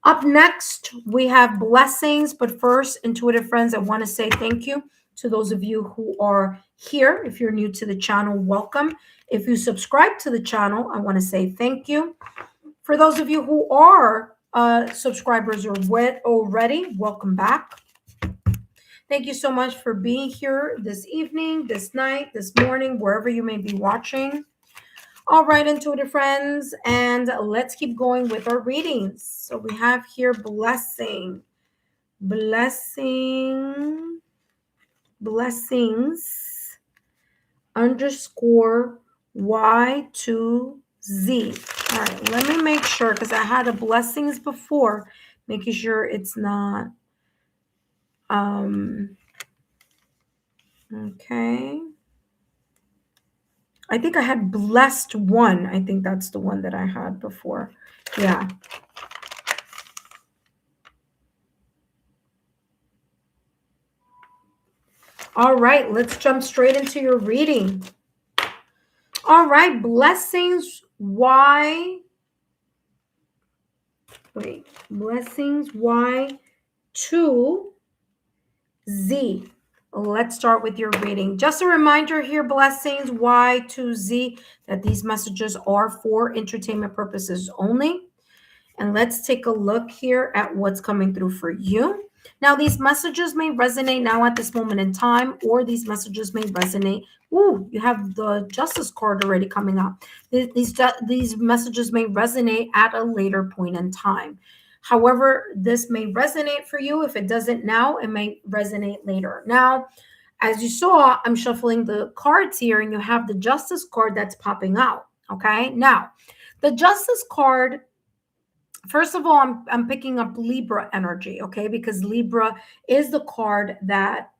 Up next, we have blessings. But first, intuitive friends, I want to say thank you to those of you who are here. If you're new to the channel, welcome. If you subscribe to the channel, I want to say thank you. For those of you who are subscribers or already, welcome back. Thank you so much for being here this evening, this night, this morning, wherever you may be watching. All right, intuitive friends, and let's keep going with our readings. So we have here blessings underscore Y2Z. All right, let me make sure, because I had a blessings before, making sure it's not. Okay. I think I had blessed one. I think that's the one that I had before. Yeah. All right, let's jump straight into your reading. All right, blessings blessings Y2Z. Let's start with your reading. Just a reminder here, blessings Y2Z, that these messages are for entertainment purposes only. And let's take a look here at what's coming through for you. Now, these messages may resonate now at this moment in time, or these messages may resonate. Ooh, you have the Justice card already coming up. These messages may resonate at a later point in time. However, this may resonate for you. If it doesn't now, it may resonate later. Now, as you saw, I'm shuffling the cards here, and you have the Justice card that's popping out. Okay, now the Justice card, first of all, I'm picking up Libra energy, okay, because Libra is the card that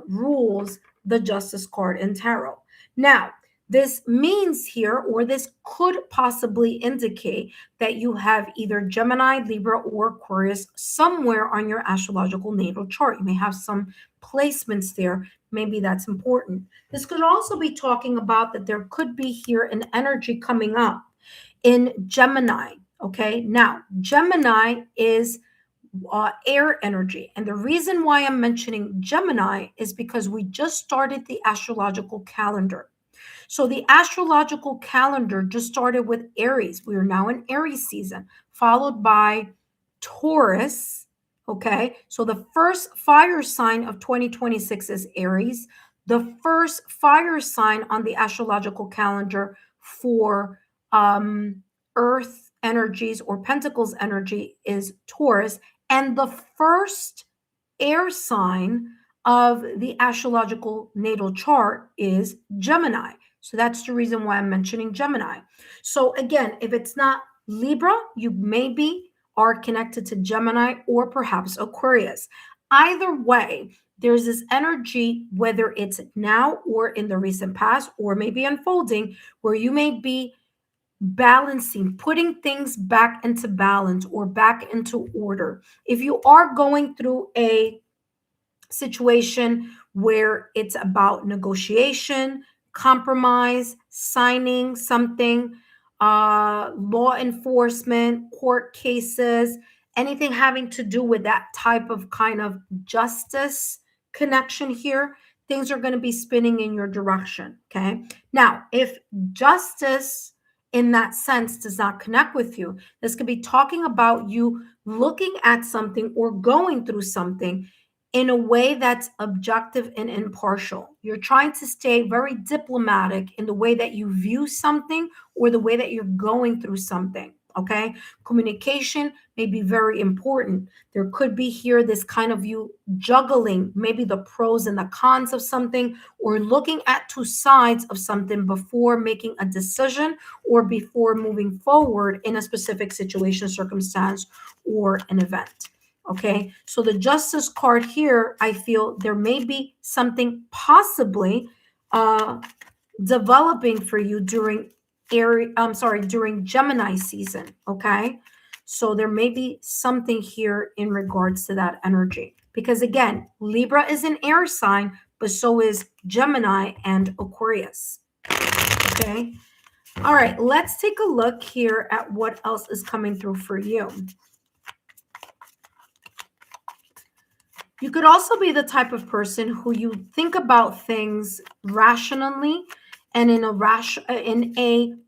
rules the Justice card in tarot. Now, this means here, or this could possibly indicate that you have either Gemini, Libra, or Aquarius somewhere on your astrological natal chart. You may have some placements there. Maybe that's important. This could also be talking about that there could be here an energy coming up in Gemini. Okay, now Gemini is air energy. And the reason why I'm mentioning Gemini is because we just started the astrological calendar. So the astrological calendar just started with Aries. We are now in Aries season, followed by Taurus. Okay, so the first fire sign of 2026 is Aries. The first fire sign on the astrological calendar for Earth energies or Pentacles energy is Taurus. And the first air sign of the astrological natal chart is Gemini. So that's the reason why I'm mentioning Gemini. So again, if it's not Libra, you maybe are connected to Gemini or perhaps Aquarius. Either way, there's this energy, whether it's now or in the recent past, or maybe unfolding, where you may be balancing, putting things back into balance or back into order. If you are going through a situation where it's about negotiation, compromise, signing something, law enforcement, court cases, anything having to do with that type of kind of justice connection here, things are going to be spinning in your direction. Okay. Now, if justice in that sense does not connect with you, this could be talking about you looking at something or going through something in a way that's objective and impartial. You're trying to stay very diplomatic in the way that you view something or the way that you're going through something. Okay. Communication may be very important. There could be here this kind of you juggling maybe the pros and the cons of something, or looking at two sides of something before making a decision or before moving forward in a specific situation, circumstance, or an event. Okay, so the Justice card here, I feel there may be something possibly developing for you during during Gemini season. Okay, so there may be something here in regards to that energy, because again, Libra is an air sign, but so is Gemini and Aquarius. Okay, all right, let's take a look here at what else is coming through for you. You could also be the type of person who you think about things rationally and in a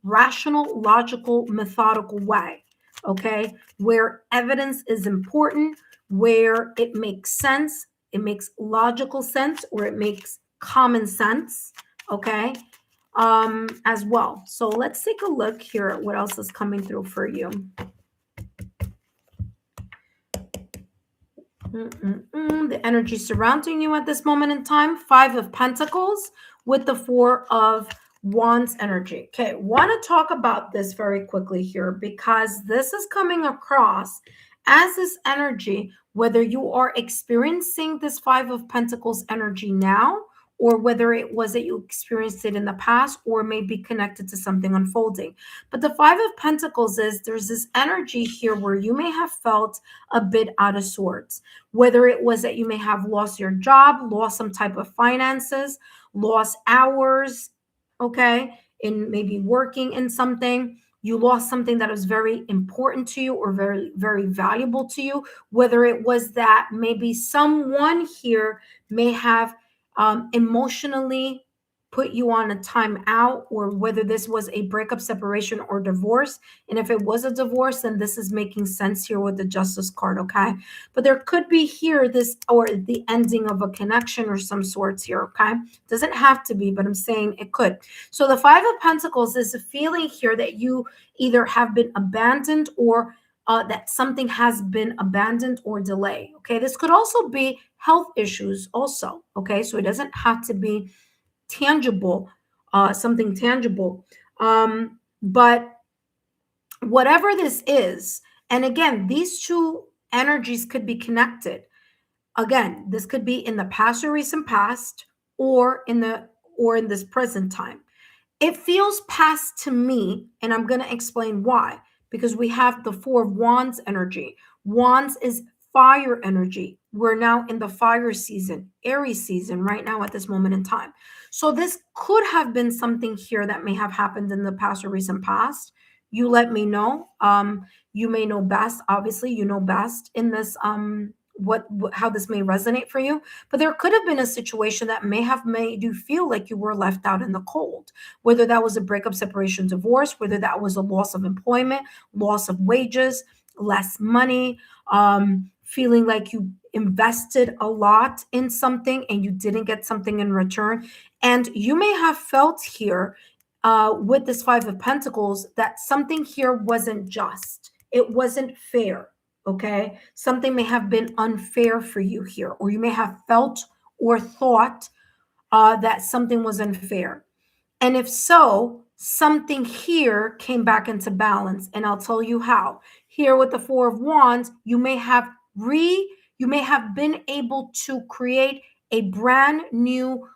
rational, logical, methodical way. Okay, where evidence is important, where it makes sense, it makes logical sense, or it makes common sense. Okay, as well. So let's take a look here at what else is coming through for you. The energy surrounding you at this moment in time, 5 of Pentacles with the 4 of Wands energy. Okay, want to talk about this very quickly here, because this is coming across as this energy, whether you are experiencing this 5 of Pentacles energy now, or whether it was that you experienced it in the past, or may be connected to something unfolding. But the 5 of Pentacles is, there's this energy here where you may have felt a bit out of sorts, whether it was that you may have lost your job, lost some type of finances, lost hours, okay, in maybe working in something. You lost something that was very important to you or very, very valuable to you, whether it was that maybe someone here may have emotionally put you on a timeout, or whether this was a breakup, separation, or divorce. And if it was a divorce, then this is making sense here with the Justice card, okay? But there could be here this, or the ending of a connection or some sorts here, okay? Doesn't have to be, but I'm saying it could. So the 5 of Pentacles is a feeling here that you either have been abandoned, or that something has been abandoned or delayed. Okay, this could also be health issues also. Okay, so it doesn't have to be tangible, something tangible. But whatever this is, and again, these two energies could be connected. Again, this could be in the past or recent past, or in this present time. It feels past to me, and I'm going to explain why. Because we have the 4 of Wands energy. Wands is fire energy. We're now in the fire season, Aries season right now at this moment in time. So this could have been something here that may have happened in the past or recent past. You let me know. You may know best. Obviously, you know best in this how this may resonate for you. But there could have been a situation that may have made you feel like you were left out in the cold, whether that was a breakup, separation, divorce, whether that was a loss of employment, loss of wages, less money, feeling like you invested a lot in something and you didn't get something in return. And you may have felt here with this 5 of Pentacles that something here wasn't just, it wasn't fair. Okay, something may have been unfair for you here, or you may have felt or thought that something was unfair. And if so, something here came back into balance, and I'll tell you how. Here with the 4 of Wands, you may have been able to create a brand new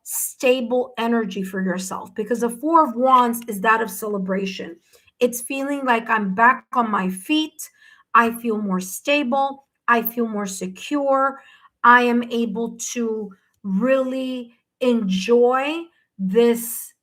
stable energy for yourself, because the 4 of Wands is that of celebration. It's feeling like I'm back on my feet. I feel more stable. I feel more secure. I am able to really enjoy this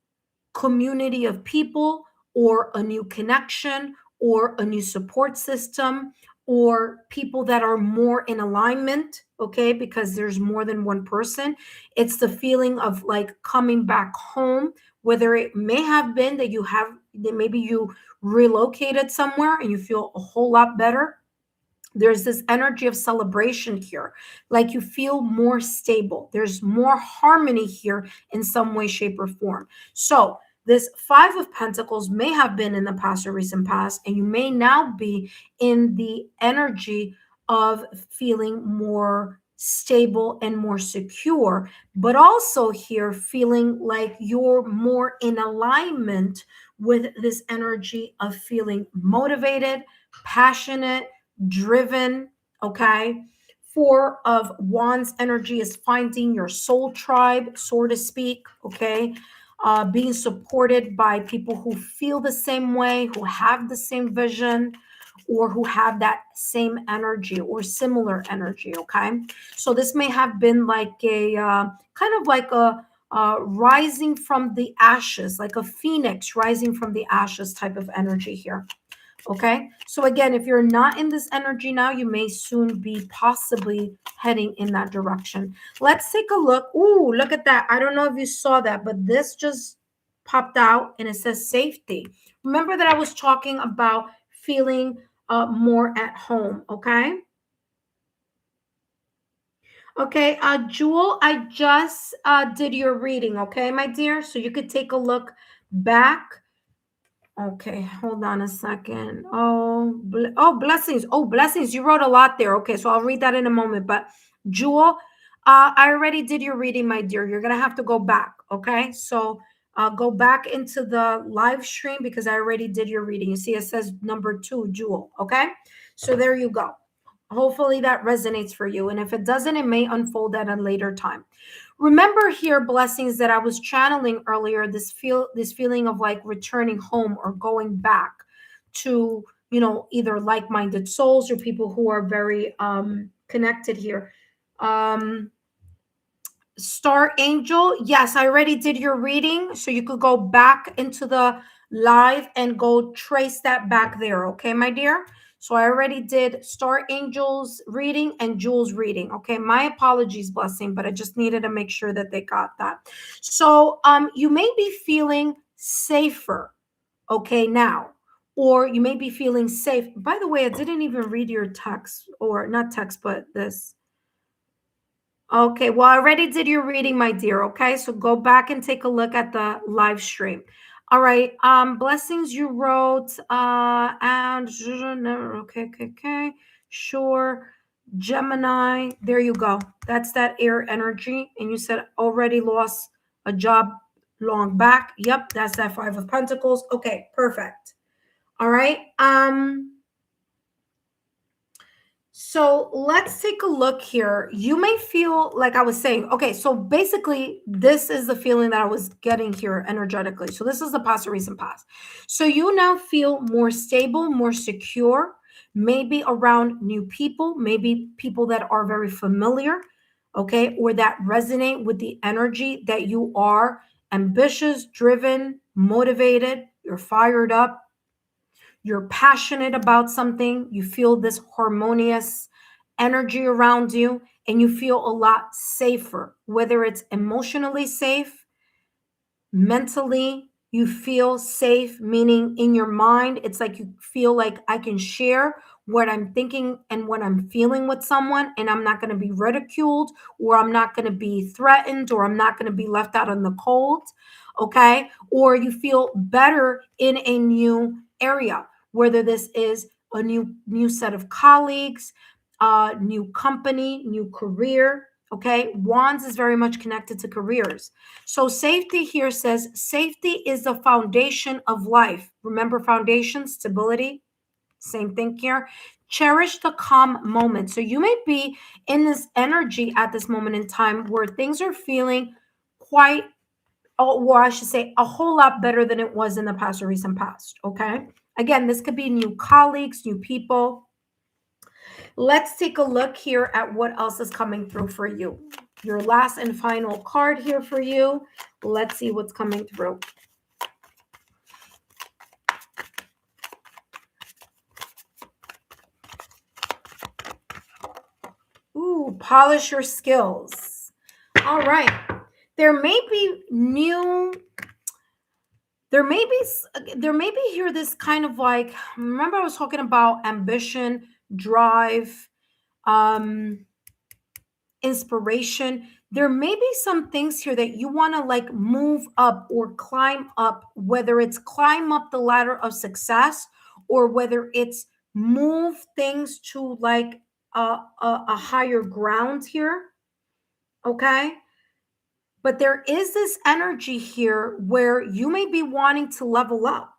community of people, or a new connection, or a new support system, or people that are more in alignment okay, because there's more than one person. It's the feeling of like coming back home, whether it may have been that maybe you relocated somewhere and you feel a whole lot better. There's this energy of celebration here, like you feel more stable, there's more harmony here in some way, shape, or form. So this Five of Pentacles may have been in the past or recent past, and you may now be in the energy of feeling more stable and more secure, but also here feeling like you're more in alignment with this energy of feeling motivated, passionate, driven. Okay. Four of Wands energy is finding your soul tribe, so to speak. Okay. Being supported by people who feel the same way, who have the same vision, or who have that same energy or similar energy. Okay. So this may have been like a kind of like a rising from the ashes, like a phoenix rising from the ashes type of energy here. Okay. So again, if you're not in this energy now, you may soon be possibly heading in that direction. Let's take a look. Ooh, look at that. I don't know if you saw that, but this just popped out and it says safety. Remember that I was talking about feeling more at home. Okay. Okay. Jewel, I just did your reading. Okay, my dear. So you could take a look back. Okay, hold on a second. Oh, blessings. Oh, blessings. You wrote a lot there. Okay, so I'll read that in a moment. But Jewel, I already did your reading, my dear. You're gonna have to go back. Okay, so go back into the live stream because I already did your reading. You see, it says number 2, Jewel. Okay, so there you go. Hopefully that resonates for you. And if it doesn't, it may unfold at a later time. Remember here, blessings, that I was channeling earlier, this feeling of like returning home or going back to, either like-minded souls or people who are very connected here. Star Angel, yes, I already did your reading, so you could go back into the live and go trace that back there, okay, my dear? So I already did Star Angel's reading and Jules' reading, okay? My apologies, blessing, but I just needed to make sure that they got that. So you may be feeling safer, okay, now, or you may be feeling safe. By the way, I didn't even read your text, or not text, but this. Okay, well, I already did your reading, my dear. Okay, so go back and take a look at the live stream. All right, blessings you wrote, and okay, sure. Gemini, there you go. That's that air energy. And you said already lost a job long back. Yep, that's that Five of Pentacles. Okay, perfect. All right. So let's take a look here. You may feel like I was saying, okay, so basically, this is the feeling that I was getting here energetically. So this is the past or recent past. So you now feel more stable, more secure, maybe around new people, maybe people that are very familiar, okay, or that resonate with the energy that you are ambitious, driven, motivated, you're fired up, you're passionate about something, you feel this harmonious energy around you, and you feel a lot safer, whether it's emotionally safe, mentally, you feel safe, meaning in your mind, it's like you feel like I can share what I'm thinking and what I'm feeling with someone, and I'm not going to be ridiculed, or I'm not going to be threatened, or I'm not going to be left out in the cold. Okay. Or you feel better in a new area, whether this is a new set of colleagues, new company, new career. Okay. Wands is very much connected to careers. So safety here says safety is the foundation of life. Remember, foundation, stability, same thing here. Cherish the calm moment. So you may be in this energy at this moment in time where things are feeling quite, or I should say, a whole lot better than it was in the past or recent past. Okay. Again, this could be new colleagues, new people. Let's take a look here at what else is coming through for you. Your last and final card here for you. Let's see what's coming through. Ooh, polish your skills. All right. There may be here this kind of like, remember I was talking about ambition, drive, inspiration. There may be some things here that you want to like move up or climb up, whether it's climb up the ladder of success or whether it's move things to like a higher ground here. Okay. But there is this energy here where you may be wanting to level up.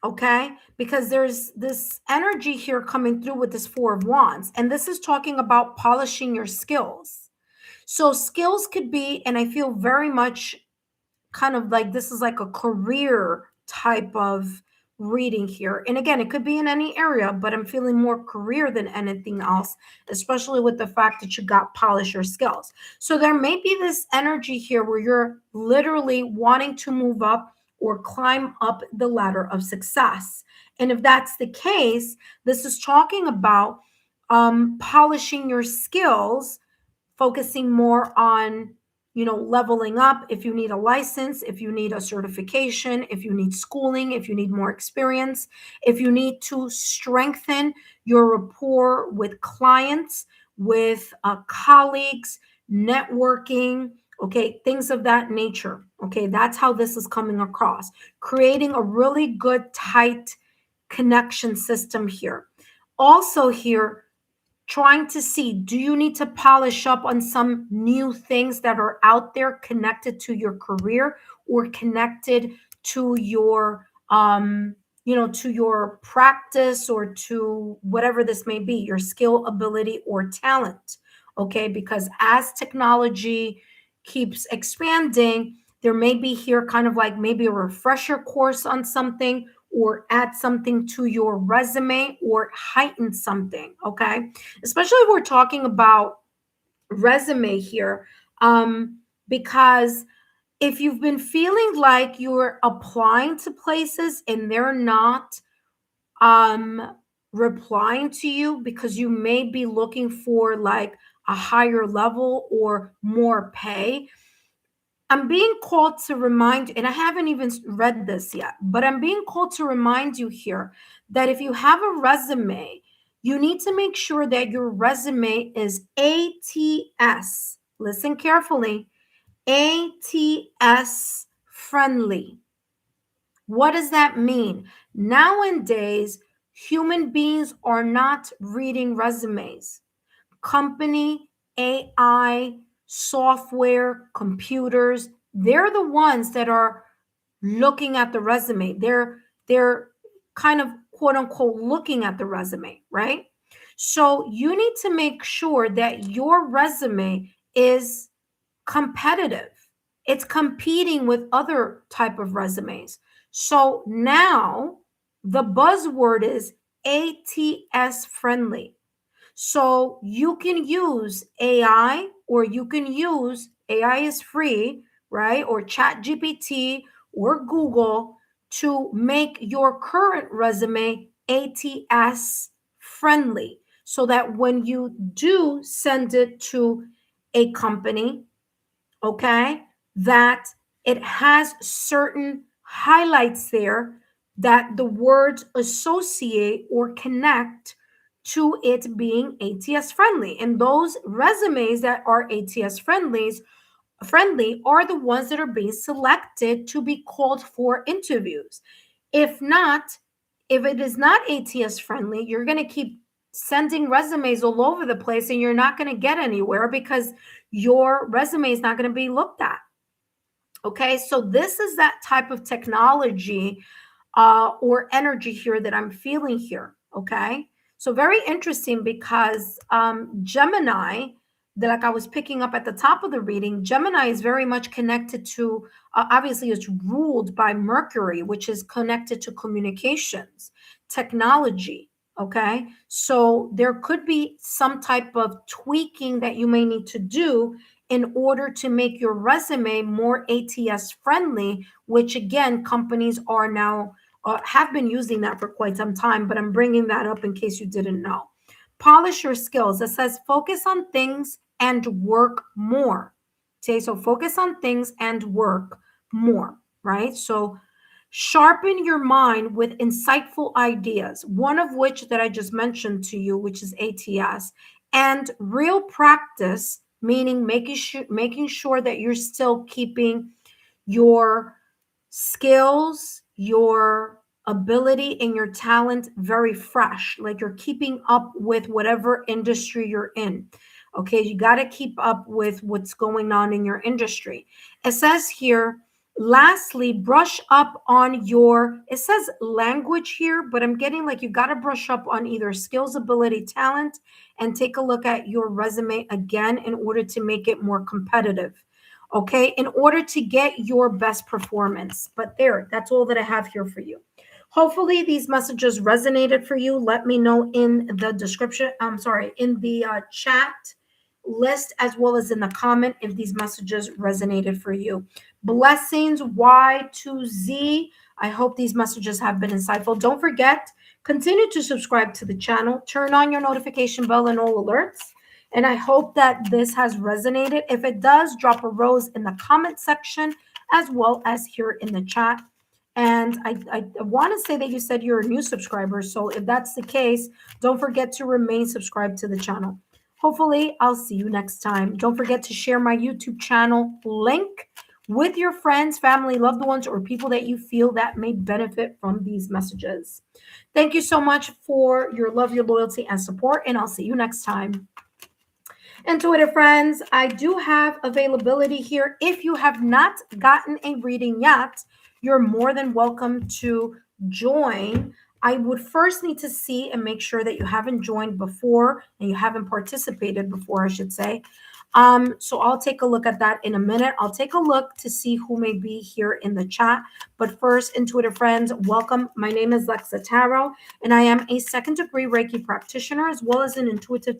Okay, because there's this energy here coming through with this Four of Wands, and this is talking about polishing your skills. So skills could be, and I feel very much kind of like this is like a career type of reading here. And again, it could be in any area, but I'm feeling more career than anything else, especially with the fact that you got polish your skills. So there may be this energy here where you're literally wanting to move up or climb up the ladder of success. And if that's the case, this is talking about polishing your skills, focusing more on leveling up. If you need a license, if you need a certification, if you need schooling, if you need more experience, if you need to strengthen your rapport with clients, with colleagues, networking, okay, things of that nature. Okay, that's how this is coming across. Creating a really good, tight connection system here. Also here, trying to see, do you need to polish up on some new things that are out there connected to your career or connected to your to your practice or to whatever this may be, your skill, ability, or talent. Okay, because as technology keeps expanding, there may be here kind of like maybe a refresher course on something, or add something to your resume, or heighten something. Okay, especially if we're talking about resume here, because if you've been feeling like you're applying to places and they're not replying to you because you may be looking for like a higher level or more pay, I'm being called to remind you, and I haven't even read this yet, but I'm being called to remind you here that if you have a resume, you need to make sure that your resume is ATS. Listen carefully. ATS friendly. What does that mean? Nowadays, human beings are not reading resumes. Company, AI, software, computers, they're the ones that are looking at the resume. They're kind of quote unquote looking at the resume, right? So you need to make sure that your resume is competitive. It's competing with other type of resumes. So now the buzzword is ATS friendly. So you can use AI, or you can use AI is free, right? Or Chat GPT or Google to make your current resume ATS friendly, so that when you do send it to a company, okay, that it has certain highlights there that the words associate or connect to it being ATS friendly. And those resumes that are ATS friendly are the ones that are being selected to be called for interviews. If not, if it is not ATS friendly, you're going to keep sending resumes all over the place and you're not going to get anywhere because your resume is not going to be looked at. Okay, so this is that type of technology or energy here that I'm feeling here. Okay, so very interesting because Gemini, like I was picking up at the top of the reading, Gemini is very much connected to, obviously it's ruled by Mercury, which is connected to communications, technology. Okay, so there could be some type of tweaking that you may need to do in order to make your resume more ATS friendly, which again, companies are now have been using that for quite some time, but I'm bringing that up in case you didn't know. polish your skills. It says focus on things and work more. Okay, so focus on things and work more, right? So sharpen your mind with insightful ideas, one of which that I just mentioned to you, which is ATS, and real practice, meaning making sure that you're still keeping your skills, your ability, and your talent very fresh, like you're keeping up with whatever industry you're in. Okay, you got to keep up with what's going on in your industry. It says here, lastly, brush up on your, it says language here, but I'm getting like you got to brush up on either skills, ability, talent, and take a look at your resume again in order to make it more competitive. Okay, in order to get your best performance. But there, that's all that I have here for you. Hopefully these messages resonated for you. Let me know in the description, in the chat list, as well as in the comment, if these messages resonated for you. Blessings, Y to Z. I hope these messages have been insightful. Don't forget, continue to subscribe to the channel. Turn on your notification bell and all alerts. And I hope that this has resonated. If it does, drop a rose in the comment section as well as here in the chat. And I want to say that you said you're a new subscriber. So if that's the case, don't forget to remain subscribed to the channel. Hopefully, I'll see you next time. Don't forget to share my YouTube channel link with your friends, family, loved ones, or people that you feel that may benefit from these messages. Thank you so much for your love, your loyalty, and support. And I'll see you next time. Intuitive friends, I do have availability here. If you have not gotten a reading yet, you're more than welcome to join. I would first need to see and make sure that you haven't joined before and you haven't participated before, I should say. So I'll take a look at that in a minute. I'll take a look to see who may be here in the chat. But first, intuitive friends, welcome. My name is Lexa Tarot, and I am a second-degree Reiki practitioner as well as an intuitive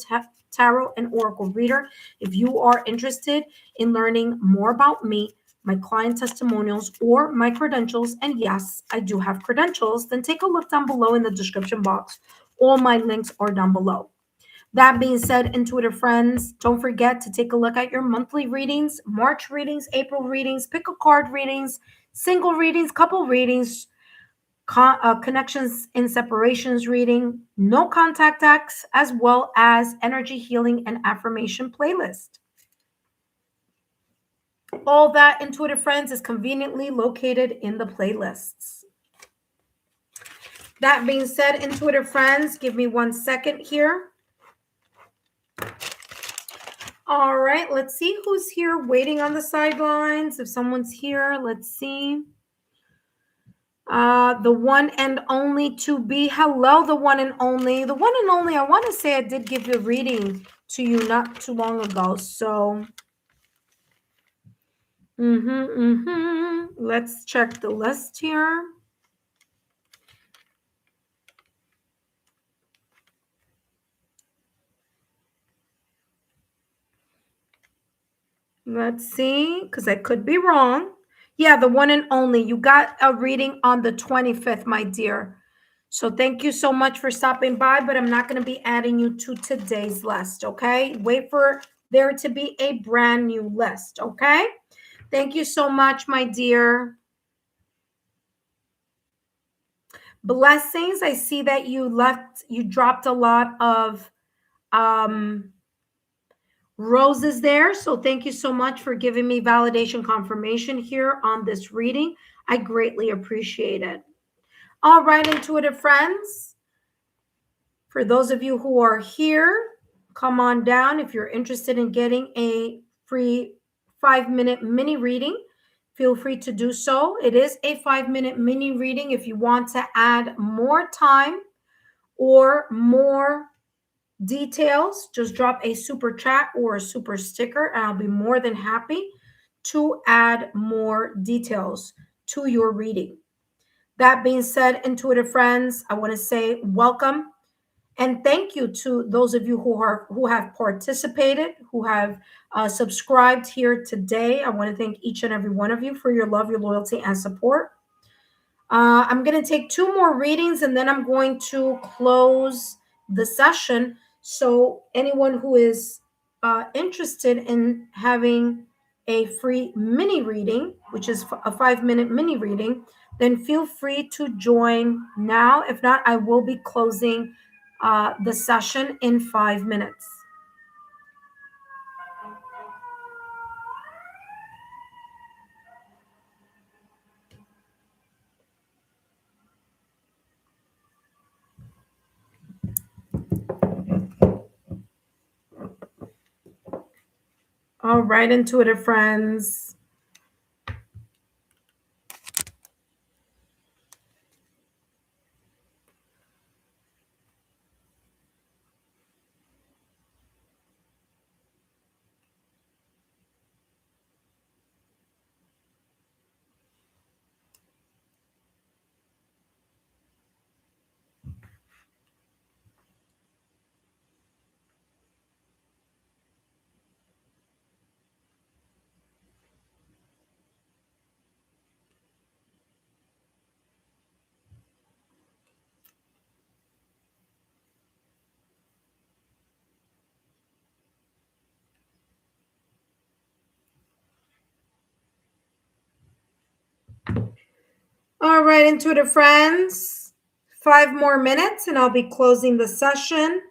tarot and oracle reader. If you are interested in learning more about me, my client testimonials, or my credentials, and yes, I do have credentials, then take a look down below in the description box. All my links are down below. That being said, intuitive friends, don't forget to take a look at your monthly readings, March readings, April readings, pick a card readings, single readings, couple readings, connections in separations reading, no contact decks, as well as energy healing and affirmation playlist. All that, intuitive friends, is conveniently located in the playlists. That being said, intuitive friends, give me 1 second here. All right, let's see who's here waiting on the sidelines. If someone's here, let's see. The one and only to be. Hello, the one and only. The one and only, I want to say I did give a reading to you not too long ago. So, let's check the list here. Let's see, because I could be wrong. Yeah, the one and only. You got a reading on the 25th, my dear. So thank you so much for stopping by, but I'm not going to be adding you to today's list, okay? Wait for there to be a brand new list, okay? Thank you so much, my dear. Blessings. I see that you dropped a lot of roses there. So thank you so much for giving me validation confirmation here on this reading. I greatly appreciate it. All right, intuitive friends. For those of you who are here, come on down. If you're interested in getting a free 5-minute mini reading, feel free to do so. It is a 5-minute mini reading. If you want to add more time or more details, just drop a super chat or a super sticker, and I'll be more than happy to add more details to your reading. That being said, intuitive friends, I want to say welcome and thank you to those of you who have participated, who have subscribed here today. I want to thank each and every one of you for your love, your loyalty, and support. I'm going to take 2 more readings, and then I'm going to close the session. So anyone who is interested in having a free mini reading, which is a 5-minute mini reading, then feel free to join now. If not, I will be closing the session in 5 minutes. All right, intuitive friends. All right, intuitive friends. 5 more minutes and I'll be closing the session.